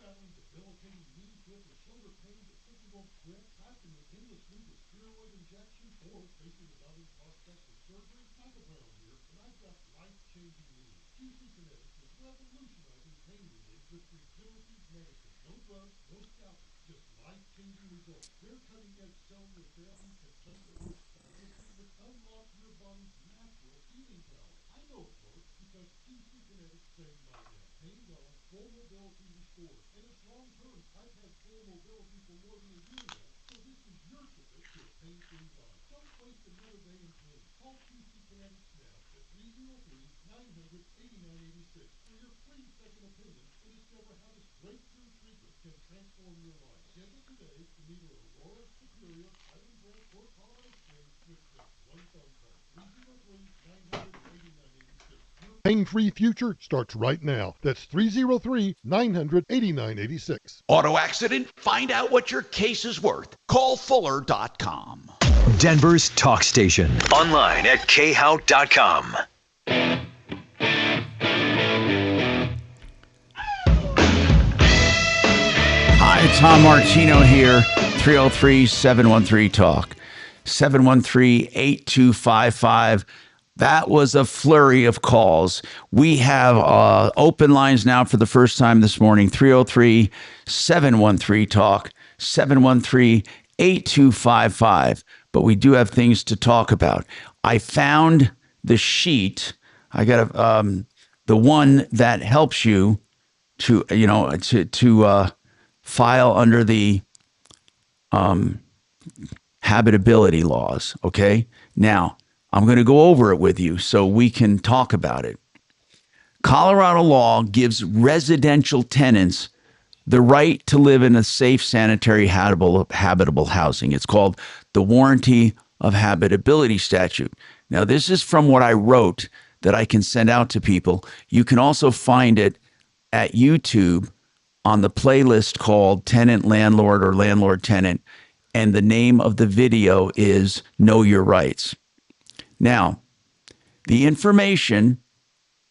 Battling debilitating knee, hip, or shoulder pain that simply won't quit? I've been with endless need of steroid injections or facing the mounting prospect of surgery. Michael Brown here, and I've got life-changing news. QC Kinetics is revolutionizing pain relief with regenerative medicine. No drugs, no scalpel, just life-changing results. Their cutting-edge cellular therapy can sunset your specialty with unlock your body's natural healing power. I know it works because QC Kinetics saved my neck. Pain gone, full mobility restored. And it's long-term. I've had full mobility for more than a year now, so this is your ticket to a pain-free life. Don't waste another day in pain. Call QC Kinetics now at 303-900-8986 for your free second opinion and discover how this breakthrough treatment can transform your life. Schedule today in either Aurora, Superior, Highland Branch, or Colorado Springs with just one phone call. 303-900-8986. Your pain-free future starts right now. That's 303-900-8986. Auto accident? Find out what your case is worth. Call Fuller.com. Denver's talk station. Online at khout.com. Hi, Tom Martino here. 303-713-TALK. 713-8255. That was a flurry of calls. We have open lines now for the first time this morning. 303-713-TALK. 713-8255. But we do have things to talk about. I found the sheet. I got the one that helps you to, file under the habitability laws. Okay. Now, I'm going to go over it with you so we can talk about it. Colorado law gives residential tenants the right to live in a safe, sanitary, habitable housing. It's called the Warranty of Habitability Statute. Now, this is from what I wrote that I can send out to people. You can also find it at YouTube on the playlist called Tenant Landlord or Landlord Tenant. And the name of the video is Know Your Rights. Now, the information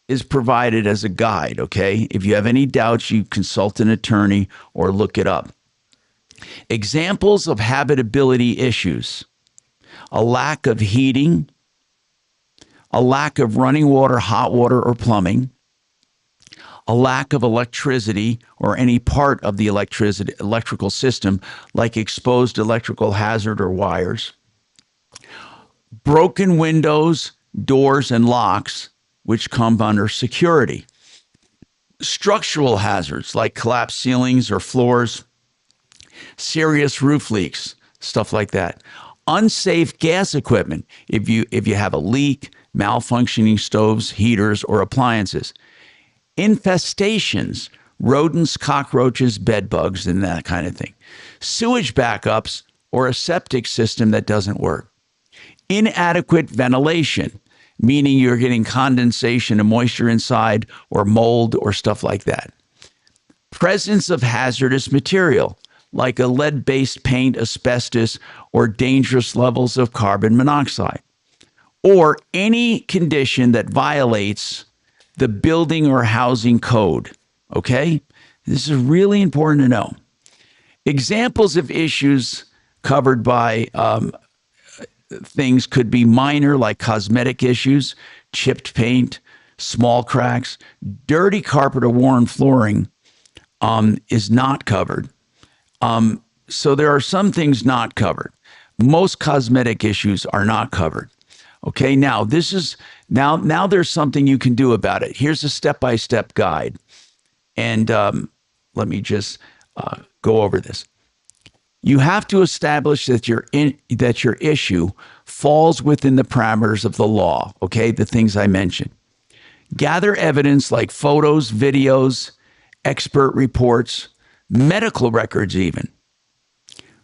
is provided as a guide, okay? If you have any doubts, you consult an attorney or look it up. Examples of habitability issues: a lack of heating, a lack of running water, hot water, or plumbing, a lack of electricity or any part of the electrical system, like exposed electrical hazard or wires, broken windows, doors, and locks, which come under security, structural hazards like collapsed ceilings or floors, serious roof leaks, stuff like that, unsafe gas equipment, if you have a leak, malfunctioning stoves, heaters, or appliances, infestations, rodents, cockroaches, bed bugs, and that kind of thing, sewage backups, or a septic system that doesn't work, inadequate ventilation, meaning you're getting condensation and moisture inside, or mold or stuff like that. Presence of hazardous material like a lead-based paint, asbestos, or dangerous levels of carbon monoxide, or any condition that violates the building or housing code. Okay? This is really important to know. Examples of issues covered by things could be minor, like cosmetic issues, chipped paint, small cracks, dirty carpet or worn flooring is not covered. So there are some things not covered. Most cosmetic issues are not covered. Okay, now now there's something you can do about it. Here's a step-by-step guide. And let me just go over this. You have to establish that your issue falls within the parameters of the law, okay? The things I mentioned. Gather evidence like photos, videos, expert reports, medical records even.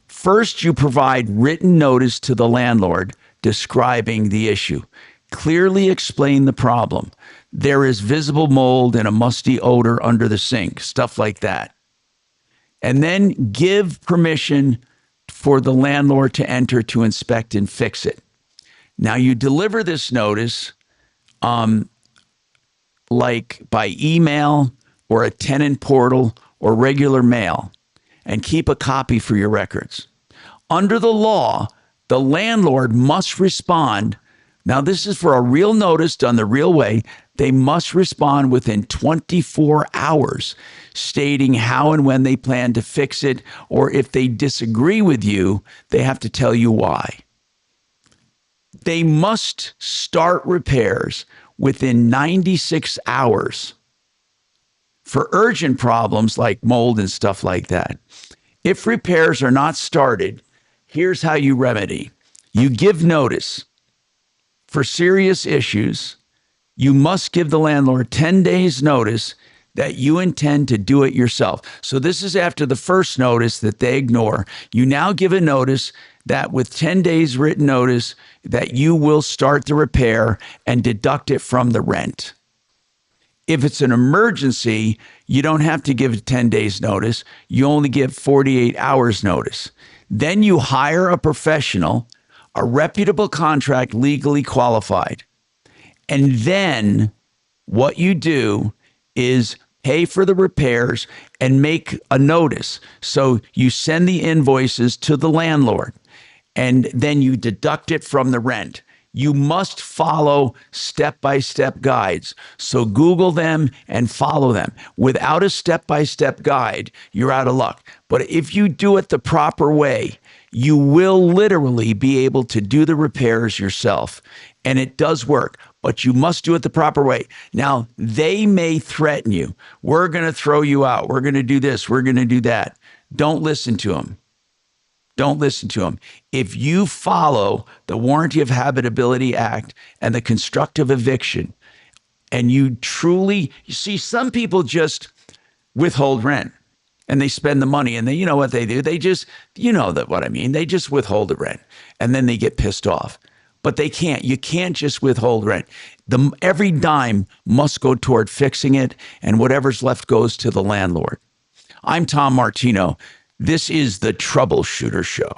First, you provide written notice to the landlord describing the issue. Clearly explain the problem. There is visible mold and a musty odor under the sink, stuff like that. And then give permission for the landlord to enter to inspect and fix it. Now, you deliver this notice like by email or a tenant portal or regular mail, and keep a copy for your records. Under the law, the landlord must respond. Now, this is for a real notice done the real way. They must respond within 24 hours, stating how and when they plan to fix it, or if they disagree with you, they have to tell you why. They must start repairs within 96 hours for urgent problems like mold and stuff like that. If repairs are not started, here's how you remedy. You give notice. For serious issues, you must give the landlord 10 days notice that you intend to do it yourself. So this is after the first notice that they ignore. You now give a notice that with 10 days written notice that you will start the repair and deduct it from the rent. If it's an emergency, you don't have to give 10 days notice. You only give 48 hours notice. Then you hire a professional, a reputable contract, legally qualified. And then what you do is pay for the repairs and make a notice. So you send the invoices to the landlord and then you deduct it from the rent. You must follow step-by-step guides. So Google them and follow them. Without a step-by-step guide, you're out of luck. But if you do it the proper way, you will literally be able to do the repairs yourself. And it does work. but you must do it the proper way. Now, they may threaten you. We're going to throw you out. We're going to do this. We're going to do that. Don't listen to them. Don't listen to them. If you follow the Warranty of Habitability Act and the constructive eviction, and you see, some people just withhold rent and they spend the money, and you know what they do? They just, what I mean? They just withhold the rent and then they get pissed off. But they can't. You can't just withhold rent. Every dime must go toward fixing it, and whatever's left goes to the landlord. I'm Tom Martino. This is the Troubleshooter Show.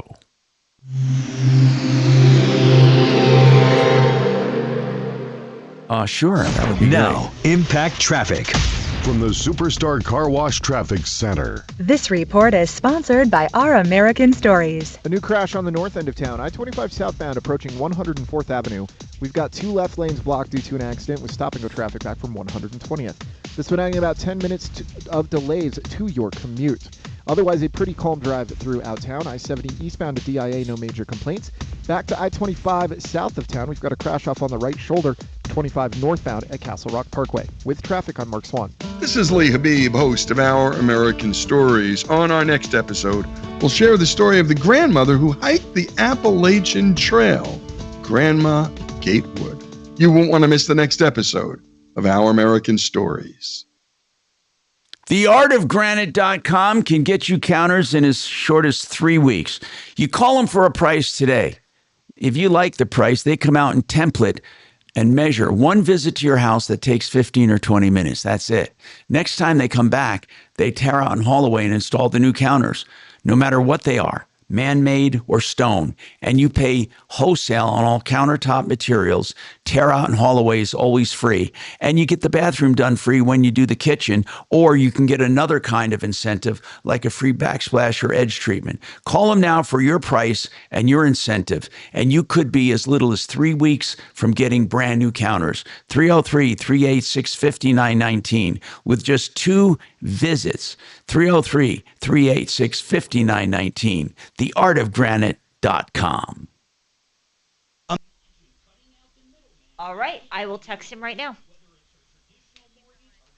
Sure, that would be now, great. Impact Traffic. From the Superstar Car Wash Traffic Center. This report is sponsored by Our American Stories. A new crash on the north end of town, I-25 southbound approaching 104th Avenue. We've got 2 left lanes blocked due to an accident with stop-and-go traffic back from 120th. This been adding about 10 minutes of delays to your commute. Otherwise, a pretty calm drive throughout town. I-70 eastbound to DIA, no major complaints. Back to I-25 south of town, we've got a crash off on the right shoulder, 25 northbound at Castle Rock Parkway, with traffic on Mark Swan. This is Lee Habib, host of Our American Stories. On our next episode, we'll share the story of the grandmother who hiked the Appalachian Trail, Grandma Gatewood. You won't want to miss the next episode of Our American Stories. TheArtOfGranite.com can get you counters in as short as 3 weeks. You call them for a price today. If you like the price, they come out and template and measure. One visit to your house that takes 15 or 20 minutes. That's it. Next time they come back, they tear out and haul away and install the new counters, no matter what they are, man-made or stone. And you pay wholesale on all countertop materials. Tear out and haul away is always free. And you get the bathroom done free when you do the kitchen, or you can get another kind of incentive like a free backsplash or edge treatment. Call them now for your price and your incentive. And you could be as little as 3 weeks from getting brand new counters. 303-386-5919 with just 2 visits. 303-386-5919. TheArtOfGranite.com. All right, I will text him right now.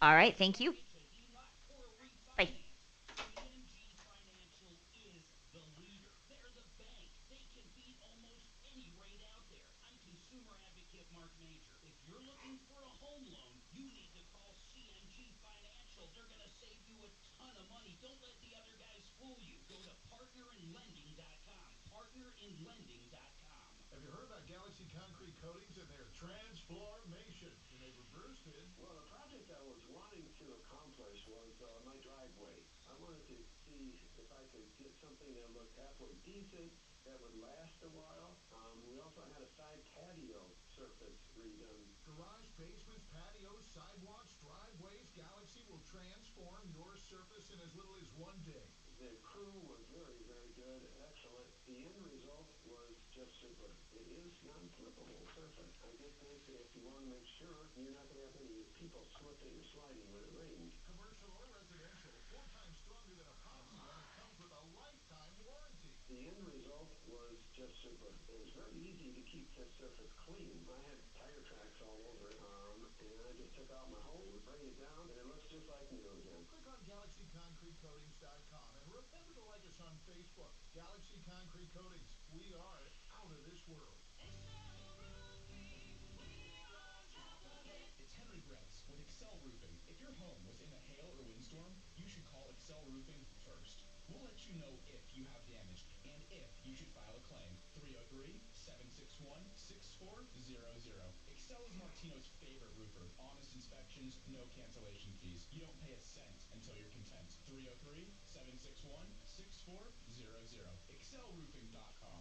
All right, thank you. Bye. Marc Mager. If you're looking for a home loan, you need to call CMG Financial. They're going to save you a ton of money. Don't let the other guys fool you. Go to partnerinlending.com. Partnerinlending.com. Have you heard about Galaxy Concrete Coatings and their transformation? Your neighbor Bruce did. Well, the project I was wanting to accomplish was my driveway. I wanted to see if I could get something that looked halfway decent, that would last a while. We also had a side patio surface redone. Garage, basements, patios, sidewalks, driveways, Galaxy will transform your surface in as little as 1 day. The crew was very, very good, excellent. The end result was just super. It is non-flippable surface. I just think that if you want to make sure you're not going to have any people slipping or sliding when it rains. Commercial or residential, 4 times stronger than epoxy, and it comes with a lifetime warranty. The end result was just super. It was very easy to keep this surface clean. I had tire tracks all over it, and I just took out my hose, sprayed it down, and it looks just like new again. Click on GalaxyConcreteCoatings.com and remember to like us on Facebook. Galaxy Concrete Coatings. We are out of this world. It's Henry Gretz with Excel Roofing. If your home was in a hail or windstorm, you should call Excel Roofing first. We'll let you know if you have damage and if you should file a claim. 303-761-6400. Excel is Martino's favorite roofer. Honest inspections, no cancellation fees. You don't pay a cent until you're content. 303-761-6400. ExcelRoofing.com.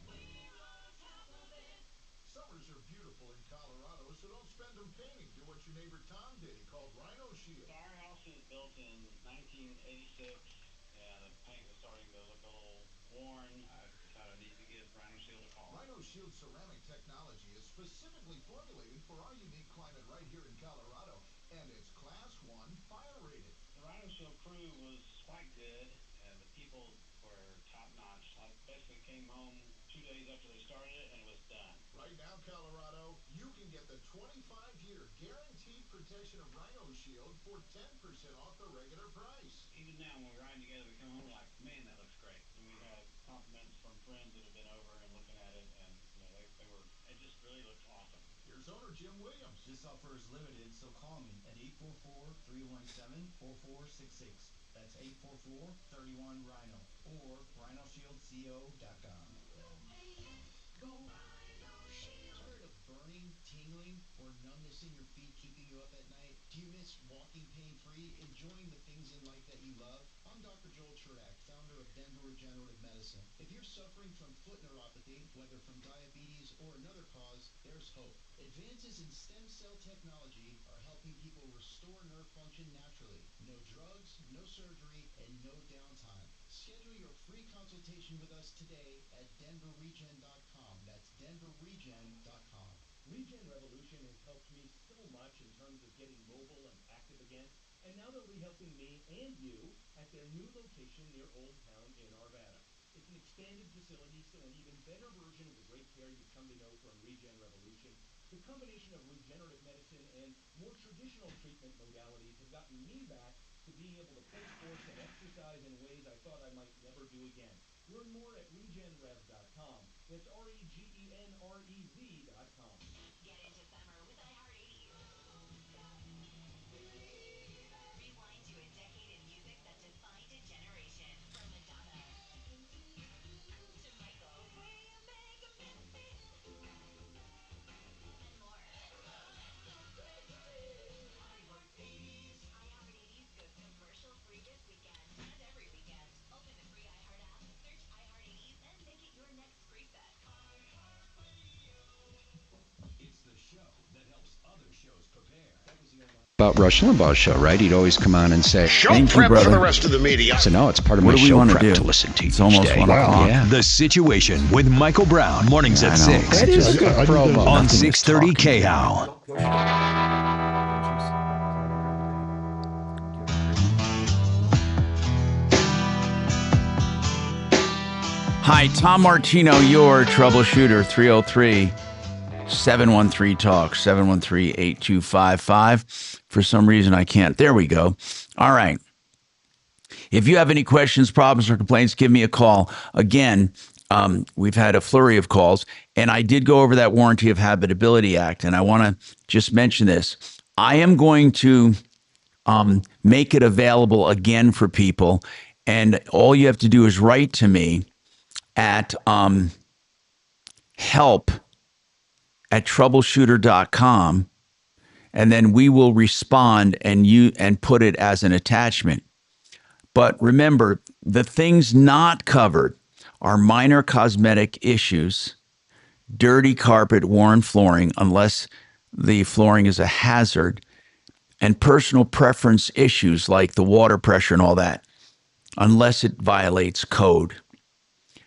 Summers are beautiful in Colorado, so don't spend them painting. Do what your neighbor Tom did. He called Rhino Shield. Our house was built in 1986, and the paint was starting to look a little worn. I decided I need to give Rhino Shield a call. Rhino Shield ceramic technology is specifically formulated for our unique climate right here in Colorado, and it's Class 1 fire rated. The Rhino Shield crew was quite good, and the people were top-notch. I basically came home 2 days after they started it, and it was done. Right now, Colorado, you can get the 25-year guaranteed protection of Rhino Shield for 10% off the regular price. Even now, when we're riding together, we come home, we're like, man, that looks great. And we've had compliments from friends that have been over and looking at it, and it just really looks awesome. Here's owner Jim Williams. This offer is limited, so call me at 844-317-4466. That's 844-31-RHINO or rhinoshieldco.com. Tired of burning, tingling, or numbness in your feet keeping you up at night? Do you miss walking pain-free, enjoying the things in life that you love? I'm Dr. Joel Churak, founder of Denver Regenerative Medicine. If you're suffering from foot neuropathy, whether from diabetes or another cause, there's hope. Advances in stem cell technology are helping people restore nerve function naturally. No drugs, no surgery, and no downtime. Schedule your free consultation with us today at denverregen.com. That's denverregen.com. Regen Revolution has helped me so much in terms of getting mobile and active again, and now they'll be helping me and you at their new location near Old Town in Arvada. It's an expanded facility, so an even better version of the great care you've come to know from Regen Revolution. The combination of regenerative medicine and more traditional treatment modalities have gotten me back to being able to play sports and exercise in ways I thought I might never do again. Learn more at regenrev.com. That's REGENREV.com. Get into summer with iHeart80s. Rewind to a decade in music that defined a generation. From Madonna to Michael. And more. iHeart80s goes commercial-free this weekend and every weekend. Open the free iHeart app, search iHeart80s, and make it your next preset. It's the show that helps other shows prepare. About Rush Limbaugh's show, right? He'd always come on and say, Show Thank you, prep for brother. the rest of the media. so no, it's part of What my do we show wanna prep do? to listen to It's each almost day. 1 o'clock. Yeah. The Situation with Michael Brown, mornings at I know. 6. That is a good promo. On Nothing is 630 talking. KHOW. Hi, Tom Martino, your troubleshooter, 303-713-TALK, 713-8255. For some reason, I can't. There we go. All right. If you have any questions, problems, or complaints, give me a call. Again, we've had a flurry of calls, and I did go over that Warranty of Habitability Act, and I want to just mention this. I am going to make it available again for people, and all you have to do is write to me at help@troubleshooter.com, and then we will respond and put it as an attachment. But remember, the things not covered are minor cosmetic issues, dirty carpet, worn flooring, unless the flooring is a hazard, and personal preference issues like the water pressure and all that, unless it violates code.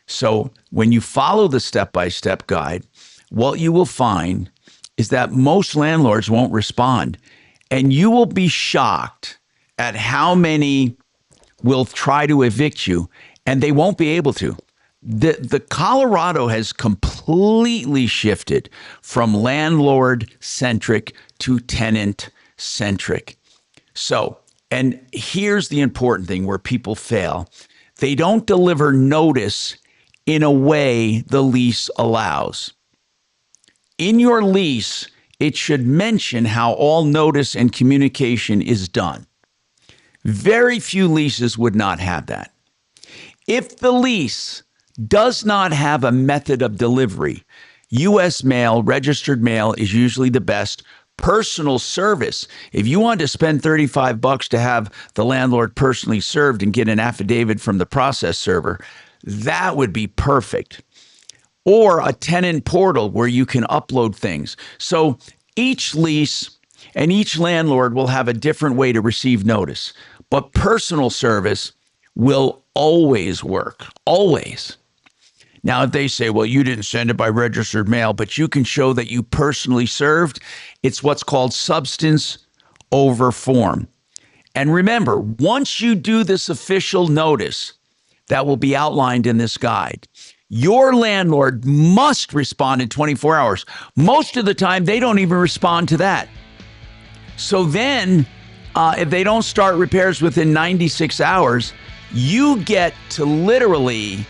So when you follow the step-by-step guide, what you will find is that most landlords won't respond. And you will be shocked at how many will try to evict you, and they won't be able to. The Colorado has completely shifted from landlord-centric to tenant-centric. So, and here's the important thing where people fail. They don't deliver notice in a way the lease allows. In your lease, it should mention how all notice and communication is done. Very few leases would not have that. If the lease does not have a method of delivery, U.S. mail, registered mail is usually the best. Personal service. If you want to spend $35 to have the landlord personally served and get an affidavit from the process server, that would be perfect. Or a tenant portal where you can upload things. So each lease and each landlord will have a different way to receive notice. But personal service will always work. Always. Now, if they say, well, you didn't send it by registered mail, but you can show that you personally served, it's what's called substance over form. And remember, once you do this official notice that will be outlined in this guide, Your landlord must respond in 24 hours. Most of the time, they don't even respond to that. So then, if they don't start repairs within 96 hours, you get to literally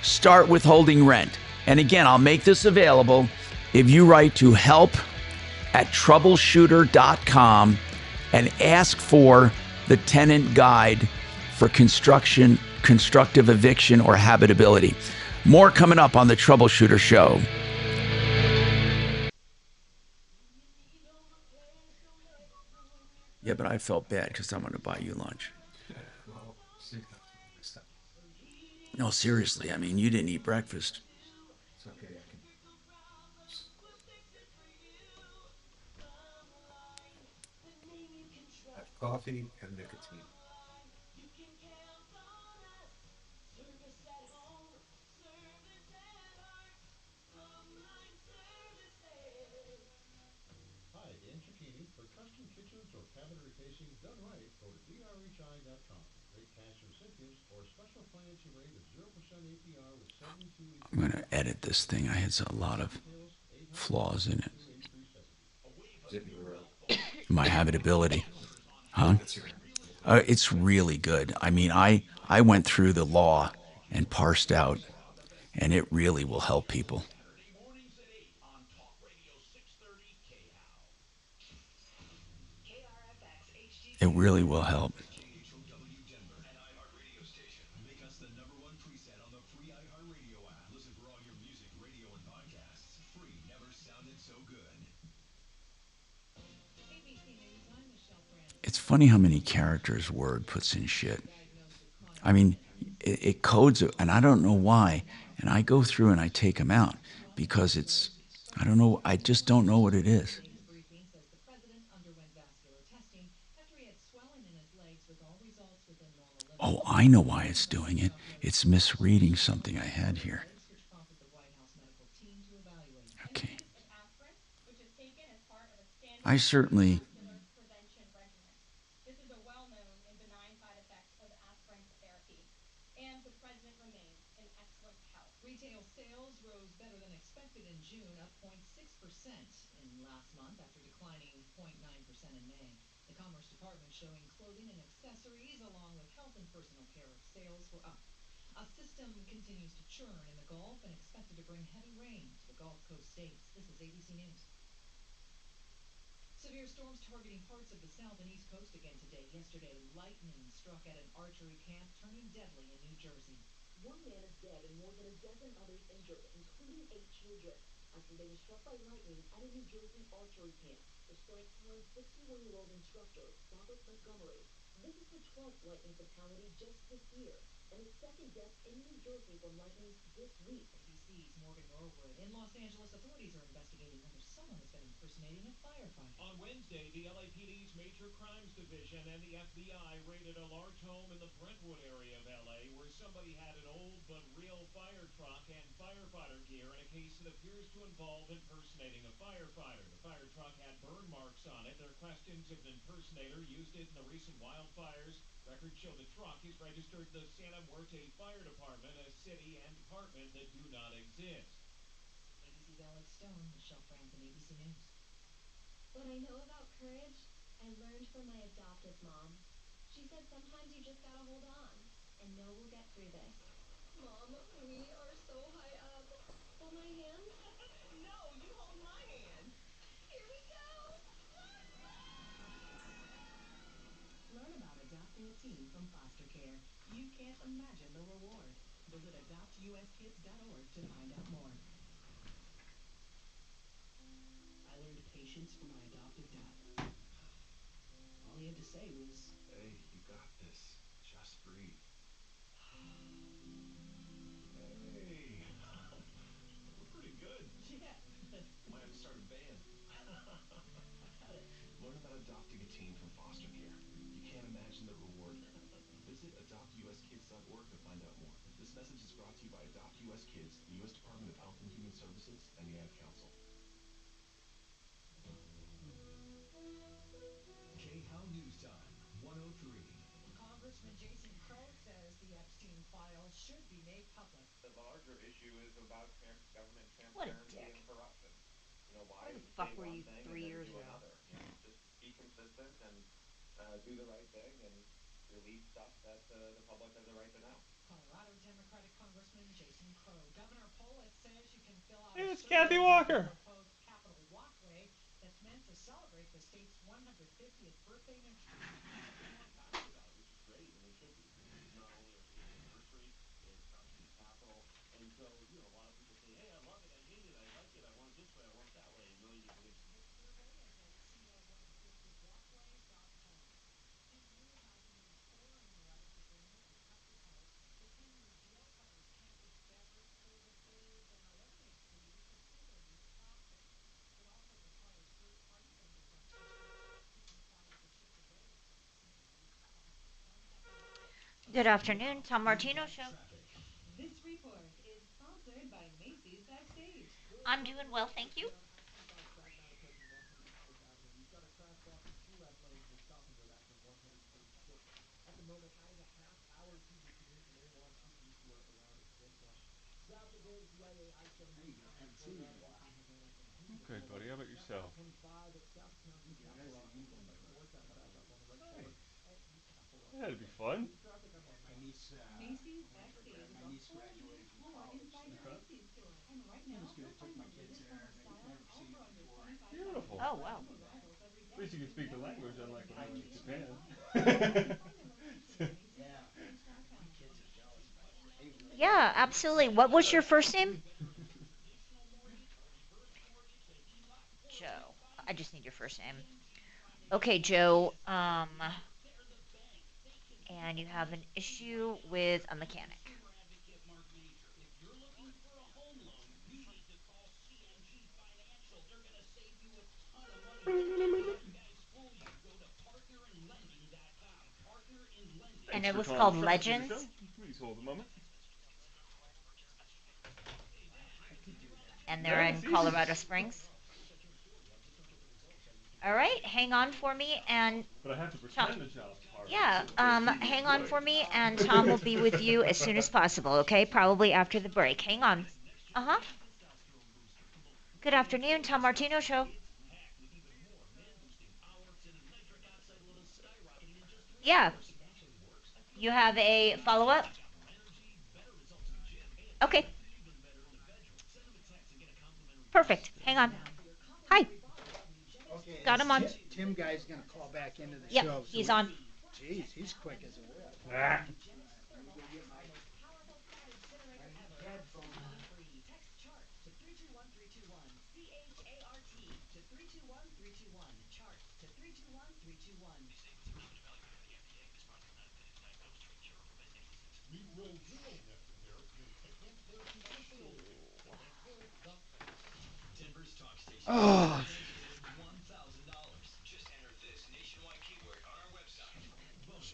start withholding rent. And again, I'll make this available if you write to help@troubleshooter.com and ask for the tenant guide for constructive eviction, or habitability. More coming up on the Troubleshooter Show. Yeah, but I felt bad because I'm going to buy you lunch. No, seriously. I mean, you didn't eat breakfast. It's okay. I can have coffee and nicotine. Hi, Dan Cicchini. For custom kitchens or cabinetry casing done right, go to drhi.com. Great cash incentives or special financing rate of 0% APR with 72 weeks. I'm going to edit this thing. I had a lot of flaws in it. My habitability. Huh? It's really good. I mean, I went through the law and parsed out, and it really will help people. It really will help. Make us the #1 preset on the free iHeartRadio app. Listen for all your music, radio, and podcasts. Free never sounded so good. It's funny how many characters Word puts in shit. I mean, it codes it, and I don't know why. And I go through and I take them out because it's, I don't know, I just don't know what it is. Oh, I know why it's doing it. It's misreading something I had here. Okay. I certainly... This is a well-known and benign side effect of aspirin therapy. And the president remains in excellent health. Retail sales rose better than expected in June, up 0.6% in last month after declining 0.9% in May. The Commerce Department showing clothing and accessories along with health and personal care sales were up. A system continues to churn in the Gulf and expected to bring heavy rain to the Gulf Coast states. This is ABC News. Severe storms targeting parts of the south and east coast again today. Yesterday, lightning struck at an archery camp, turning deadly in New Jersey. One man is dead and more than a dozen others injured, including 8 children, after they were struck by lightning at a New Jersey archery camp. The strike killed 61-year-old instructor Robert Montgomery. This is the 12th lightning fatality just this year, and a second death in New Jersey from lightning this week. ABC's Morgan Norwood. In Los Angeles, authorities are investigating whether someone has been impersonating a firefighter. On Wednesday, the LAPD's Major Crimes Division and the FBI raided a large home in the Brentwood area of LA where somebody had an old but real fire truck and firefighter gear in a case that appears to involve impersonating a firefighter. The fire truck had burn marks on it. There are questions if an impersonator used it in the recent wildfires. Records show the truck is registered to the Santa Muerte Fire Department, a city and department that do not exist. ABC's Alex Stone, Michelle Franzen, ABC News. What I know about courage, I learned from my adoptive mom. She said sometimes you just gotta hold on and know we'll get through this. Mom, we are so high up. Hold my hand? No, you hold my hand. Here we go! Learn about adopting a teen from foster care. You can't imagine the reward. Visit adoptuskids.org to find out more. I learned patience from my adoptive dad. All he had to say was, "Hey, you got this. Just breathe." Hey, we're pretty good. yeah. Might have to start a band. About it. Learn about adopting a teen from foster care. You can't imagine the reward. Visit adoptuskids.org to find out more. This message is brought to you by Adopt US Kids, the U.S. Department of Health and Human Services, and the Ad Council. K-How News Time, 103. Congressman Jason Crow says says the Epstein files should be made public. The larger issue is about government What a transparency dick. and corruption. You know, why Where the say fuck were one you thing and 3 then years do ago? another? You know, just be consistent and do the right thing and release stuff that the public has a right to know. Colorado Democratic Congressman Jason Crow. Governor Polis says you can fill out It's a Kathy survey Walker. about the proposed Capitol walkway that's meant to celebrate the state's 150th birthday next year. People are passionate about it, which is great, and they should be. It's not only our state's anniversary, it starts with the Capitol, and so, you know, a lot of people say, hey, I love it, I hate it, I like it, I want it this way, I want it that way, a million different things. This survey is at co150walkway.com. Tim, you have news 4 on your right as Raymond and cut to color. So Tim, your deal covers campus beverage services and our lemonade community could single-use plastic. It also requires third-party vendor registration to comply with the shift away from single-use plastic. Coming up at 11. Good afternoon, Tom Martino Show. This report is sponsored by Macy's Backstage. I'm doing well, thank you. I-25 southbound approaching 134th Avenue. We've got a crash blocking 2 left lanes. We're stopping go back from 136. At the moment, adding a half hour to the commute. You may want to keep eastward around this rush. South of there, ZIA I-70. There you go. Haven't seen you in a while. Okay, buddy. How about yourself? 25 south of town, just south of Rockland, northbound back up on the right shoulder. That'd be fun. Traffic on My niece, Macy's Backstage is my a niece whole new graduated from floor college. inside your Macy's store. And right now, It was good. you'll Took find my the kids latest there. summer They've styles, never all seen for it under before. $25. Beautiful. Oh, wow. New arrivals every day. At least you can speak the No language, more unlike when I than went to Japan. Find their location at My macy'sbackstage.com. kids are jealous, but they really Yeah, absolutely. What was your first name? Joe. I just need your first name. Okay, Joe. And you have an issue with a mechanic. Marc Mager. If you're looking for a home loan, you need to call CMG Financial. They're going to save you a ton of money. Don't let these guys fool you. Go to partnerinlending.com. Partnerinlending. And it was called Legends. Please hold a moment. And they're in Colorado Springs. All right, hang on for me, and But I have to Tom, pretend the job's hard. yeah, hang on for me, and Tom will be with you as soon as possible. Okay, probably after the break. Hang on. Good afternoon, Tom Martino Show. Yeah. You have a follow-up? Okay. Perfect. Hang on. Hi. Okay, Got him on. Tim guy's gonna call back into the Yep, show. So he's on. Jeez, he's quick as a whip. Ah. Text chart to 321-321. CHART to 321-321. Chart to 321-321. Negro Zero necessary in technical therapy facility. Denver's talk station. Oh. $1,000. Just enter this nationwide keyword on our website. Bonus.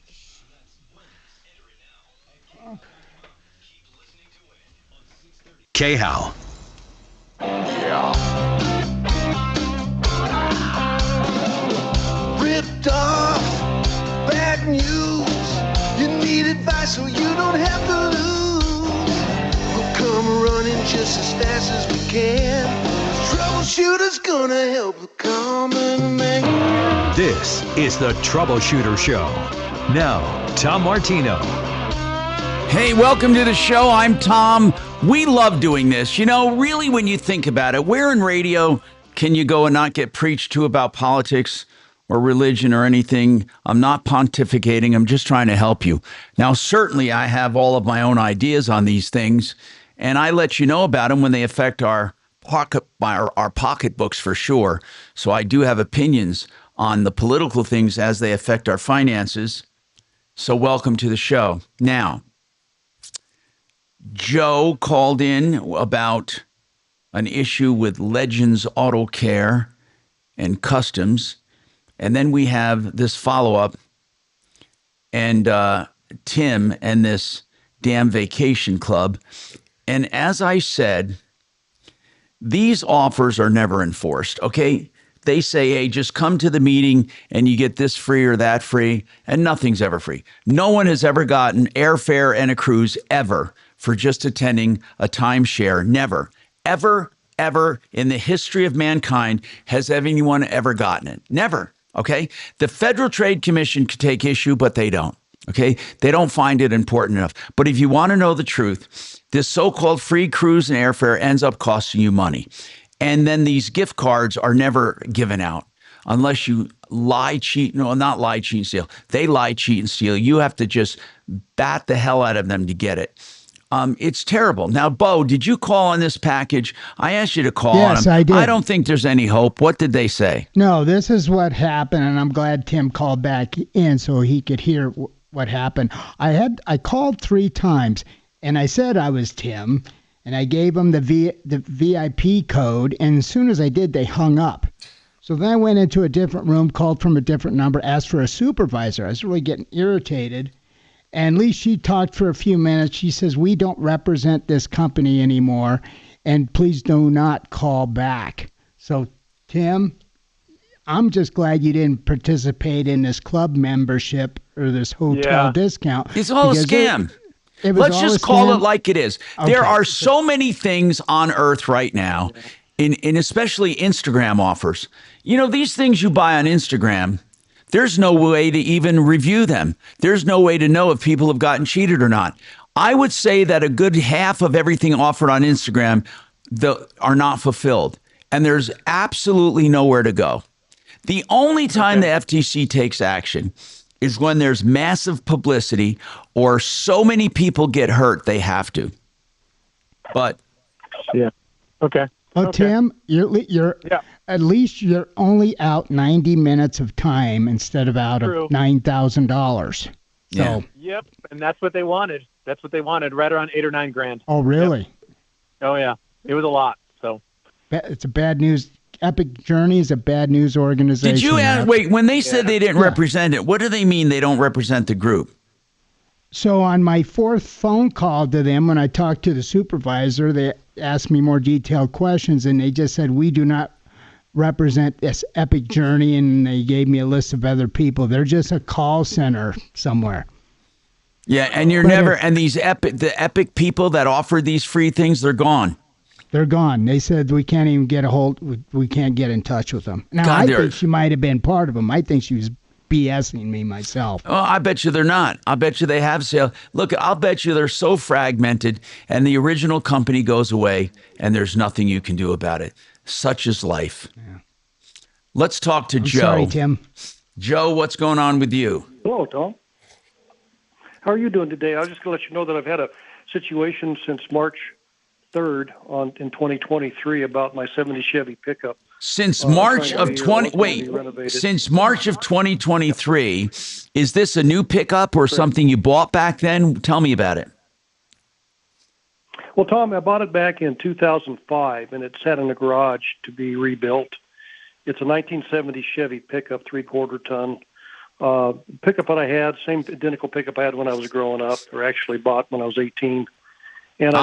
That's bonus. Enter it now at KHOW.com. Keep listening to win on 630. KHOW. Ripped off, bad news. You need advice so you don't have to lose. We'll come running just as fast as we can. Troubleshooter's gonna help the common man. This is the Troubleshooter Show. Now, Tom Martino. Hey, welcome to the show. I'm Tom. We love doing this. You know, really, when you think about it, where in radio can you go and not get preached to about politics or religion or anything? I'm not pontificating. I'm just trying to help you. Now, certainly, I have all of my own ideas on these things, and I let you know about them when they affect our pocketbooks for sure. So I do have opinions on the political things as they affect our finances. So welcome to the show. Now, Joe called in about an issue with Legends Auto Care and Customs. And then we have this follow-up and Tim and this damn vacation club. And as I said, these offers are never enforced, okay? They say, hey, just come to the meeting and you get this free or that free, and nothing's ever free. No one has ever gotten airfare and a cruise ever for just attending a timeshare. Never, ever in the history of mankind has anyone ever gotten it. Never. Okay. The Federal Trade Commission could take issue, but they don't. Okay. They don't find it important enough. But if you want to know the truth, this so-called free cruise and airfare ends up costing you money. And then these gift cards are never given out unless you lie, cheat. No, not lie, cheat, and steal. They lie, cheat, and steal. You have to just bat the hell out of them to get it. It's terrible. Now, Bo, did you call on this package? I asked you to call on them. Yes, I did. I don't think there's any hope. What did they say? No, this is what happened, and I'm glad Tim called back in so he could hear what happened. I called 3 times, and I said I was Tim, and I gave them the VIP code, and as soon as I did, they hung up. So then I went into a different room, called from a different number, asked for a supervisor. I was really getting irritated. And at least she talked for a few minutes. She says, we don't represent this company anymore, and please do not call back. So, Tim, I'm just glad you didn't participate in this club membership or this hotel discount. It's all a scam. Let's just call it like it is. Okay. There are so many things on earth right now, in especially Instagram offers. You know, these things you buy on Instagram, there's no way to even review them. There's no way to know if people have gotten cheated or not. I would say that a good half of everything offered on Instagram are not fulfilled, and there's absolutely nowhere to go. The only time the FTC takes action is when there's massive publicity or so many people get hurt they have to. But yeah, okay. Well, Tim, you're at least you're only out 90 minutes of time instead of out of $9,000. So yep, and that's what they wanted. That's what they wanted, right around $8 or $9 grand. Oh, really? Yep. Oh, yeah. It was a lot. So it's a bad news. Epic Journey is a bad news organization. Did you ask? Wait, when they said they didn't represent it, what do they mean they don't represent the group? So on my 4th phone call to them, when I talked to the supervisor, they asked me more detailed questions, and they just said, we do not represent this Epic Journey, and they gave me a list of other people. They're just a call center somewhere. Yeah, and and the Epic people that offer these free things, they're gone. They're gone. They said we can't even we can't get in touch with them. Now, I think she might have been part of them. I think she was BSing me myself. Oh, I bet you they're not. I bet you they have sale. Look, I'll bet you they're so fragmented and the original company goes away and there's nothing you can do about it. Such is life. Yeah. Let's talk to Joe. Sorry, Tim. Joe, what's going on with you? Hello, Tom. How are you doing today? I was just going to let you know that I've had a situation since March 3rd in 2023 about my 70 Chevy pickup. Since March of since March of 2023, is this a new pickup or something you bought back then? Tell me about it. Well, Tom, I bought it back in 2005, and it sat in the garage to be rebuilt. It's a 1970 Chevy pickup, 3/4 ton. Pickup that I had, same identical pickup I had when I was growing up, or actually bought when I was 18. And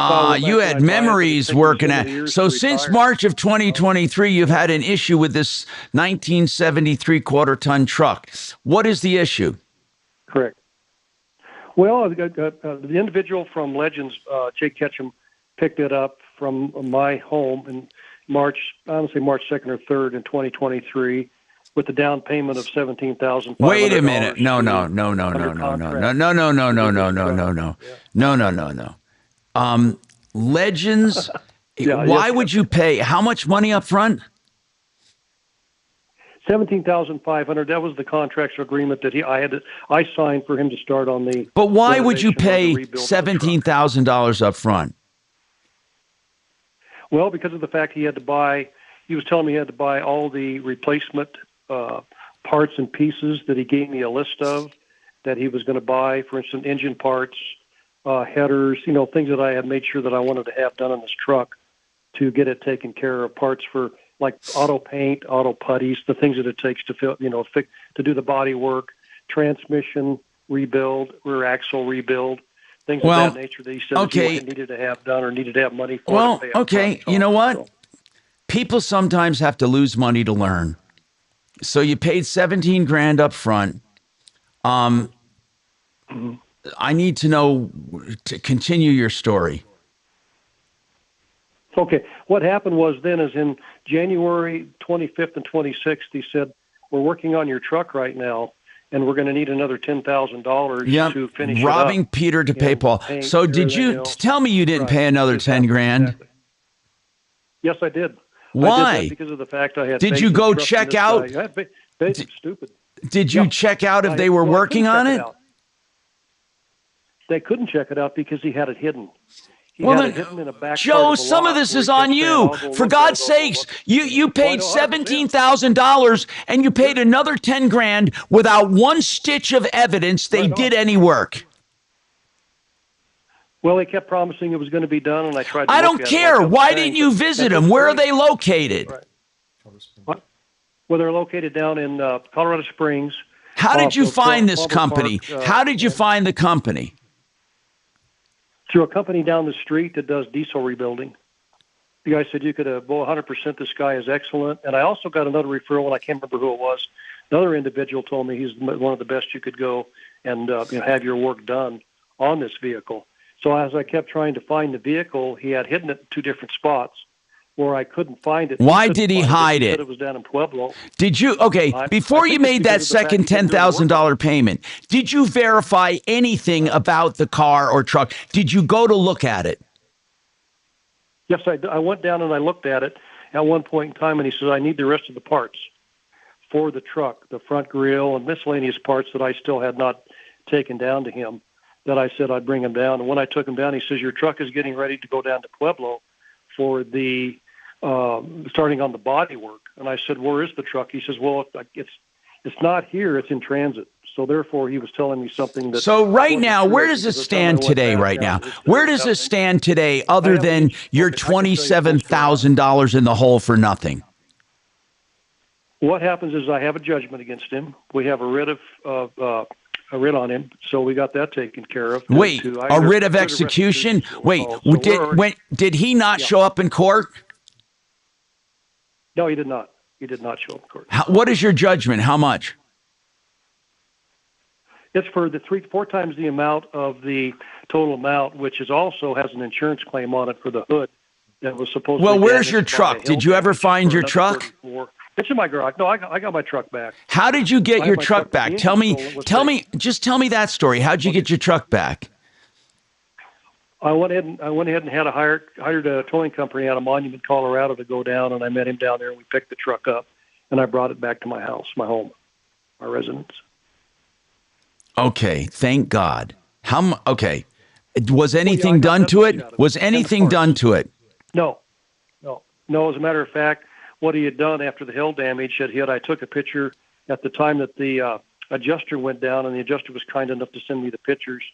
you had memories working at. So since March of 2023, you've had an issue with this 1970 3/4 ton truck. What is the issue? Correct. Well, the individual from Legends, Jake Ketchum, picked it up from my home in March 2nd or 3rd in 2023 with the down payment of $17,500. Wait a minute. No. Legends. Why would you pay? How much money up front? $17,500. That was the contractual agreement that I signed for him to start on the. But why would you pay $17,000 up front? Well, because of the fact he was telling me he had to buy all the replacement parts and pieces that he gave me a list of that he was going to buy. For instance, engine parts, headers, things that I had made sure that I wanted to have done on this truck to get it taken care of. Parts for like auto paint, auto putties, the things that it takes to to do the body work, transmission rebuild, rear axle rebuild, things of that nature that he said he needed to have done or needed to have money for. Well, okay, you know what? People sometimes have to lose money to learn. So you paid 17 grand up front. I need to know to continue your story. Okay. What happened was then is in January 25th and 26th, he said, we're working on your truck right now, and we're going to need another $10,000 to finish robbing it up. Peter to pay Paul. So did you tell me you didn't pay another 10 grand? Exactly. Yes, I did. Why? I did that because of the fact I had Did faith you and go trust in check this out? guy. I had faith, stupid. Did you check out if they were working on it? They couldn't check it out because he had it hidden. He Well, had it then, hidden in a back Joe, part of some the of lot this where is he on kept saying, you. "I'll go For look at God's it, I'll go sakes, look." you paid Well, I know, $17,000 and you paid another 10 grand without one stitch of evidence they did any work. Well, he kept promising it was going to be done, and I tried to I look don't at care. it. Like Why didn't you visit them? Where are they located? What? Well, they're located down in Colorado Springs. How did you find this Palmer company? Park, How did you find the company? Through a company down the street that does diesel rebuilding. The guy said you could, 100% this guy is excellent. And I also got another referral, and I can't remember who it was. Another individual told me he's one of the best you could go and have your work done on this vehicle. So as I kept trying to find the vehicle, he had hidden it in two different spots where I couldn't find it. Why did he hide He it? said it was down in Pueblo. Did you, before you made that second $10,000 payment, did you verify anything about the car or truck? Did you go to look at it? Yes, I went down and I looked at it at one point in time, and he said, I need the rest of the parts for the truck, the front grille and miscellaneous parts that I still had not taken down to him, that I said I'd bring him down. And when I took him down, he says, your truck is getting ready to go down to Pueblo for the starting on the body work. And I said, where is the truck? He says, well, it's not here, it's in transit. So therefore, he was telling me something that. So right now, where does it stand today? Right now, where does it stand today, other than your $27,000 in the hole for nothing? What happens is I have a judgment against him. We have a writ on him, so we got that taken care of. Wait, a writ of execution? Wait, did he not show up in court? No, he did not. He did not show up in court. What is your judgment? How much? It's for the 4 times the amount of the total amount, which is also has an insurance claim on it for the hood that was supposed. Well, to where's your truck? Did you ever find your truck? 34. It's in my garage. No, I got my truck back. How did you get your truck back? Tell me that story. How'd you get your truck back? I went ahead and had hired a towing company out of Monument, Colorado, to go down, and I met him down there, and we picked the truck up, and I brought it back to my house, my home, my residence. Okay, thank God. Okay, was anything done to it? Was anything done to it? No. As a matter of fact, what he had done after the hail damage that he had, I took a picture at the time that the adjuster went down, and the adjuster was kind enough to send me the pictures.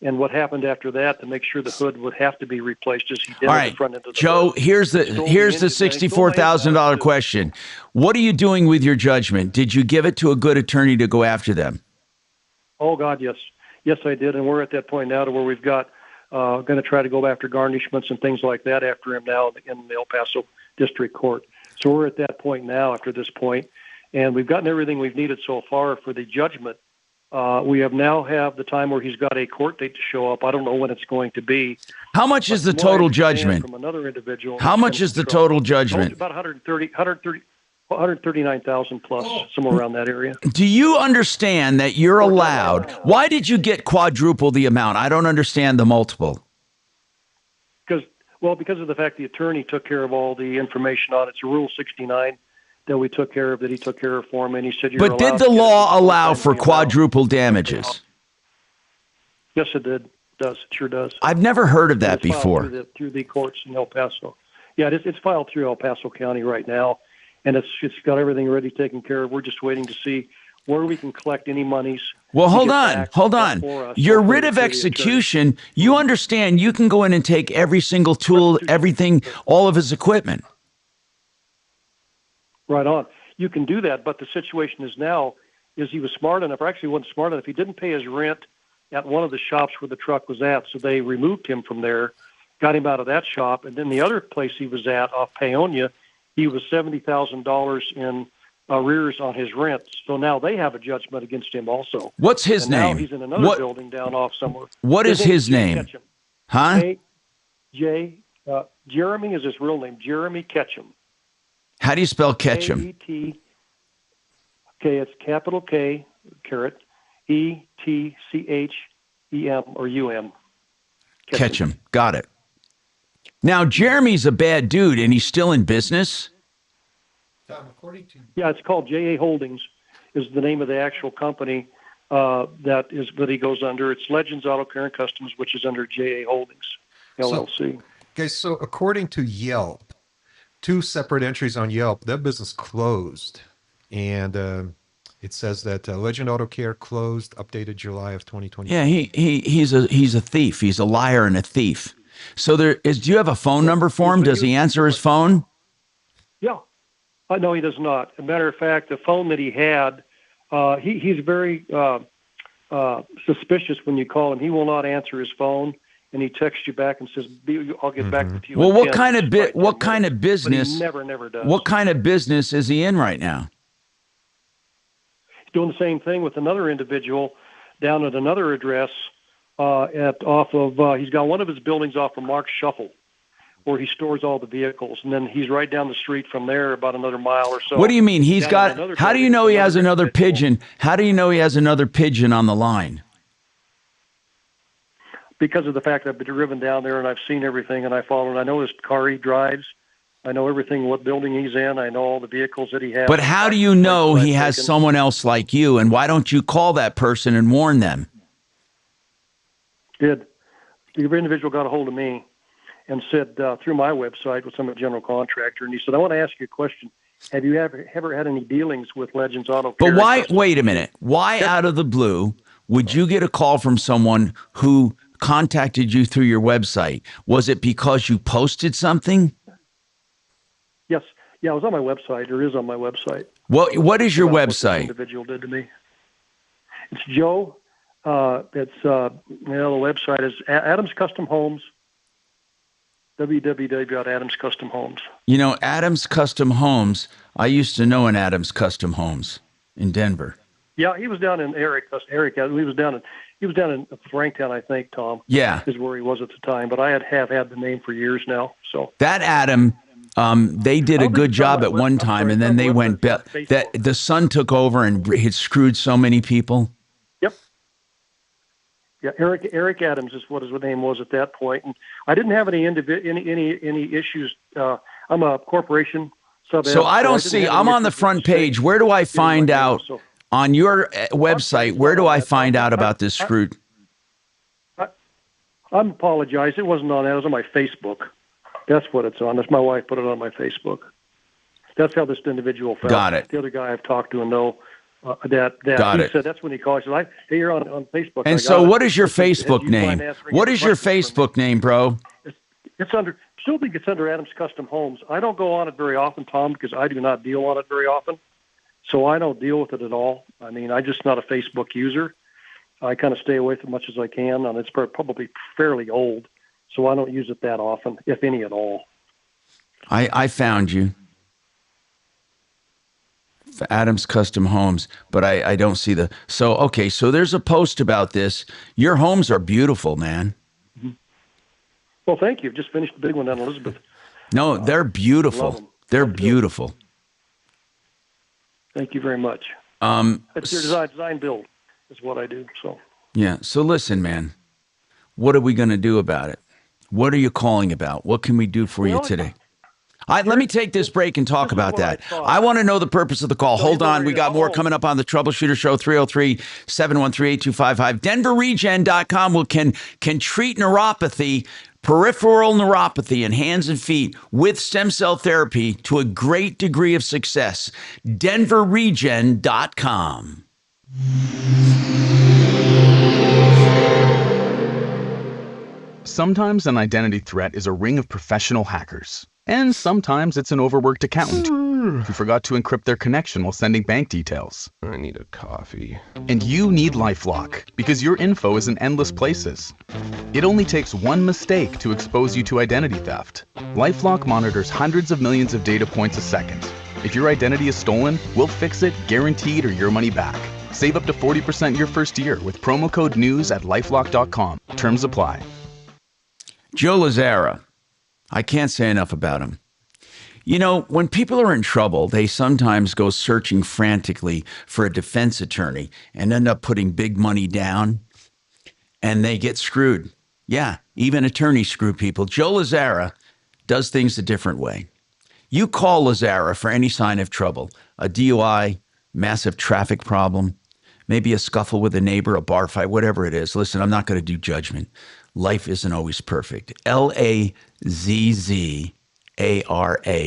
And what happened after that to make sure the hood would have to be replaced as he did at the front end of the Joe, hood. here's the $64,000 question. What are you doing with your judgment? Did you give it to a good attorney to go after them? Oh, God, yes. Yes, I did. And we're at that point now to where we've got going to try to go after garnishments and things like that after him now in the El Paso District Court. So we're at that point now after this point, and we've gotten everything we've needed so far for the judgment. We have the time where he's got a court date to show up. I don't know when it's going to be. How much is the total judgment? From another individual. How much is the total judgment? About 139,000 plus, somewhere around that area. Do you understand that you're allowed? Why did you get quadruple the amount? I don't understand the multiple. Because of the fact the attorney took care of all the information on it. It's Rule 69 that we took care of, that he took care of for me, and he said you're allowed. But did the law allow for quadruple damages? Yes, it did. It does. It sure does. I've never heard of that before. Through the courts in El Paso. Yeah, it's filed through El Paso County right now, and it's got everything ready, taken care of. We're just waiting to see where we can collect any monies. Well, hold on. Your writ of execution, you understand you can go in and take every single tool, everything, all of his equipment. Right on. You can do that, but the situation is now is he was smart enough, or actually wasn't smart enough. He didn't pay his rent at one of the shops where the truck was at, so they removed him from there, got him out of that shop, and then the other place he was at off Paonia, he was $70,000 in arrears on his rent. So now they have a judgment against him also. What's his and name? Now he's in another building down off somewhere. What is his Jay name? Ketchum. Huh? Jeremy is his real name. Jeremy Ketchum. How do you spell Ketchum? K-E-T. Okay, it's capital K, caret, E-T-C-H-E-M or U-M. Ketchum. Got it. Now, Jeremy's a bad dude, and he's still in business? Yeah, it's called JA Holdings is the name of the actual company that he goes under. It's Legends Auto Care and Customs, which is under JA Holdings, LLC. Okay, so according to Yelp, 2 separate entries on Yelp, that business closed. And it says that Legend Auto Care closed, updated July of 2020. Yeah, he's a thief. He's a liar and a thief. So do you have a phone number for him? Does he answer his phone? Yeah. No, he does not. As a matter of fact, the phone that he had, he's very suspicious when you call him. He will not answer his phone, and he texts you back and says, "I'll get back with you." Well, what kind of business? But he never does. What kind of business is he in right now? He's doing the same thing with another individual down at another address he's got one of his buildings off of Mark Shuffle, where he stores all the vehicles, and then he's right down the street from there, about another mile or so. What do you mean he's got? How do you know he has another pigeon? How do you know he has another pigeon on the line? Because of the fact that I've been driven down there and I've seen everything, and I follow, and I know his car he drives. I know everything, what building he's in. I know all the vehicles that he has. But how do you know he has someone else like you? And why don't you call that person and warn them? The individual got a hold of me and said through my website with some general contractor, and he said, "I want to ask you a question. Have you ever had any dealings with Legends Auto Care?" But why? Wait a minute. Why out of the blue would you get a call from someone who contacted you through your website? Was it because you posted something? Yes. Yeah, it was on my website, or is on my website. What is your What this website? individual did to me. It's Joe. The website is Adams Custom Homes. www.adamscustomhomes. You know, Adams Custom Homes. I used to know an Adams Custom Homes in Denver. Yeah, he was down in he was down in Franktown, I think. Tom. Yeah, is where he was at the time. But I have had the name for years now. So that Adam. They did a good job at one time, and then they went. That the son took over and had screwed so many people. Yep. Yeah, Eric Adams is what his name was at that point, and I didn't have any issues. I'm a corporation sub. So I don't see. I'm on the front page. Where do I find out on your website? Where do I find out about this screwed? I apologize. It wasn't on that. It was on my Facebook. That's what it's on. That's my wife put it on my Facebook. That's how this individual felt. Got it. The other guy I've talked to and know that Got he it. said that's when he called. He said, "Hey, you're on Facebook." And so, what is your Facebook name? What is your Facebook name, bro? It's under. Still think it's under Adams Custom Homes. I don't go on it very often, Tom, because I do not deal on it very often. So I don't deal with it at all. I mean, I'm just not a Facebook user. I kind of stay away from as much as I can, and it's probably fairly old. So I don't use it that often, if any at all. I found you. Adams Custom Homes, but I don't see the... So, okay, so there's a post about this. Your homes are beautiful, man. Mm-hmm. Well, thank you. Just finished the big one down Elizabeth. No, they're beautiful. They're beautiful. Thank you very much. It's your design build is what I do. So yeah. So listen, man, what are we going to do about it? What are you calling about? What can we do for you today? Let me take this break and talk about that. I want to know the purpose of the call. Hold on. We got more coming up on the Troubleshooter Show, 303-713-8255. DenverRegen.com can treat neuropathy, peripheral neuropathy in hands and feet with stem cell therapy to a great degree of success. DenverRegen.com. Sometimes an identity threat is a ring of professional hackers. And sometimes it's an overworked accountant who forgot to encrypt their connection while sending bank details. I need a coffee. And you need LifeLock because your info is in endless places. It only takes one mistake to expose you to identity theft. LifeLock monitors hundreds of millions of data points a second If your identity is stolen, we'll fix it guaranteed or your money back. Save up to 40% your first year with promo code NEWS at lifelock.com. Terms apply. Joe Lazzara. I can't say enough about him. You know, when people are in trouble, they sometimes go searching frantically for a defense attorney and end up putting big money down, and they get screwed. Yeah, even attorneys screw people. Joe Lazzara does things a different way. You call Lazzara for any sign of trouble, a DUI, massive traffic problem, maybe a scuffle with a neighbor, a bar fight, whatever it is. Listen, I'm not going to do judgment. Life isn't always perfect. Lazzara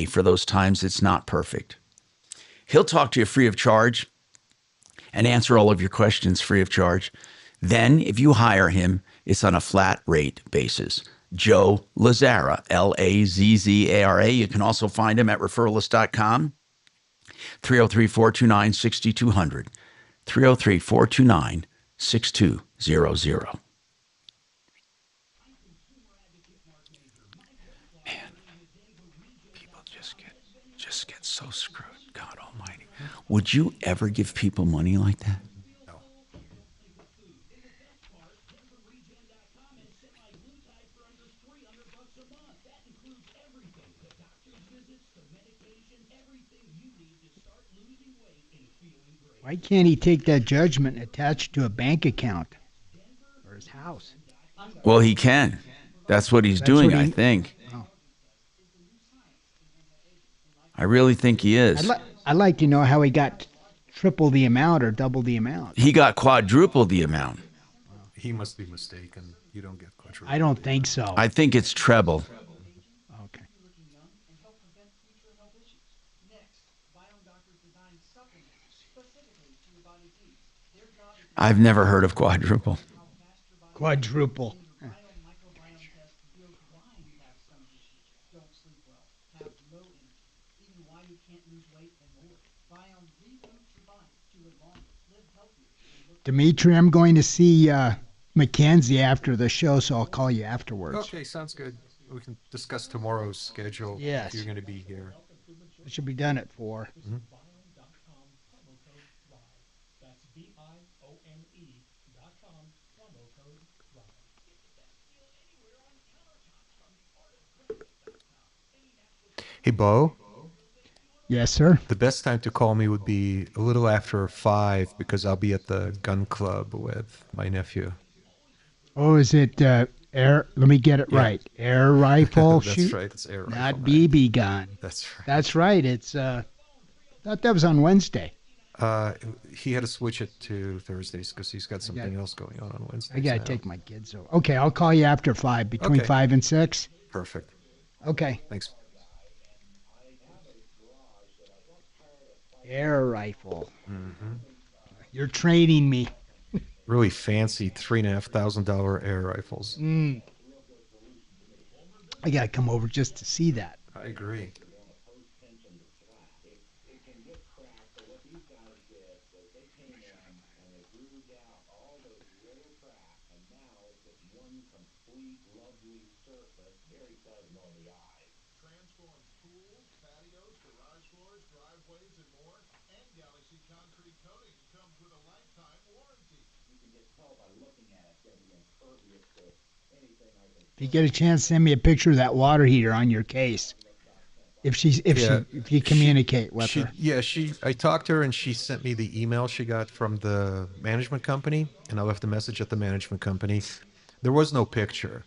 for those times it's not perfect. He'll talk to you free of charge and answer all of your questions free of charge. Then, if you hire him, it's on a flat rate basis. Joe Lazzara, Lazzara. You can also find him at referralist.com, 303-429-6200, 303-429-6200. Just get so screwed. God almighty. Would you ever give people money like that? No. Why can't he take that judgment and attach it to a bank account or his house? Well, he can. That's what he's doing, I think. Oh. I really think he is. I'd like to know how he got triple the amount or double the amount. He got quadruple the amount. He must be mistaken. You don't get quadruple. I don't think so. I think it's treble. Okay. I've never heard of quadruple. Quadruple. Dimitri, I'm going to see Mackenzie after the show, so I'll call you afterwards. Okay, sounds good. We can discuss tomorrow's schedule. Yes. If you're going to be here. It should be done at 4. Mm-hmm. Hey, Bo? Yes, sir. The best time to call me would be a little after 5 because I'll be at the gun club with my nephew. Oh, is it air? Let me get it right. Air rifle That's shoot? right. It's air rifle. Not BB gun. That's right. That's right. It's thought that was on Wednesday. He had to switch it to Thursdays because he's got something else going on Wednesdays. I got to take my kids over. Okay, I'll call you after 5, between Okay. 5 and 6. Perfect. Okay. Thanks. Air rifle. Mm-hmm. You're training me. Really fancy $3,500 air rifles. I got to come over just to see that. I agree. If you get a chance, send me a picture of that water heater on your case. If you communicate with her. Yeah, I talked to her and she sent me the email she got from the management company, and I left a message at the management company. There was no picture,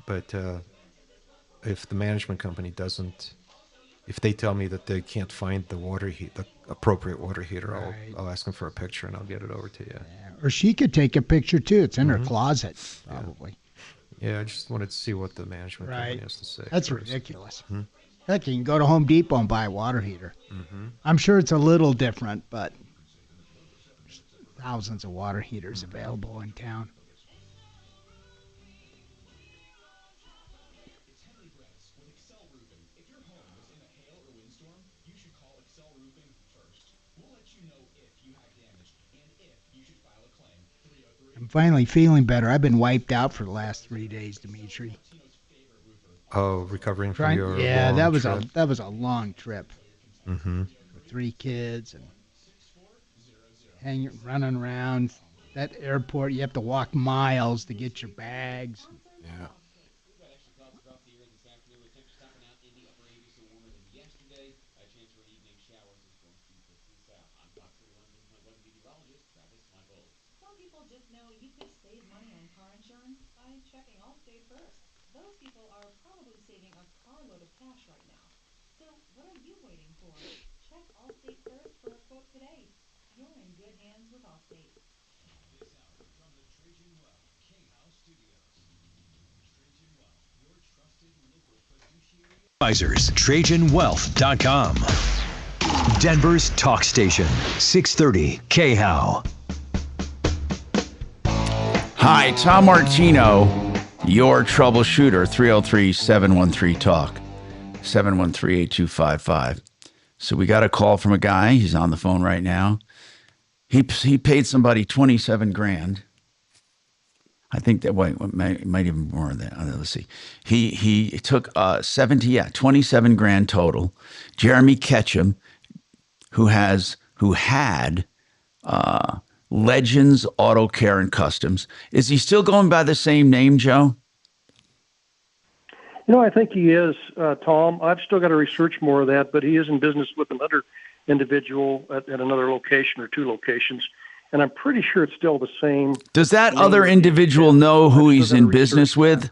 but if the management company doesn't, if they tell me that they can't find the appropriate water heater, Right. I'll ask them for a picture and I'll get it over to you. Or she could take a picture too. It's in her closet, probably. Yeah, I just wanted to see what the management company has to say. That's first. ridiculous. Heck, you can go to Home Depot and buy a water heater. Mm-hmm. I'm sure it's a little different, but there's thousands of water heaters available in town. I'm finally feeling better. I've been wiped out for the last 3 days, Dimitri. Oh, recovering from your Yeah, long that was trip. that was a long trip. Mm-hmm. with 3 kids and running around. That airport, you have to walk miles to get your bags. Yeah. We've got extra clouds throughout the area this afternoon with temperatures topping out in the upper 80s, so warmer than yesterday. A chance for evening showers as storms do push to the south. I'm Fox 31's in-flight weather meteorologist Travis Michaels. Some people just know you could save money on car insurance by checking Allstate first. Those people are probably saving a carload of cash right now. So what are you waiting for? Check Allstate first for a quote today. You're in good hands with Allstate. This hour from the Trajan Wealth K-House Studios. Trajan Wealth, your trusted local fiduciary Advisors, TrajanWealth.com. Denver's talk station, 630 KHOW. Hi, Tom Martino, your troubleshooter, 303-713-TALK, 713-8255. So we got a call from a guy. He's on the phone right now. He paid somebody 27 grand. I think that might even more than that. Let's see. He took 27 grand total. Jeremy Ketchum, who had Legends Auto Care and Customs. Is he still going by the same name, Joe? I think he is, Tom. I've still got to research more of that, but he is in business with another individual at another location or 2 locations, and I'm pretty sure it's still the same. Does that other individual know who he's in business with?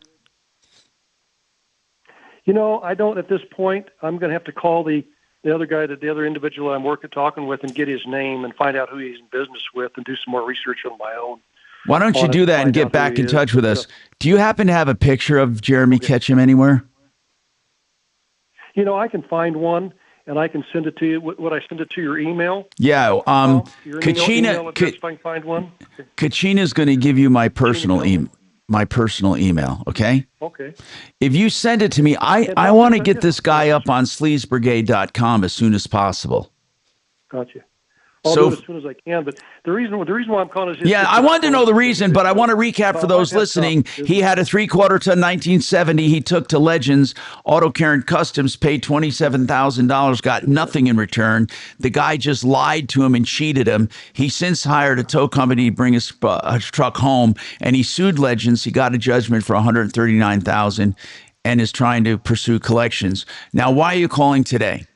I don't at this point. I'm going to have to call the other guy, the other individual I'm talking with, and get his name and find out who he's in business with and do some more research on my own. Why don't you do that and get back in touch with us? Do you happen to have a picture of Jeremy Ketchum anywhere? I can find one, and I can send it to you. Would I send it to your email? Yeah. Your email address, if I can find one. Kachina's going to give you my personal email. Okay. Okay. If you send it to me, I want to get this guy up on sleazbrigade.com as soon as possible. Gotcha. I'll do it as soon as I can. But the reason why I'm calling is I wanted to know the reason, but I want to recap for those listening. He had a 3/4 ton 1970. He took to Legends Auto Care and Customs, paid $27,000, got nothing in return. The guy just lied to him and cheated him. He since hired a tow company to bring his truck home, and he sued Legends. He got a judgment for $139,000 and is trying to pursue collections. Now, why are you calling today?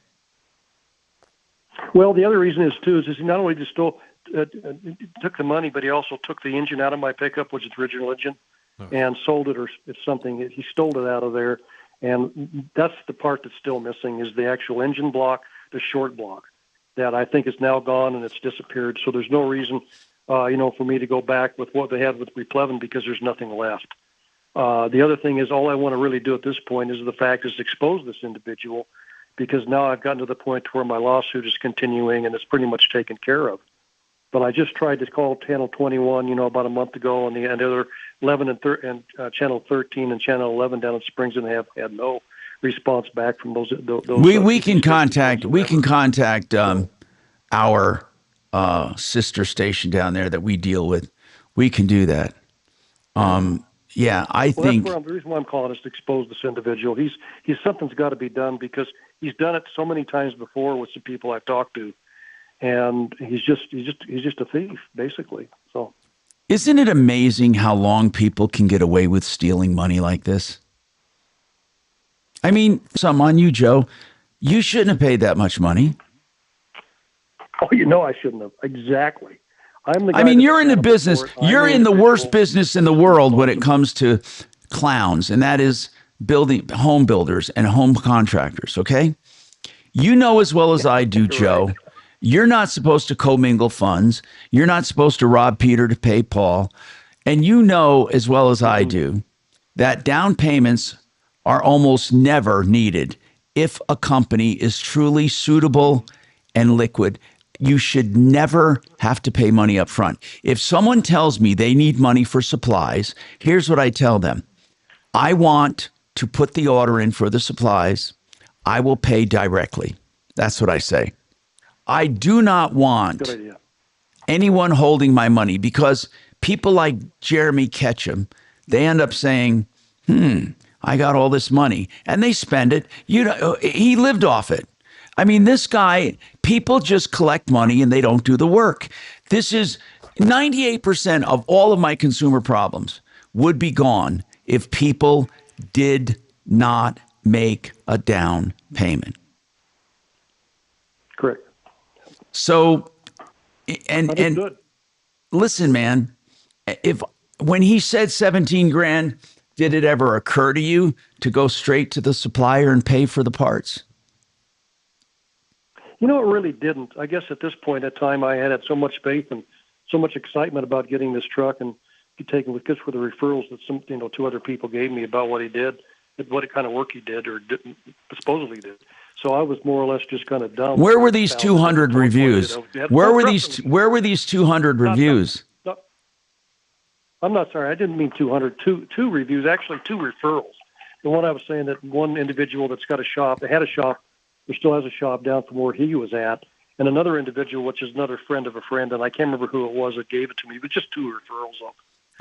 Well, the other reason is he not only just took the money, but he also took the engine out of my pickup, which is the original engine, and sold it, or it's something. He stole it out of there, and that's the part that's still missing is the actual engine block, the short block, that I think is now gone and it's disappeared. So there's no reason, for me to go back with what they had with Replevin because there's nothing left. The other thing is all I want to really do at this point is the fact is expose this individual, because now I've gotten to the point where my lawsuit is continuing and it's pretty much taken care of. But I just tried to call Channel 21, about a month ago, and the other 11 and Channel 13 and Channel 11 down in Springs, and they have had no response back from those. We can contact our sister station down there that we deal with. We can do that. I think the reason why I'm calling is to expose this individual. He's something's got to be done because he's done it so many times before with some people I've talked to, and he's just a thief basically. So, isn't it amazing how long people can get away with stealing money like this? I mean, some on you, Joe. You shouldn't have paid that much money. Oh, I shouldn't have. Exactly. I'm the guy you're in the business. You're in the worst business in the world when it comes to clowns, and that is building home builders and home contractors. Okay, you know as well as I do, Joe. Right. You're not supposed to commingle funds. You're not supposed to rob Peter to pay Paul, and you know as well as I do that down payments are almost never needed if a company is truly suitable and liquid. You should never have to pay money up front. If someone tells me they need money for supplies, here's what I tell them. I want to put the order in for the supplies. I will pay directly. That's what I say. I do not want anyone holding my money, because people like Jeremy Ketchum, they end up saying, I got all this money, and they spend it. He lived off it. I mean, this guy, people just collect money and they don't do the work. This is 98% of all of my consumer problems would be gone if people did not make a down payment. Correct. So, and Understood. listen, man, if when he said 17 grand, did it ever occur to you to go straight to the supplier and pay for the parts? You know, it really didn't. I guess at this point in time, I had so much faith and so much excitement about getting this truck and taking with just for the referrals that two other people gave me about what he did, what kind of work he did or supposedly did. So I was more or less just kind of dumb. Where were these 200 reviews? Where were these 200 reviews? I'm not sorry. I didn't mean 200. Two reviews, actually 2 referrals. The one I was saying that one individual that's got a shop, that had a shop, or still has a shop down from where he was at, and another individual, which is another friend of a friend, and I can't remember who it was that gave it to me, but just 2 referrals of.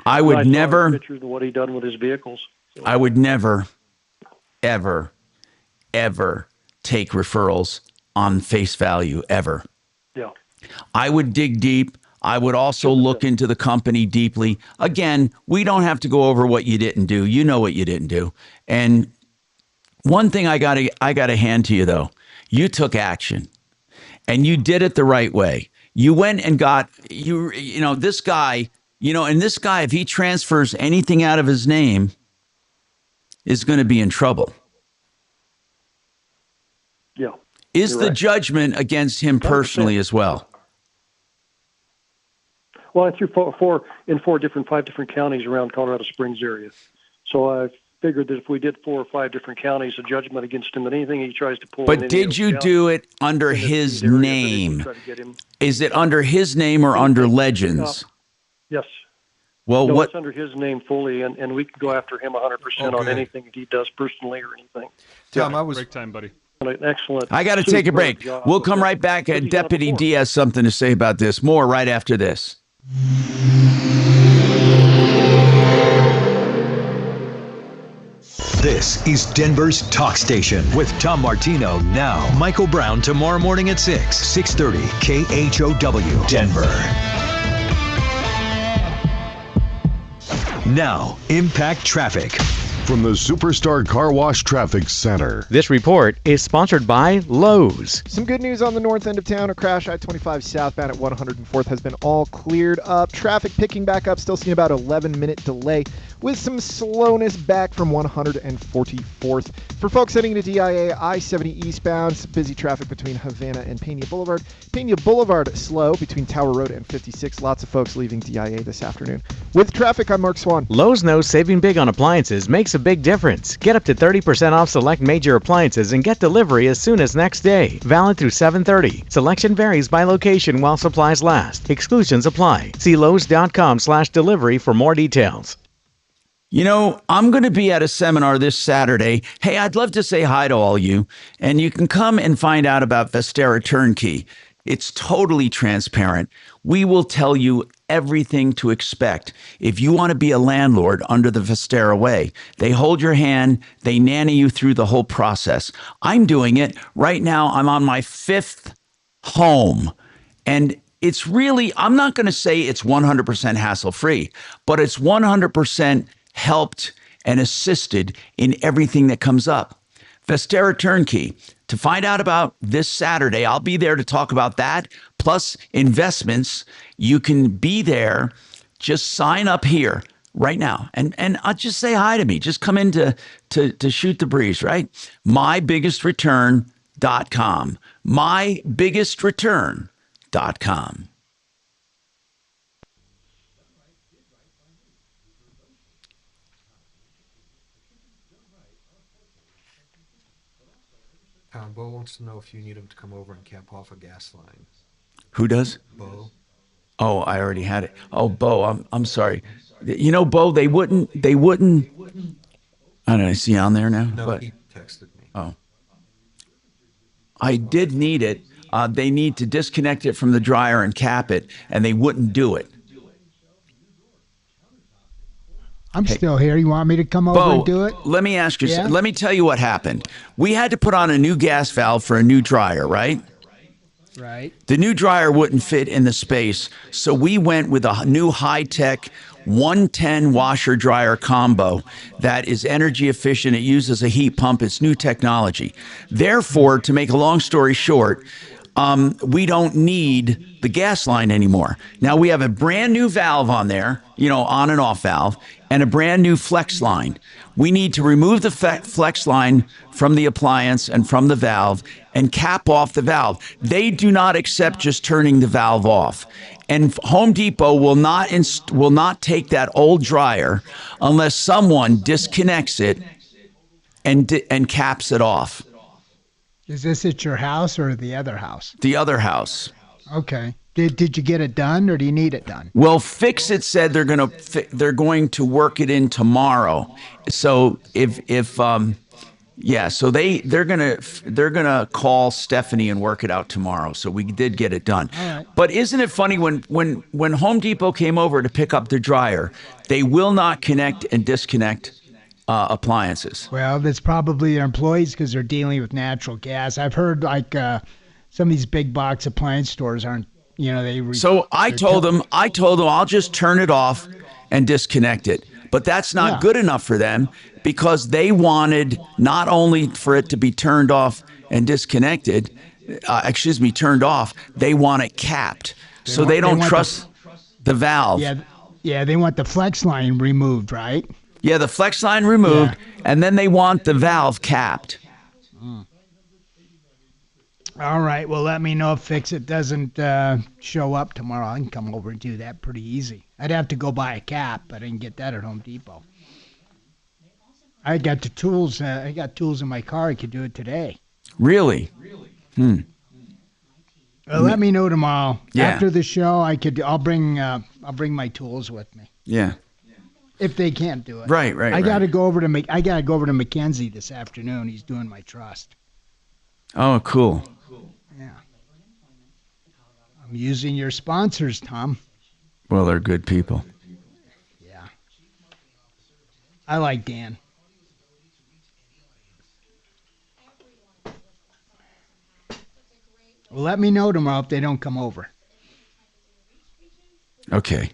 I would never pictures of what he done with his vehicles. So. I would never, ever, ever take referrals on face value ever. Yeah. I would dig deep. I would also look into the company deeply. Again, we don't have to go over what you didn't do. You know what you didn't do. And one thing I gotta hand to you though, you took action, and you did it the right way. You went and got this guy. And this guy, if he transfers anything out of his name, is going to be in trouble. Yeah. Is the judgment against him personally as well? Well, I threw 5 different counties around Colorado Springs area. So I figured that if we did 4 or 5 different counties, a judgment against him, and anything he tries to pull. But did you do it under his name? Is it under his name or under Legends? Yes. Well, no, what? It's under his name fully, and we can go after him 100% on anything he does personally or anything. Tom, break time, buddy. Excellent. I got to take a break. We'll come right back. Deputy D has something to say about this. More right after this. This is Denver's Talk Station with Tom Martino now. Michael Brown tomorrow morning at 6:30 KHOW Denver. Now, Impact Traffic. From the Superstar Car Wash Traffic Center. This report is sponsored by Lowe's. Some good news on the north end of town. A crash I-25 southbound at 104th has been all cleared up. Traffic picking back up, still seeing about 11-minute delay with some slowness back from 144th. For folks heading to DIA, I-70 eastbound, busy traffic between Havana and Pena Boulevard. Pena Boulevard slow between Tower Road and 56. Lots of folks leaving DIA this afternoon. With traffic, I'm Mark Swan. Lowe's knows saving big on appliances makes a big difference. Get up to 30% off select major appliances and get delivery as soon as next day. Valid through 7/30. Selection varies by location while supplies last. Exclusions apply. See Lowe's.com/delivery for more details. I'm going to be at a seminar this Saturday. Hey, I'd love to say hi to all you, and you can come and find out about Vestera Turnkey. It's totally transparent. We will tell you everything to expect if you want to be a landlord under the Vestera way. They hold your hand. They nanny you through the whole process. I'm doing it right now. I'm on my 5th home, and it's really, I'm not going to say it's 100% hassle-free, but it's 100% helped and assisted in everything that comes up. Vestera Turnkey. To find out about this Saturday, I'll be there to talk about that, plus investments. You can be there. Just sign up here right now. And I'll just say hi to me. Just come in to shoot the breeze, right? MyBiggestReturn.com. MyBiggestReturn.com. Bo wants to know if you need him to come over and cap off a gas line. Who does? Bo. Oh, I already had it. Oh, Bo, I'm sorry. Bo, they wouldn't. I don't know, is he on there now? No, he texted me. Oh. I did need it. They need to disconnect it from the dryer and cap it, and they wouldn't do it. I'm still here. You want me to come over Bo, and do it? let me ask you. Yeah? Let me tell you what happened. We had to put on a new gas valve for a new dryer, right? Right. The new dryer wouldn't fit in the space, so we went with a new high-tech 110 washer dryer combo that is energy efficient. It uses a heat pump. It's new technology. Therefore, to make a long story short, we don't need the gas line anymore. Now we have a brand new valve on there, on and off valve, and a brand new flex line. We need to remove the flex line from the appliance and from the valve and cap off the valve. They do not accept just turning the valve off. And Home Depot will not take that old dryer unless someone disconnects it and caps it off. Is this at your house or the other house? The other house. Okay. Did you get it done, or do you need it done? Well, Fix It said they're going to work it in tomorrow. So so they're gonna call Stephanie and work it out tomorrow. So we did get it done. All right. But isn't it funny when Home Depot came over to pick up the dryer, they will not connect and disconnect appliances. Well, that's probably their employees because they're dealing with natural gas. I've heard some of these big box appliance stores aren't. So I told them I'll just turn it off and disconnect it. But that's not good enough for them because they wanted not only for it to be turned off and disconnected, turned off, they want it capped. They don't trust the valve. Yeah, they want the flex line removed, right? Yeah, the flex line removed, and then they want the valve capped. All right. Well, let me know if Fix It doesn't show up tomorrow. I can come over and do that pretty easy. I'd have to go buy a cap, but I can get that at Home Depot. I got the tools. I got tools in my car. I could do it today. Really? Well, let me know tomorrow. Yeah. After the show, I'll bring my tools with me. Yeah. If they can't do it. Right. I got to go over to Mackenzie this afternoon. He's doing my trust. Oh, cool. Yeah. I'm using your sponsors, Tom. Well, they're good people. Yeah. I like Dan. Well, let me know tomorrow if they don't come over. Okay.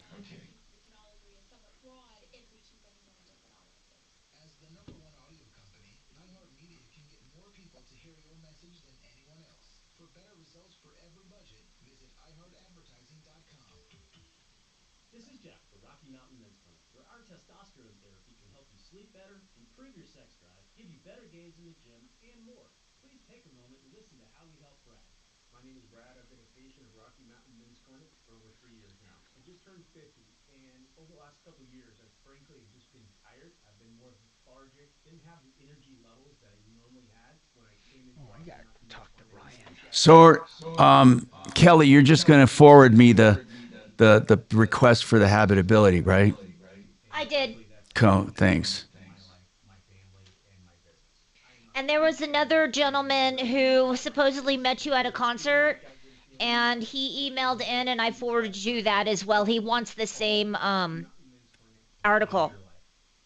This is Jeff for Rocky Mountain Men's Clinic, where our testosterone therapy can help you sleep better, improve your sex drive, give you better gains in the gym, and more. Please take a moment and listen to how we help Brad. My name is Brad. I've been a patient of Rocky Mountain Men's Clinic for over 3 years now. I just turned 50, and over the last couple of years, I've frankly just been tired. I've been more lethargic, didn't have the energy levels that I normally had when I came into I got to talk to Ryan. So, Kelly, you're just going to forward me the request for the habitability, right? I did. Cool. Thanks. And there was another gentleman who supposedly met you at a concert, and he emailed in, and I forwarded you that as well. He wants the same article.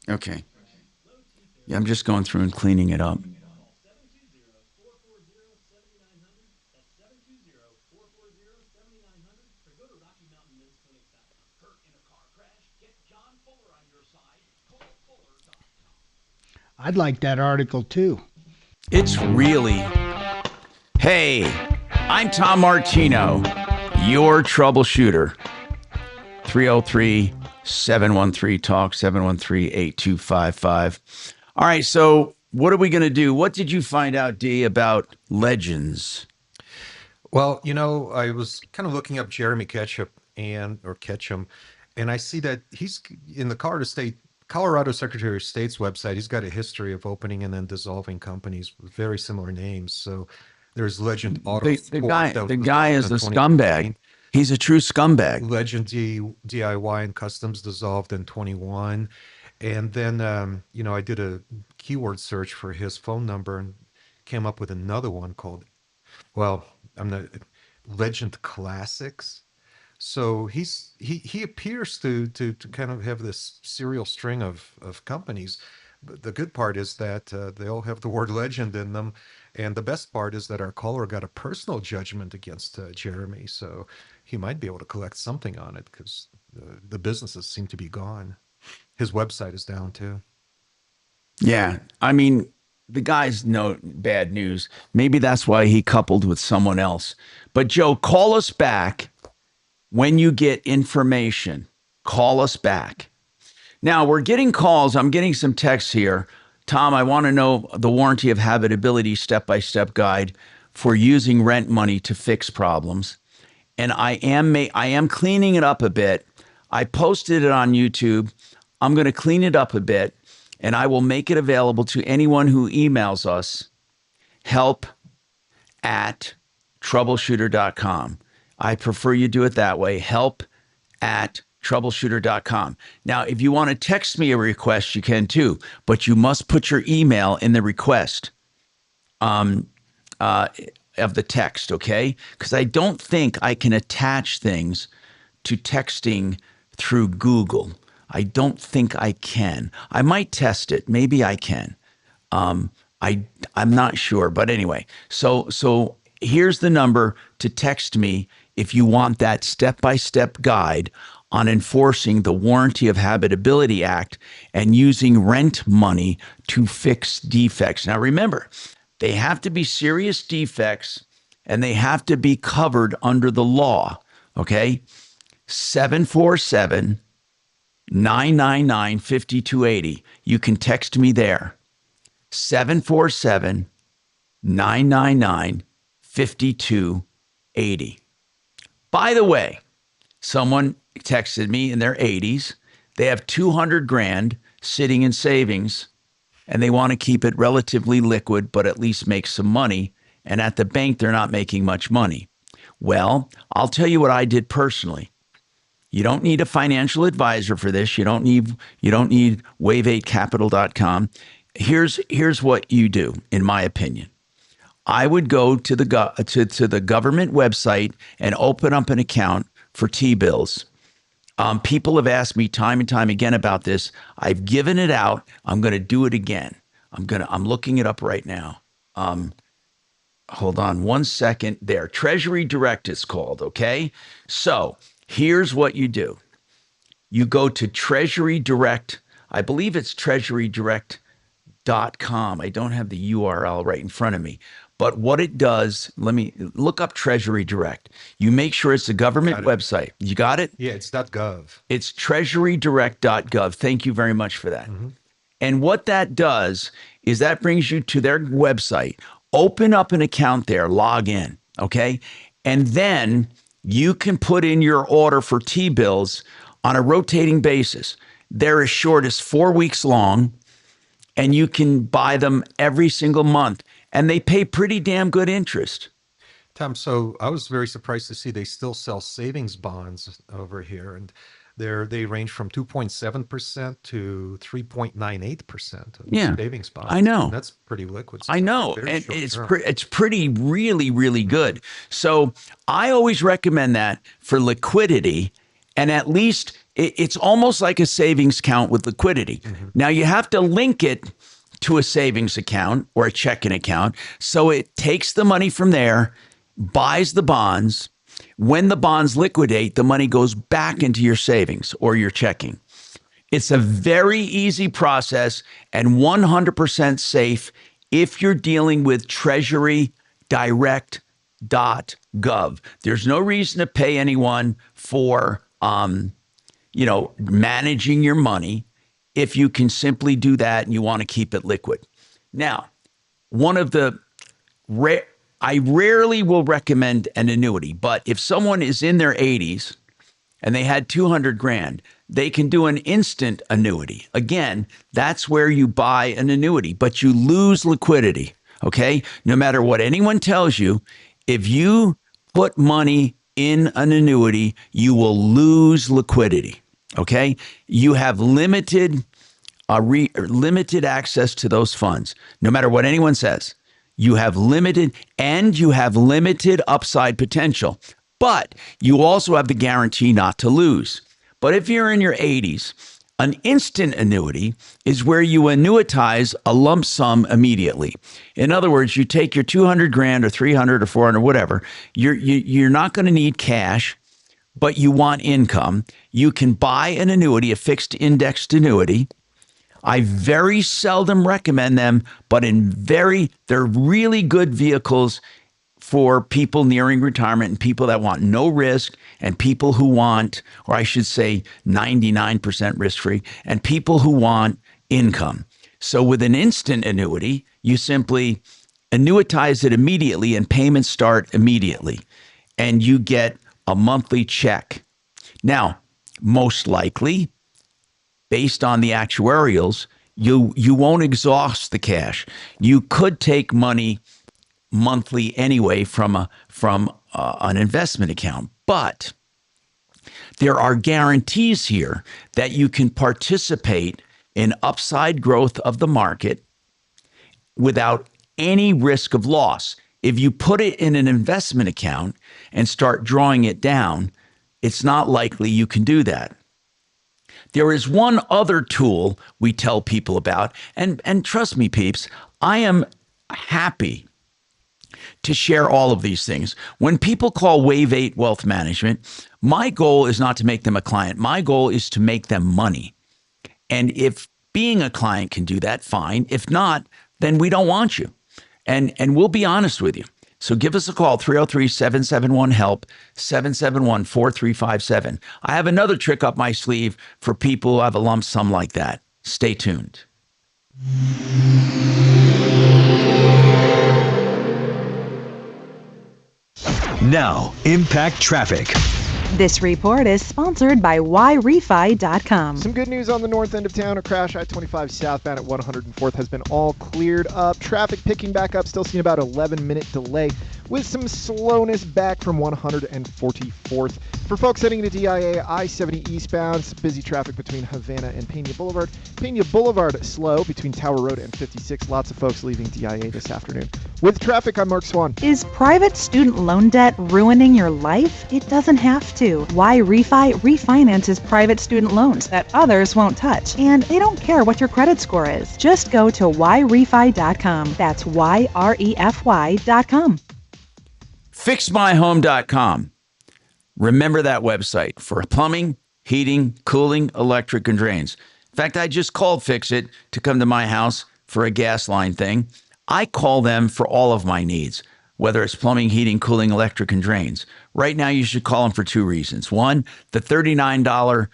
Okay. Yeah, I'm just going through and cleaning it up. I'd like that article too. It's really. Hey, I'm Tom Martino, your troubleshooter. 303-713-TALK, 713-8255. All right, so what are we going to do? What did you find out, D, about Legends? Well, I was kind of looking up Jeremy Ketchum, and I see that he's in the Colorado Secretary of State's website. He's got a history of opening and then dissolving companies with very similar names. So there's Legend Auto. The guy is a scumbag. He's a true scumbag. Legend DIY and Customs dissolved in 21. And then, I did a keyword search for his phone number and came up with another one called, Legend Classics. So he appears to kind of have this serial string of companies. But the good part is that they all have the word legend in them. And the best part is that our caller got a personal judgment against Jeremy. So he might be able to collect something on it because the businesses seem to be gone. His website is down too. Yeah. I mean, the guy's no bad news. Maybe that's why he coupled with someone else. But Joe, call us back when you get information. Call us back. Now, we're getting calls. I'm getting some texts here. Tom, I want to know the warranty of habitability step-by-step guide for using rent money to fix problems. And I am cleaning it up a bit. I posted it on YouTube. I'm going to clean it up a bit, and I will make it available to anyone who emails us, help@troubleshooter.com. I prefer you do it that way, help@troubleshooter.com. Now, if you want to text me a request, you can too, but you must put your email in the request of the text, okay? Because I don't think I can attach things to texting through Google. I don't think I can. I might test it. Maybe I can. I'm not sure, but anyway. So here's the number to text me if you want that step-by-step guide on enforcing the Warranty of Habitability Act and using rent money to fix defects. Now remember, they have to be serious defects and they have to be covered under the law, okay? 747-999-5280. You can text me there. 747-999-5280. By the way, someone texted me in their 80s. They have 200 grand sitting in savings and they want to keep it relatively liquid, but at least make some money. And at the bank, they're not making much money. Well, I'll tell you what I did personally. You don't need a financial advisor for this. You don't need wave8capital.com. Here's what you do, in my opinion. I would go to the government website and open up an account for T-bills. People have asked me time and time again about this. I've given it out. I'm going to do it again. I'm looking it up right now. Hold on one second there. Treasury Direct is called, okay? So here's what you do. You go to Treasury Direct. I believe it's treasurydirect.com. I don't have the URL right in front of me. But what it does, let me look up Treasury Direct. You make sure it's a government website. You got it? Yeah, it's .gov. It's treasurydirect.gov. Thank you very much for that. Mm-hmm. And what that does is that brings you to their website. Open up an account there, log in, okay? And then you can put in your order for T-bills on a rotating basis. They're as short as 4 weeks long, and you can buy them every single month. And they pay pretty damn good interest. Tom, so I was very surprised to see they still sell savings bonds over here, and they range from 2.7% to 3.98% savings bonds. I know. That's pretty liquid. I know, and it's pretty really, really good. So I always recommend that for liquidity, and at least it's almost like a savings account with liquidity. Mm-hmm. Now you have to link it to a savings account or a checking account. So it takes the money from there, buys the bonds. When the bonds liquidate, the money goes back into your savings or your checking. It's a very easy process and 100% safe if you're dealing with treasurydirect.gov. There's no reason to pay anyone for, managing your money. If you can simply do that and you want to keep it liquid. Now, I rarely will recommend an annuity, but if someone is in their 80s and they had 200 grand, they can do an instant annuity. Again, that's where you buy an annuity, but you lose liquidity, okay? No matter what anyone tells you, if you put money in an annuity, you will lose liquidity. Okay, you have limited access to those funds. No matter what anyone says, you have limited upside potential. But you also have the guarantee not to lose. But if you're in your 80s, an instant annuity is where you annuitize a lump sum immediately. In other words, you take your 200 grand or 300 or 400, whatever. You're not going to need cash, but you want income. You can buy an annuity, a fixed indexed annuity. I very seldom recommend them, but they're really good vehicles for people nearing retirement and people that want no risk and people who want, or I should say 99% risk free, and people who want income. So with an instant annuity, you simply annuitize it immediately and payments start immediately and you get a monthly check. Now, most likely, based on the actuarials, you won't exhaust the cash. You could take money monthly anyway from an investment account, but there are guarantees here that you can participate in upside growth of the market without any risk of loss. If you put it in an investment account and start drawing it down, it's not likely you can do that. There is one other tool we tell people about, and trust me, peeps, I am happy to share all of these things. When people call Wave 8 Wealth Management, my goal is not to make them a client. My goal is to make them money. And if being a client can do that, fine. If not, then we don't want you. And we'll be honest with you. So give us a call, 303-771-HELP, 771-4357. I have another trick up my sleeve for people who have a lump sum like that. Stay tuned. Now, Impact Traffic. This report is sponsored by YRefi.com. Some good news on the north end of town. A crash I-25 southbound at 104th has been all cleared up. Traffic picking back up, still seeing about 11-minute delay with some slowness back from 144th. For folks heading to DIA, I-70 eastbound, busy traffic between Havana and Pena Boulevard. Pena Boulevard slow between Tower Road and 56. Lots of folks leaving DIA this afternoon. With traffic, I'm Mark Swan. Is private student loan debt ruining your life? It doesn't have to. YRefi refinances private student loans that others won't touch, and they don't care what your credit score is. Just go to YRefi.com. That's YREFY.com. FixMyHome.com. Remember that website for plumbing, heating, cooling, electric, and drains. In fact, I just called Fix It to come to my house for a gas line thing. I call them for all of my needs, whether it's plumbing, heating, cooling, electric, and drains. Right now, you should call them for two reasons. One, the $39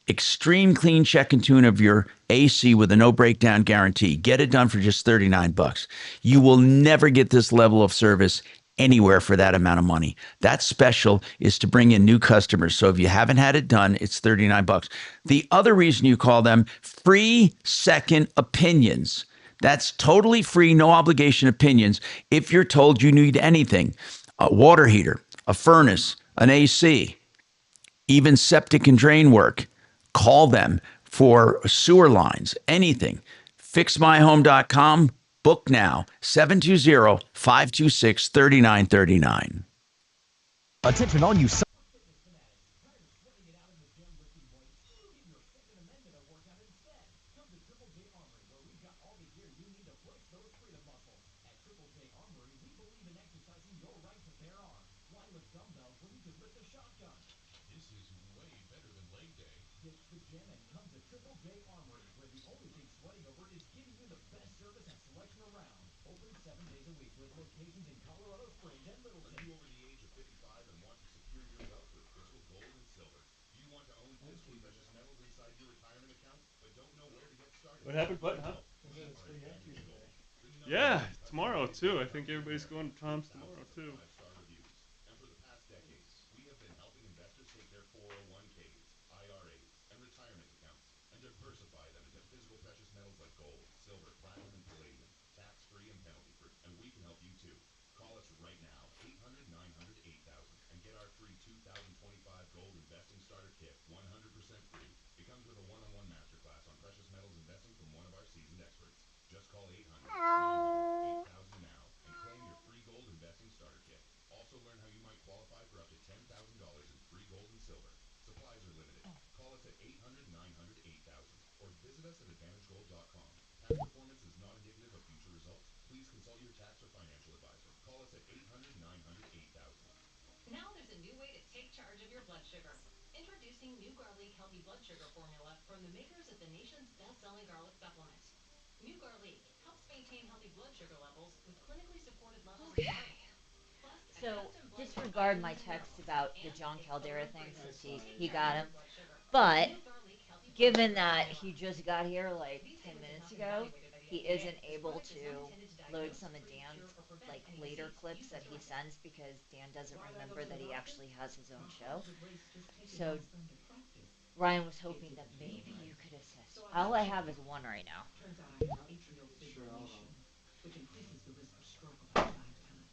extreme clean check and tune of your AC with a no breakdown guarantee. Get it done for just $39. You will never get this level of service anywhere for that amount of money. That special is to bring in new customers. So if you haven't had it done, it's $39. The other reason you call them, free second opinions. That's totally free, no obligation opinions. If you're told you need anything, a water heater, a furnace, an AC, even septic and drain work, call them for sewer lines, anything. FixMyHome.com. Book now, 720-526-3939. Attention all you This is way better than leg day. Ditch the gym and come to Triple J Armory, where the only thing sweating over is giving you the best service and selection around. Open 7 days a week with locations in Colorado Springs and Littleton. Are you over the age of 55 and want to secure your wealth with physical gold and silver? Do you want to own physical precious metals inside your retirement account, but don't know where to get started? What happened, bud? Huh? Yeah, tomorrow too. I think everybody's going to Tom's tomorrow too. And for the past decades, we have been helping investors take their 401ks, IRAs, and retirement accounts and diversify them into physical precious metals like gold, silver, platinum, and palladium, tax-free and penalty-free. And we can help you too. Call us right now, 800-900-8000, and get our free 2025 Gold Investing Starter Kit, 100% free. It comes with a one-on-one masterclass on precious metals investing from one of our seasoned experts. Just call 800-900-8000 now and claim your free Gold Investing Starter Kit. Also Also learn how you might qualify for up to $10,000 in free gold and silver. Supplies are limited. Call us at 800-900-8000 or visit us at AdvantageGold.com. Past performance is not indicative of future results. Please consult your tax or financial advisor. Call us at 800-900-8000. Now there's a new way to take charge of your blood sugar. Introducing New Garlic Healthy Blood Sugar Formula from the makers of the nation's best-selling garlic supplement. New Garlic helps maintain healthy blood sugar levels with clinically supported levels of garlic. Plus, a So custom blend of disregard my vitamins, text minerals, about the and John its Caldera odor thing free since to he take got charge him. of blood sugar. But New Garlic Healthy Blood given Sugar that Formula. he just got here like These 10 statements minutes have not been ago, evaluated by the he FDA. isn't This able product is to not intended to load diagnose, some of treat, Dan's cure, or prevent like any later disease. clips Use that he discretion. sends because Dan doesn't Why remember go to that the he doctor? actually has his own show. The race just taking So less time to practice. Ryan was hoping that maybe you could assist. All I have is one right now. Turns out I have atrial fibrillation, which increases the risk of stroke about 5 times.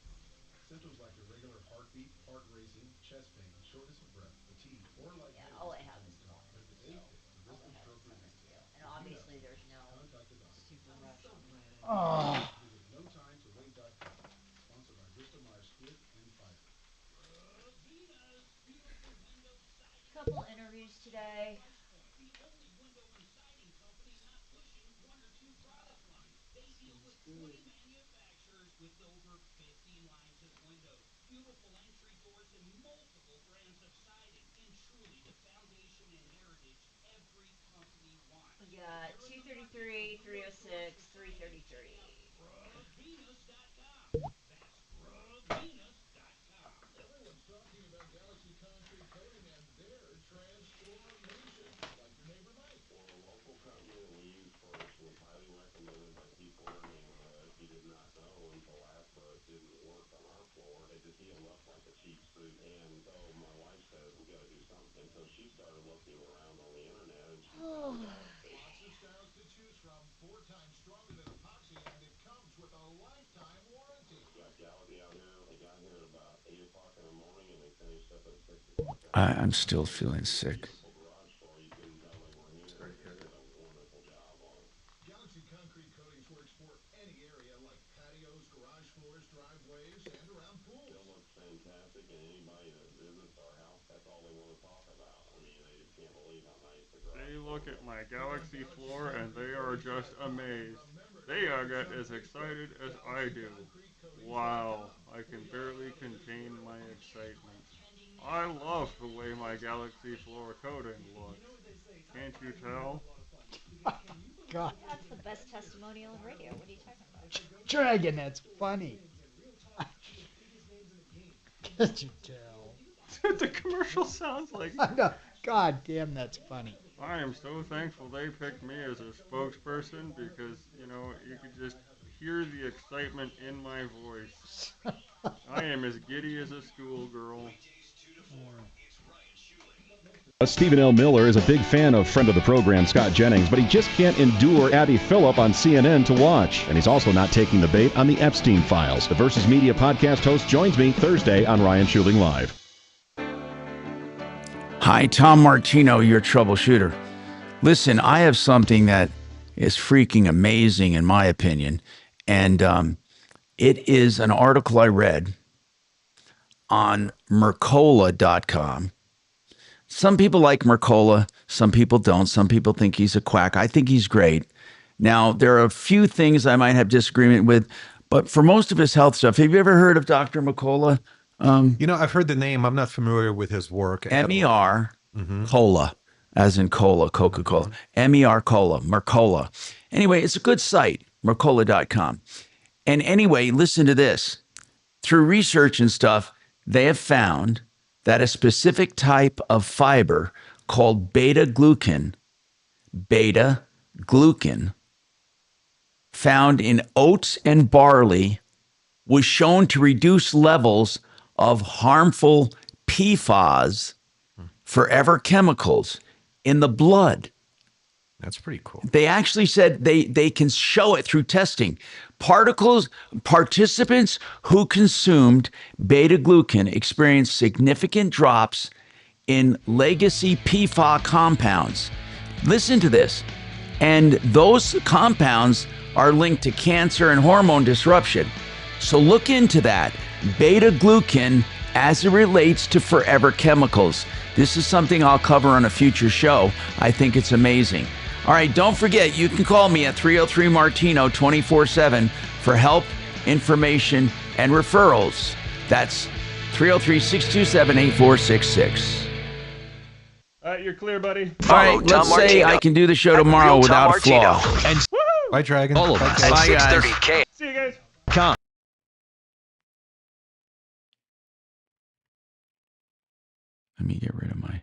Symptoms like irregular heartbeat, heart racing, chest pain, shortness of breath, fatigue, or lightheadedness all I can have become is common. one. But if at age 10, the risk of stroke reduces. And obviously there's no Contact a doctor. Super rush. So glad Oh. Visit notimetowait.com. Sponsored by Bristol Myers Squibb and Pfizer. couple interviews today. The only window and siding company not pushing one or two product lines. They deal with 20 manufacturers with over 50 lines of windows, beautiful entry doors, and multiple brands of siding. And truly, the foundation and heritage every company wants. We got 233, 306, 333. Bruhvenus.com. That's Bruhvenus.com. Everyone's talking about Galaxy Concrete Coating and their transformation. Like your neighbor Mike. Well, the local company that we used first was highly recommended by people in our neighborhood. He did not know until after it didn't work on our floor. It just healed up like a cheap suit. And so my wife says, we got to do something. And so she started looking around on the internet and she found Galaxy. Lots of styles to choose from. 4 times stronger than epoxy, and it comes with a lifetime warranty. Got Galaxy out here. They got here at about 8 o'clock in the morning and they finished up at 6 o'clock. I'm still feeling sick. Garage floor, you couldn't tell they were here. They did a wonderful job on it. Galaxy Concrete Coatings works for any area like patios, garage floors, driveways, and around pools. It looks fantastic, and anybody that visits our house, that's all they want to talk about. I mean, they just can't believe how nice the garage. They look at my Galaxy floor and they are just amazed. They get as excited as I do. Wow, I can barely contain my excitement. I love the way my Galaxy floor coating looks. Can't you tell? God. That's the best testimonial in radio. What are you talking about? Dragon, that's funny. Can't you tell? The commercial sounds like. No, God damn, that's funny. I am so thankful they picked me as a spokesperson because, you know, you could just hear the excitement in my voice. I am as giddy as a schoolgirl. Stephen L. Miller is a big fan of friend of the program, Scott Jennings, but he just can't endure Abby Phillip on CNN to watch. And he's also not taking the bait on the Epstein files. The Versus Media podcast host joins me Thursday on Ryan Schuling Live. Hi, Tom Martino, your troubleshooter. Listen, I have something that is freaking amazing in my opinion. And it is an article I read on Mercola.com. Some people like Mercola, some people don't. Some people think he's a quack. I think he's great. Now, there are a few things I might have disagreement with, but for most of his health stuff, have you ever heard of Dr. Mercola? You know, I've heard the name. I'm not familiar with his work. M-E-R, Cola, as in cola, Coca-Cola. M-E-R Cola, Mercola. Anyway, it's a good site, Mercola.com. And anyway, listen to this. Through research and stuff, they have found that a specific type of fiber called beta-glucan, found in oats and barley, was shown to reduce levels of harmful PFAS, forever chemicals, in the blood. That's pretty cool. They actually said they can show it through testing. Participants who consumed beta-glucan experienced significant drops in legacy PFAS compounds. Listen to this. And those compounds are linked to cancer and hormone disruption. So look into that. beta-glucan as it relates to forever chemicals. This is something I'll cover on a future show. I think it's amazing. All right, don't forget, you can call me at 303-MARTINO 24/7 for help, information, and referrals. That's 303-627-8466. All right, you're clear, buddy. All right, let's say I can do the show tomorrow without a flaw. And bye, Dragon. All of us Bye, at guys. 630K. See you guys. Com. Let me get rid of my...